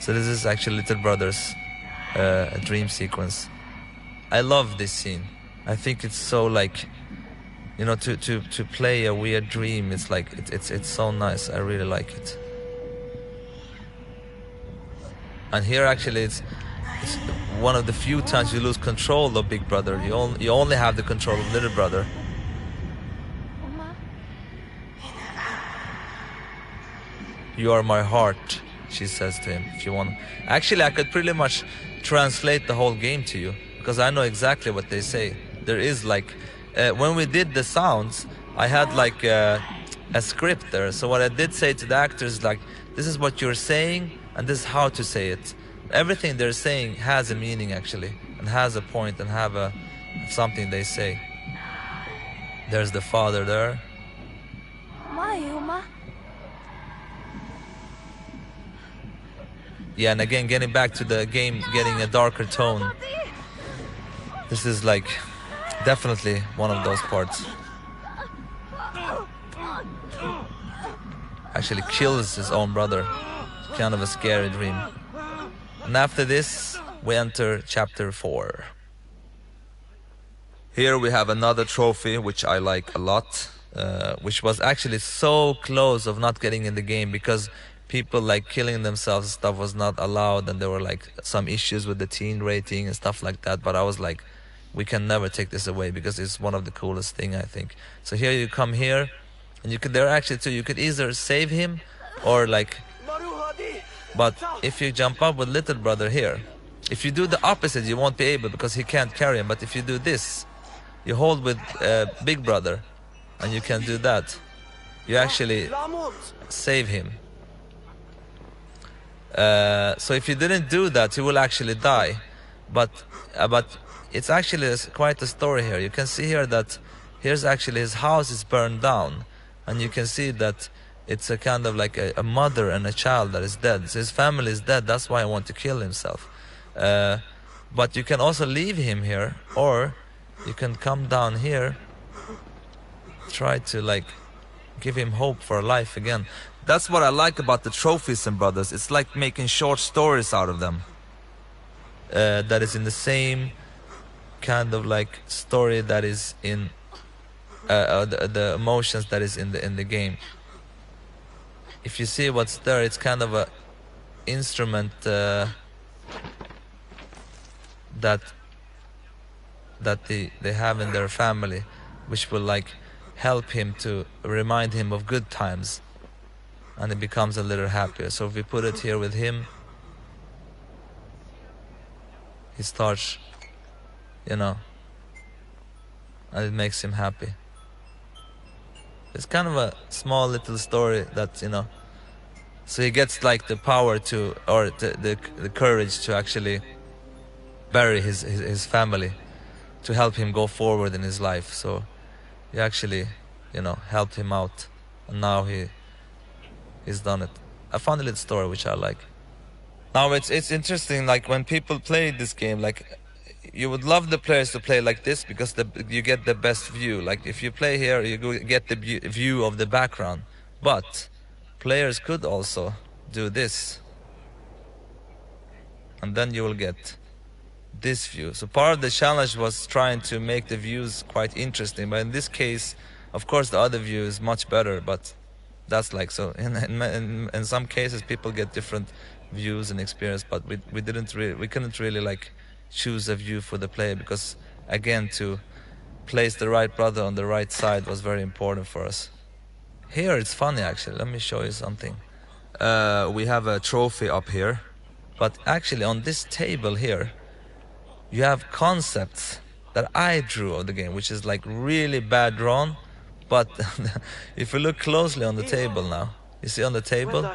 So this is actually little brother's dream sequence. I love this scene. I think it's so like, you know, to play a weird dream. It's like it's so nice. I really like it. And here actually it's one of the few times you lose control of big brother. You only have the control of little brother. You are my heart, she says to him, if you want. Actually, I could pretty much translate the whole game to you, because I know exactly what they say. There is like, when we did the sounds, I had like a script there. So what I did say to the actors, like, this is what you're saying, and this is how to say it. Everything they're saying has a meaning actually, and has a point, and have something they say. There's the father there. Yeah, and again, getting back to the game, getting a darker tone. This is like definitely one of those parts. Actually kills his own brother. Kind of a scary dream. And after this, we enter chapter 4. Here we have another trophy, which I like a lot, which was actually so close of not getting in the game, because people like killing themselves and stuff was not allowed, and there were like some issues with the teen rating and stuff like that. But I was like, we can never take this away, because it's one of the coolest thing, I think. So here you come here, and you could, there actually too, you could either save him or like, but if you jump up with little brother here, if you do the opposite, you won't be able, because he can't carry him. But if you do this, you hold with big brother, and you can do that. You actually save him. So if you didn't do that, he will actually die. But it's actually quite a story here. You can see here that here's actually his house is burned down, and you can see that it's a kind of like a mother and a child that is dead. So his family is dead. That's why he wants to kill himself. But you can also leave him here, or you can come down here, try to like give him hope for life again. That's what I like about the trophies and brothers. It's like making short stories out of them. That is in the same kind of like story that is in the emotions that is in the game. If you see what's there, it's kind of a instrument that they have in their family, which will like help him to remind him of good times, and it becomes a little happier. So if we put it here with him, he starts, you know, and it makes him happy. It's kind of a small little story that, you know, so he gets like the power to, or the courage to actually bury his family, to help him go forward in his life. So you actually, you know, helped him out, and now he's done it. I found a little story which I like. Now it's interesting, like when people play this game, like you would love the players to play like this, because you get the best view. Like if you play here, you get the view of the background. But players could also do this, and then you will get this view. So part of the challenge was trying to make the views quite interesting. But in this case, of course, the other view is much better. But that's like, so in some cases, people get different views and experience. But we couldn't really like choose a view for the player, because again, to place the right brother on the right side was very important for us. here it's funny actually. Let me show you something. We have a trophy up here, but actually on this table here, you have concepts that I drew of the game, which is like really bad drawn. But if you look closely on the table now, you see on the table,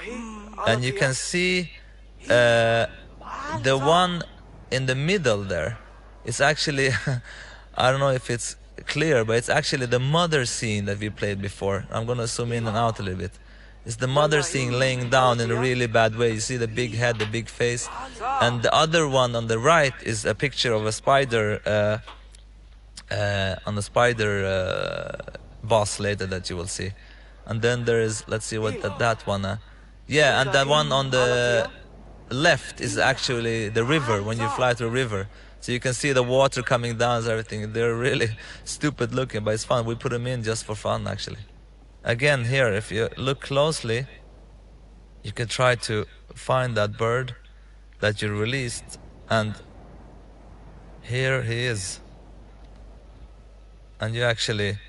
and you can see the one in the middle there. It's actually, I don't know if it's clear, but it's actually the mother scene that we played before. I'm gonna zoom in and out a little bit. It's the mother scene laying down in a really bad way. You see the big head, the big face. And the other one on the right is a picture of a spider, on the spider boss later that you will see. And then there is, let's see what that one, yeah, and that one on the left is actually the river, when you fly through a river. So you can see the water coming down and everything. They're really stupid looking, but it's fun. We put them in just for fun, actually. Again, here, if you look closely, you can try to find that bird that you released, and here he is. And you actually,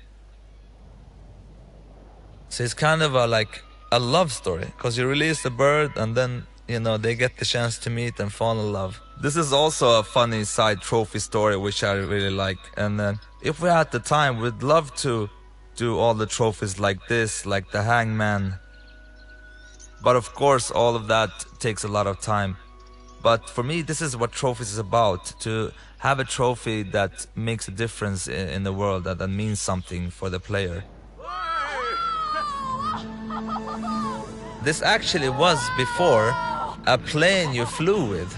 so it's kind of like a love story, because you release the bird and then, you know, they get the chance to meet and fall in love. This is also a funny side trophy story, which I really like. And if we had the time, we'd love to do all the trophies like this, like the hangman. But of course, all of that takes a lot of time. But for me, this is what trophies is about, to have a trophy that makes a difference in the world, that means something for the player. This actually was before a plane you flew with.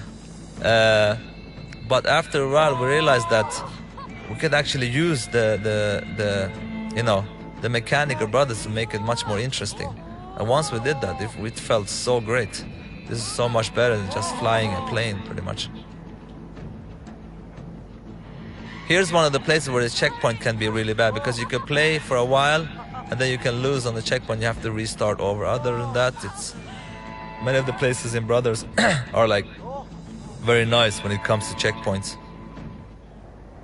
But after a while, we realized that we could actually use the you know, the mechanical brothers to make it much more interesting. And once we did that, it felt so great. This is so much better than just flying a plane, pretty much. Here's one of the places where the checkpoint can be really bad, because you can play for a while and then you can lose on the checkpoint. You have to restart over. Other than that, it's many of the places in Brothers are like very nice when it comes to checkpoints.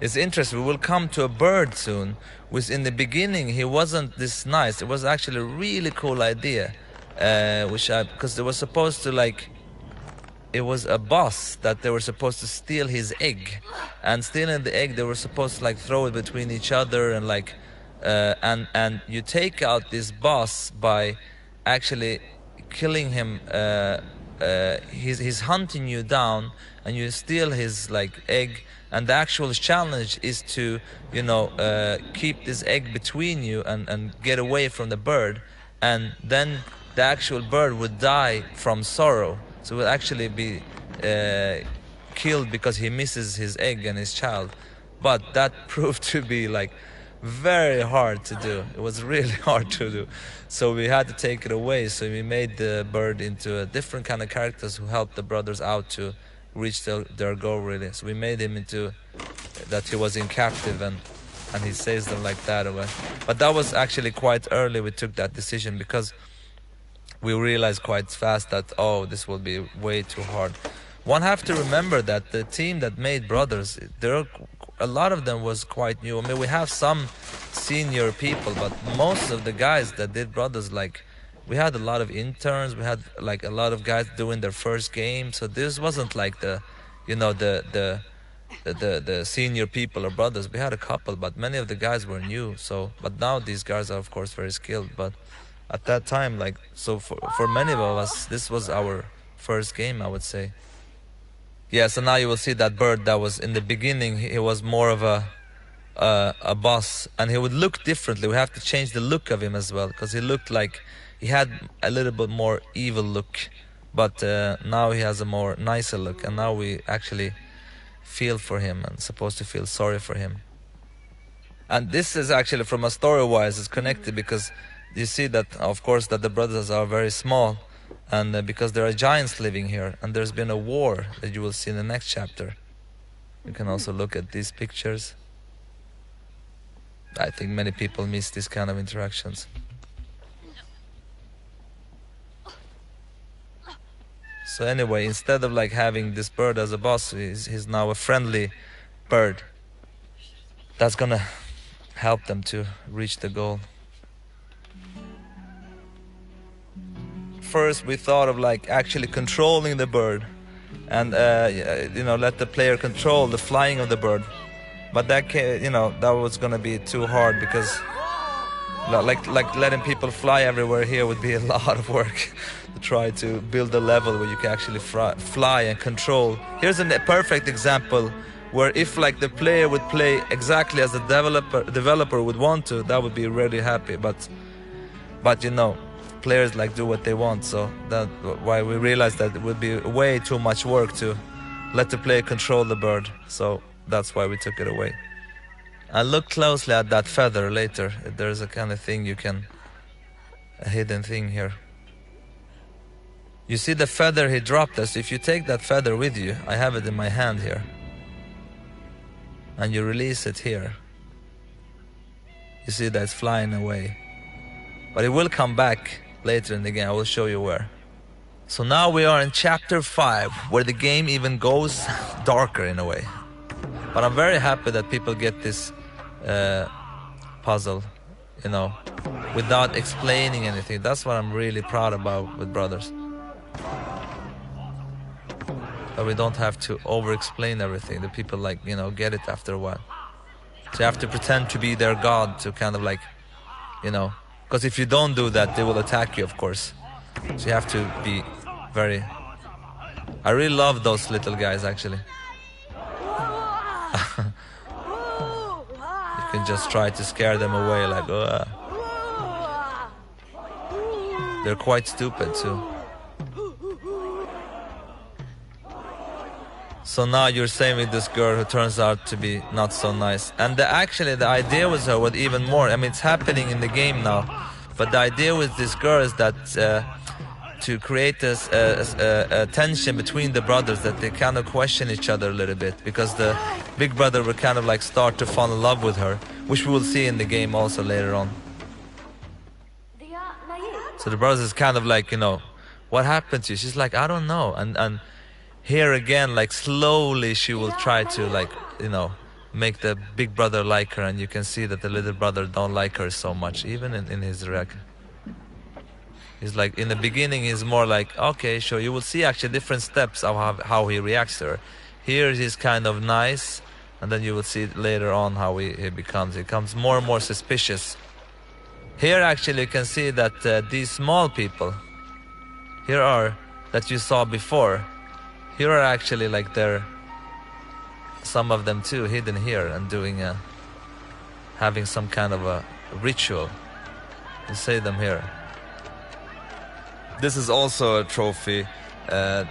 It's interesting. We will come to a bird soon, which in the beginning he wasn't this nice. It was actually a really cool idea, because they were supposed to, like, it was a boss that they were supposed to steal his egg, and stealing the egg they were supposed to like throw it between each other, and like and you take out this boss by actually killing him. He's hunting you down and you steal his like egg, and the actual challenge is to, you know, keep this egg between you and get away from the bird, and then the actual bird would die from sorrow. So will actually be killed because he misses his egg and his child. But that proved to be like very hard to do. It was really hard to do. So we had to take it away. So we made the bird into a different kind of characters who helped the brothers out to reach their goal, really. So we made him into that he was in captive, and he saves them like that. But that was actually quite early we took that decision, because we realized quite fast that, oh, this will be way too hard. One have to remember that the team that made Brothers, a lot of them was quite new. I mean, we have some senior people, but most of the guys that did Brothers, like, we had a lot of interns. We had like a lot of guys doing their first game. So this wasn't like the, you know, the senior people or Brothers. We had a couple, but many of the guys were new. So, but now these guys are of course very skilled. But at that time, like, so for many of us, this was our first game, I would say. Yeah, so now you will see that bird that was in the beginning, he was more of a boss, and he would look differently. We have to change the look of him as well, because he looked like he had a little bit more evil look, but now he has a more nicer look, and now we actually feel for him and supposed to feel sorry for him. And this is actually, from a story-wise, is connected, because you see that, of course, that the brothers are very small, and because there are giants living here, and there's been a war that you will see in the next chapter. You can also look at these pictures. I think many people miss these kind of interactions. So anyway, instead of like having this bird as a boss, he's now a friendly bird that's gonna help them to reach the goal. first we thought of like actually controlling the bird and you know, let the player control the flying of the bird, but that you know, that was gonna be too hard because like letting people fly everywhere here would be a lot of work to try to build a level where you can actually fly and control. Here's a perfect example where if like the player would play exactly as the developer would want to, that would be really happy, but you know, players like do what they want, so that's why we realized that it would be way too much work to let the player control the bird, so that's why we took it away. And look closely at that feather later. There's a kind of thing you can, a hidden thing here. You see the feather he dropped us. If you take that feather with you, I have it in my hand here, and you release it here, you see that it's flying away, but it will come back later in the game. I will show you where. So now we are in chapter 5, where the game even goes darker in a way, but I'm very happy that people get this puzzle, you know, without explaining anything. That's what I'm really proud about with Brothers, that we don't have to over-explain everything. The people, like, you know, get it after a while. So you have to pretend to be their god to kind of like, you know, because if you don't do that, they will attack you, of course. So you have to be very... I really love those little guys, actually. You can just try to scare them away, like, ugh. They're quite stupid too. So now you're saying with this girl who turns out to be not so nice. And actually the idea with her was even more, I mean, it's happening in the game now, but the idea with this girl is that to create this tension between the brothers, that they kind of question each other a little bit, because the big brother will kind of like start to fall in love with her, which we will see in the game also later on. So the brothers is kind of like, you know, what happened to you? She's like, I don't know. And here again, like slowly she will try to, like, you know, make the big brother like her, and you can see that the little brother don't like her so much, even in his reaction. He's like, in the beginning he's more like, okay, sure, you will see actually different steps of how he reacts to her. Here he's kind of nice, and then you will see later on how he becomes more and more suspicious. Here actually you can see that these small people, here are, that you saw before, here are actually like some of them too, hidden here and doing having some kind of a ritual. You see them here. This is also a trophy. A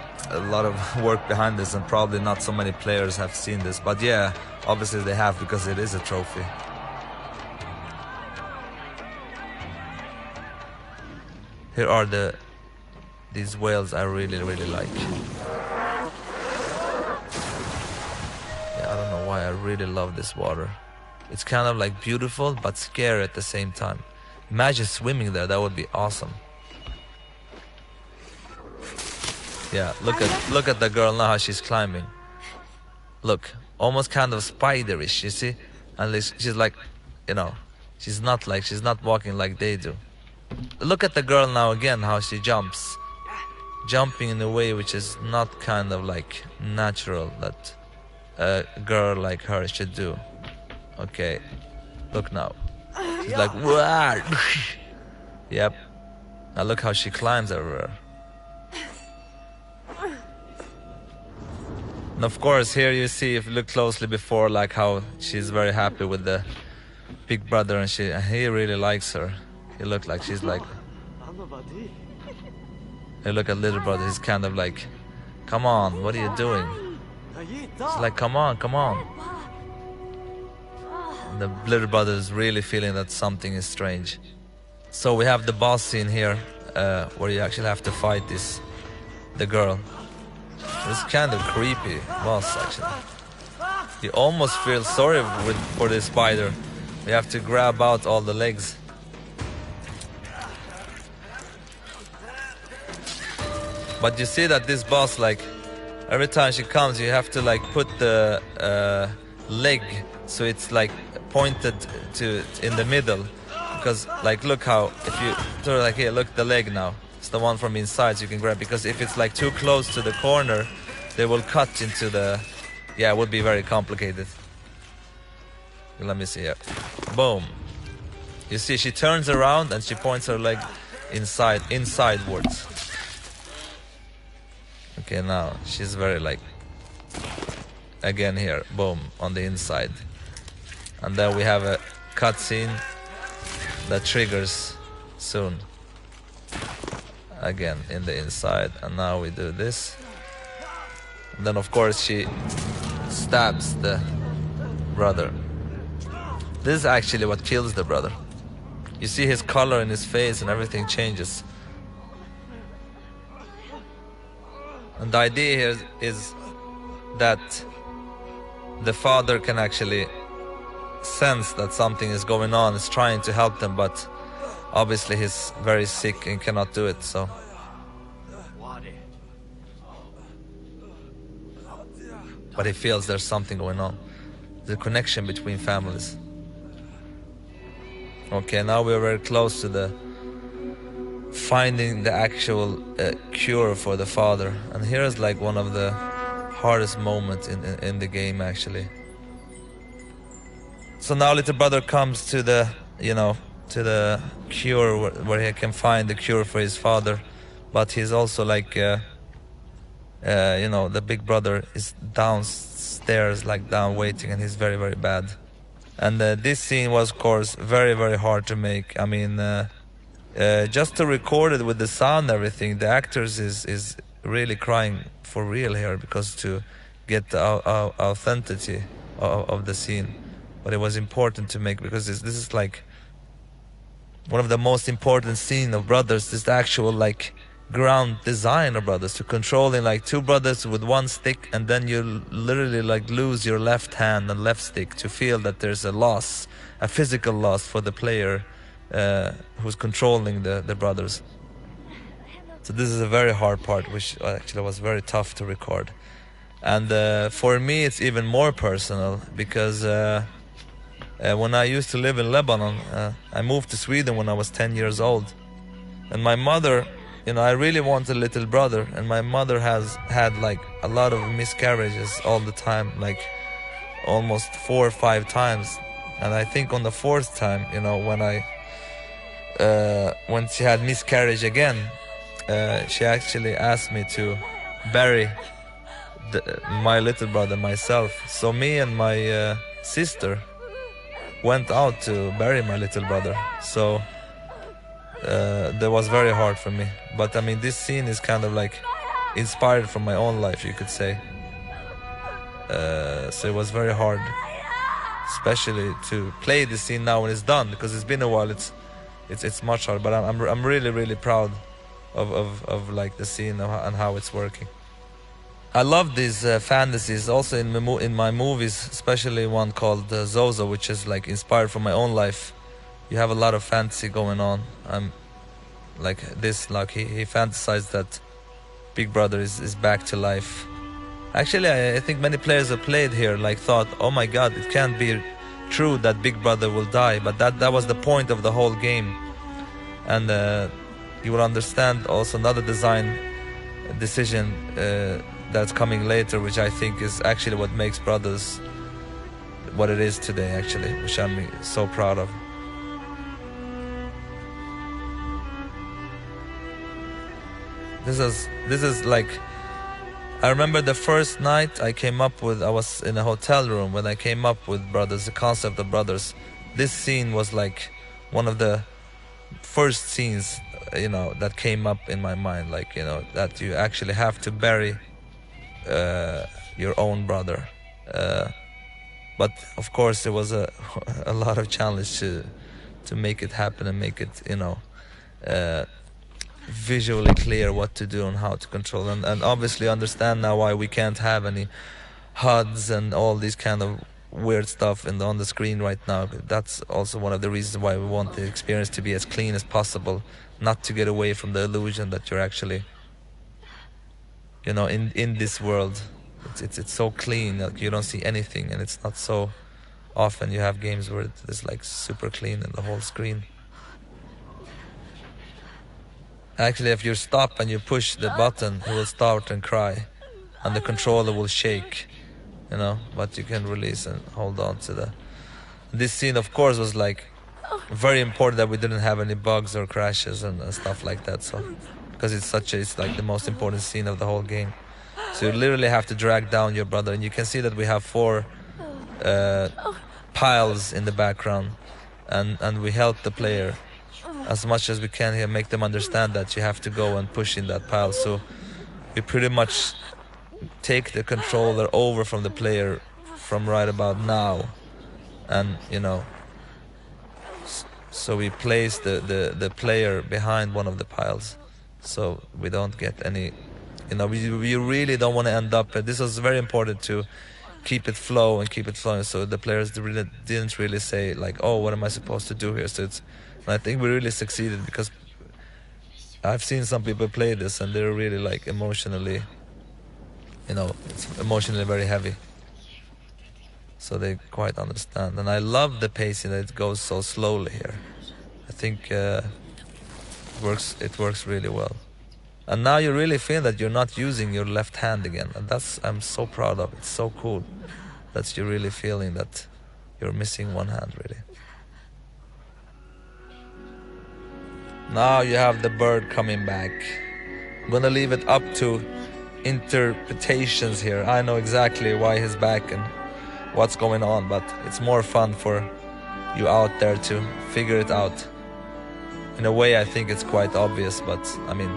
lot of work behind this, and probably not so many players have seen this, but yeah, obviously they have, because it is a trophy. Here are these whales I really like. Yeah, I don't know why, I really love this water. It's kind of like beautiful but scary at the same time. Imagine swimming there, that would be awesome. Yeah, look at the girl now, how she's climbing. Look, almost kind of spiderish, you see? And she's like, you know, she's not walking like they do. Look at the girl now again, how she jumps. Jumping in a way which is not kind of like natural that a girl like her should do. Okay, look now. She's like, wah! Yep. Now look how she climbs everywhere. And of course here you see, if you look closely before, like how she's very happy with the big brother, and he really likes her. He looked like she's like, hey, look at little brother, he's kind of like, come on, what are you doing? He's like, come on. And the little brother is really feeling that something is strange. So we have the boss scene here, where you actually have to fight the girl. It's kind of creepy boss, actually. You almost feel sorry for this spider. You have to grab out all the legs. But you see that this boss, like, every time she comes, you have to like put the leg so it's like pointed to in the middle, because like look how, if you sort of like, here, look the leg now, It's the one from inside, so you can grab, because if it's like too close to the corner, they will cut into the... Yeah, it would be very complicated. Let me see here. Boom. You see, she turns around and she points her leg insidewards. Okay, now she's very like... Again here, boom, on the inside. And then we have a cutscene that triggers soon. Again, in the inside. And now we do this. And then of course she stabs the brother. This is actually what kills the brother. You see his color in his face and everything changes. And the idea here is that the father can actually sense that something is going on, is trying to help them, but obviously he's very sick and cannot do it, so... But he feels there's something going on. The connection between families. Okay, now we're very close to the finding the actual cure for the father. And here's like one of the hardest moments in the game, actually. So now little brother comes to the, you know, to the cure where he can find the cure for his father. But he's also like, you know, the big brother is downstairs, like down waiting, and he's very, very bad. And this scene was, of course, very, very hard to make. I mean, just to record it with the sound and everything, the actors is really crying for real here, because to get the authenticity of the scene. But it was important to make, because this is like one of the most important scenes of Brothers. This is the actual like ground design of Brothers, to controlling like two brothers with one stick, and then you literally like lose your left hand and left stick, to feel that there's a loss, a physical loss for the player who's controlling the brothers. So this is a very hard part, which actually was very tough to record. And for me it's even more personal, because when I used to live in Lebanon, I moved to Sweden when I was 10 years old. And my mother, you know, I really want a little brother, and my mother has had like a lot of miscarriages all the time, like almost 4 or 5 times. And I think on the 4th time, you know, when she had miscarriage again, she actually asked me to bury my little brother myself. So me and my sister went out to bury my little brother. So that was very hard for me. But I mean, this scene is kind of like inspired from my own life, you could say. So it was very hard, especially to play this scene now when it's done, because it's been a while. It's much harder. But I'm really, really proud of like the scene and how it's working. I love these fantasies also in my movies, especially one called Zozo, which is like inspired from my own life. You have a lot of fantasy going on. Like this, like he fantasized that Big Brother is back to life. Actually, I think many players have played here like thought, oh my god, it can't be true that Big Brother will die, but that was the point of the whole game. And you will understand also another design decision that's coming later, which I think is actually what makes Brothers what it is today, actually, which I'm so proud of. This is like, I remember the first night I was in a hotel room when I came up with Brothers, the concept of Brothers. This scene was like one of the first scenes, you know, that came up in my mind, like, you know, that you actually have to bury your own brother. But of course there was a lot of challenge to make it happen and make it, you know, visually clear what to do and how to control, and obviously understand now why we can't have any HUDs and all these kind of weird stuff on the screen right now. That's also one of the reasons why we want the experience to be as clean as possible, not to get away from the illusion that you're actually, you know, in this world. It's so clean, like you don't see anything, and it's not so often you have games where it's like super clean in the whole screen. Actually, if you stop and you push the button, he will start and cry, and the controller will shake, you know, but you can release and hold on to the... This scene, of course, was like very important that we didn't have any bugs or crashes and stuff like that, so because it's like the most important scene of the whole game. So you literally have to drag down your brother, and you can see that we have 4 piles in the background, and we help the player as much as we can here, make them understand that you have to go and push in that pile. So we pretty much take the controller over from the player from right about now, and you know, so we place the player behind one of the piles, so we don't get any, you know, we really don't want to end up, this was very important to keep it flow and keep it flowing, so the players didn't really say like, oh, what am I supposed to do here? So it's, and I think we really succeeded, because I've seen some people play this and they're really like emotionally, you know, it's emotionally very heavy, so they quite understand. And I love the pacing that it goes so slowly here. I think it works really well. And now you really feel that you're not using your left hand again, and that's, I'm so proud of. It's so cool that you're really feeling that you're missing one hand, really. Now you have the bird coming back. I'm gonna leave it up to interpretations here. I know exactly why he's back and what's going on, but it's more fun for you out there to figure it out. In a way, I think it's quite obvious, but I mean,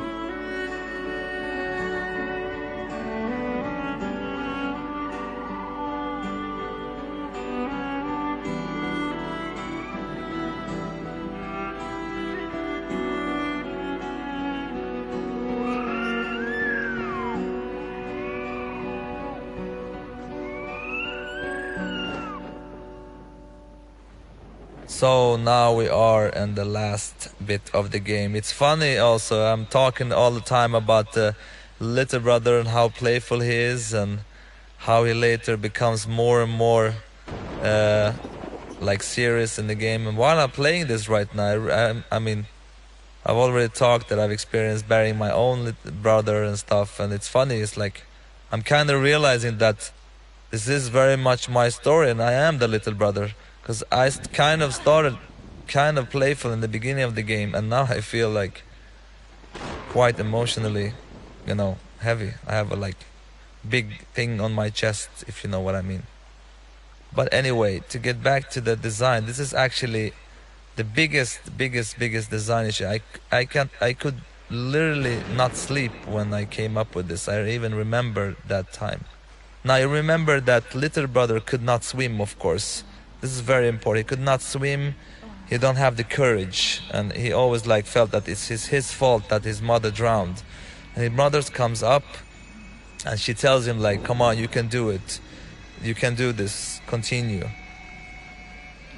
so now we are in the last bit of the game. It's funny also, I'm talking all the time about the little brother and how playful he is and how he later becomes more and more like serious in the game. And while I'm playing this right now, I mean, I've already talked that I've experienced burying my own little brother and stuff, and it's funny, it's like I'm kind of realizing that this is very much my story and I am the little brother. Because I kind of started kind of playful in the beginning of the game, and now I feel like quite emotionally, you know, heavy. I have a like big thing on my chest, if you know what I mean. But anyway, to get back to the design, this is actually the biggest design issue. I could literally not sleep when I came up with this. I even remember that time. Now you remember that little brother could not swim, of course. This is very important. He could not swim, he don't have the courage, and he always like felt that it's his fault that his mother drowned. And his mother comes up and she tells him like, come on, you can do it, you can do this, continue.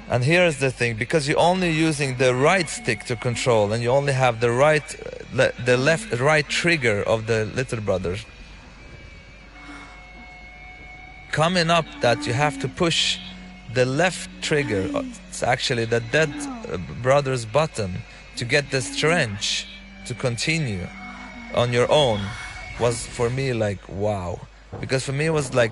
And here's the thing, because you're only using the right stick to control and you only have the right trigger of the little brother, coming up that you have to push the left trigger, it's actually the dead brother's button, to get the strength to continue on your own, was for me like wow. Because for me it was like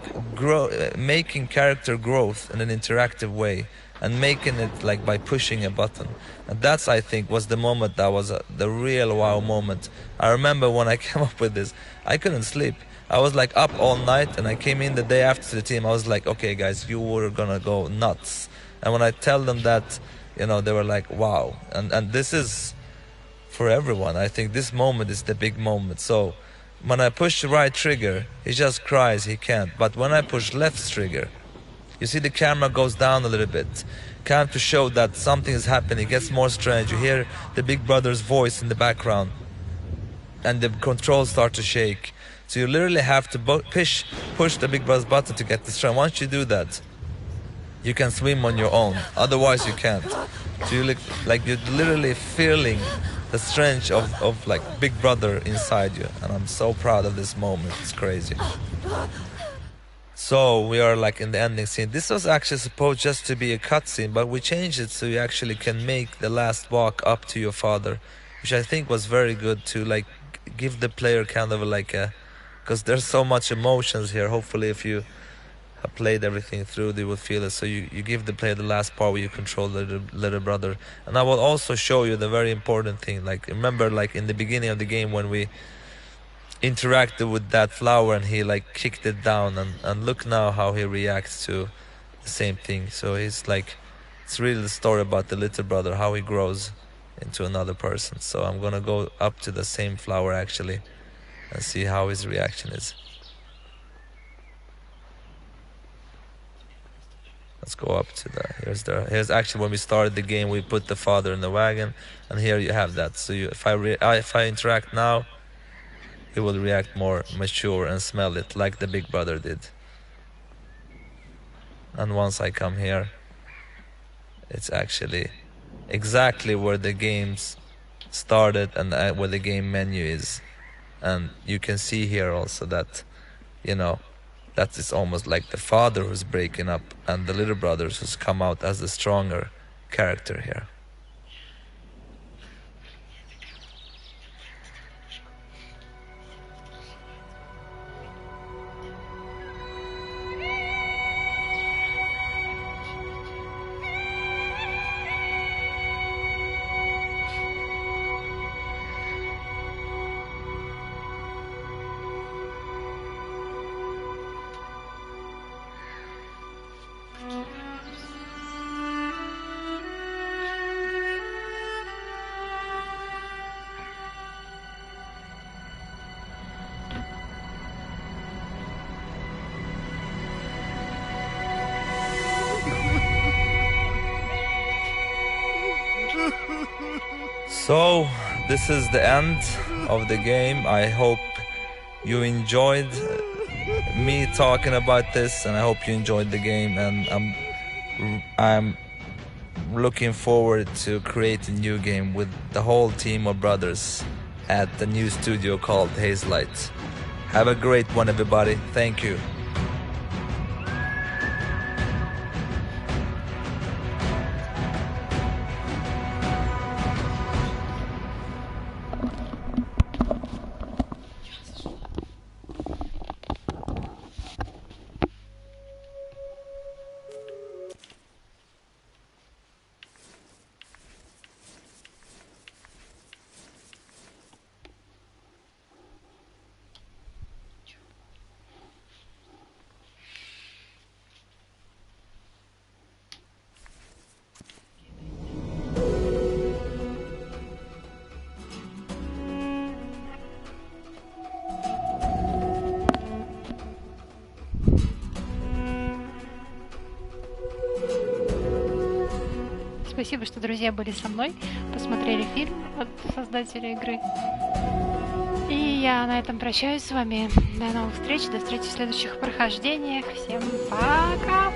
making character growth in an interactive way and making it like by pushing a button. And that's, I think, was the moment that was the real wow moment. I remember when I came up with this, I couldn't sleep. I was like up all night, and I came in the day after the team. I was like, okay guys, you were gonna go nuts. And when I tell them that, you know, they were like, wow. And this is for everyone. I think this moment is the big moment. So when I push the right trigger, he just cries, he can't. But when I push left trigger, you see the camera goes down a little bit, kind of to show that something is happening. It gets more strange. You hear the big brother's voice in the background, and the controls start to shake. So you literally have to push the big brother's button to get the strength. Once you do that, you can swim on your own. Otherwise, you can't. So you like you're literally feeling the strength of like big brother inside you. And I'm so proud of this moment. It's crazy. So we are like in the ending scene. This was actually supposed just to be a cutscene, but we changed it so you actually can make the last walk up to your father which I think was very good to like give the player kind of like a, because there's so much emotions here. Hopefully if you have played everything through, they will feel it. So you give the player the last part where you control the little brother. And I will also show you the very important thing. Like remember, like in the beginning of the game when we interacted with that flower and he like kicked it down, and look now how he reacts to the same thing. So he's like, it's really the story about the little brother, how he grows into another person. So I'm gonna go up to the same flower actually and see how his reaction is. Let's go up to here's actually when we started the game, we put the father in the wagon, and here you have that. So if I interact now, he will react more mature and smell it like the big brother did. And once I come here, it's actually exactly where the games started and where the game menu is. And you can see here also that, you know, that is almost like the father who's breaking up and the little brothers who's come out as the stronger character here. So this is the end of the game. I hope you enjoyed me talking about this, and I hope you enjoyed the game, and I'm looking forward to create a new game with the whole team of brothers at the new studio called Hazelight. Have a great one, everybody. Thank you. Спасибо, что друзья были со мной, посмотрели фильм от создателя игры. И я на этом прощаюсь с вами. До новых встреч, до встречи в следующих прохождениях. Всем пока!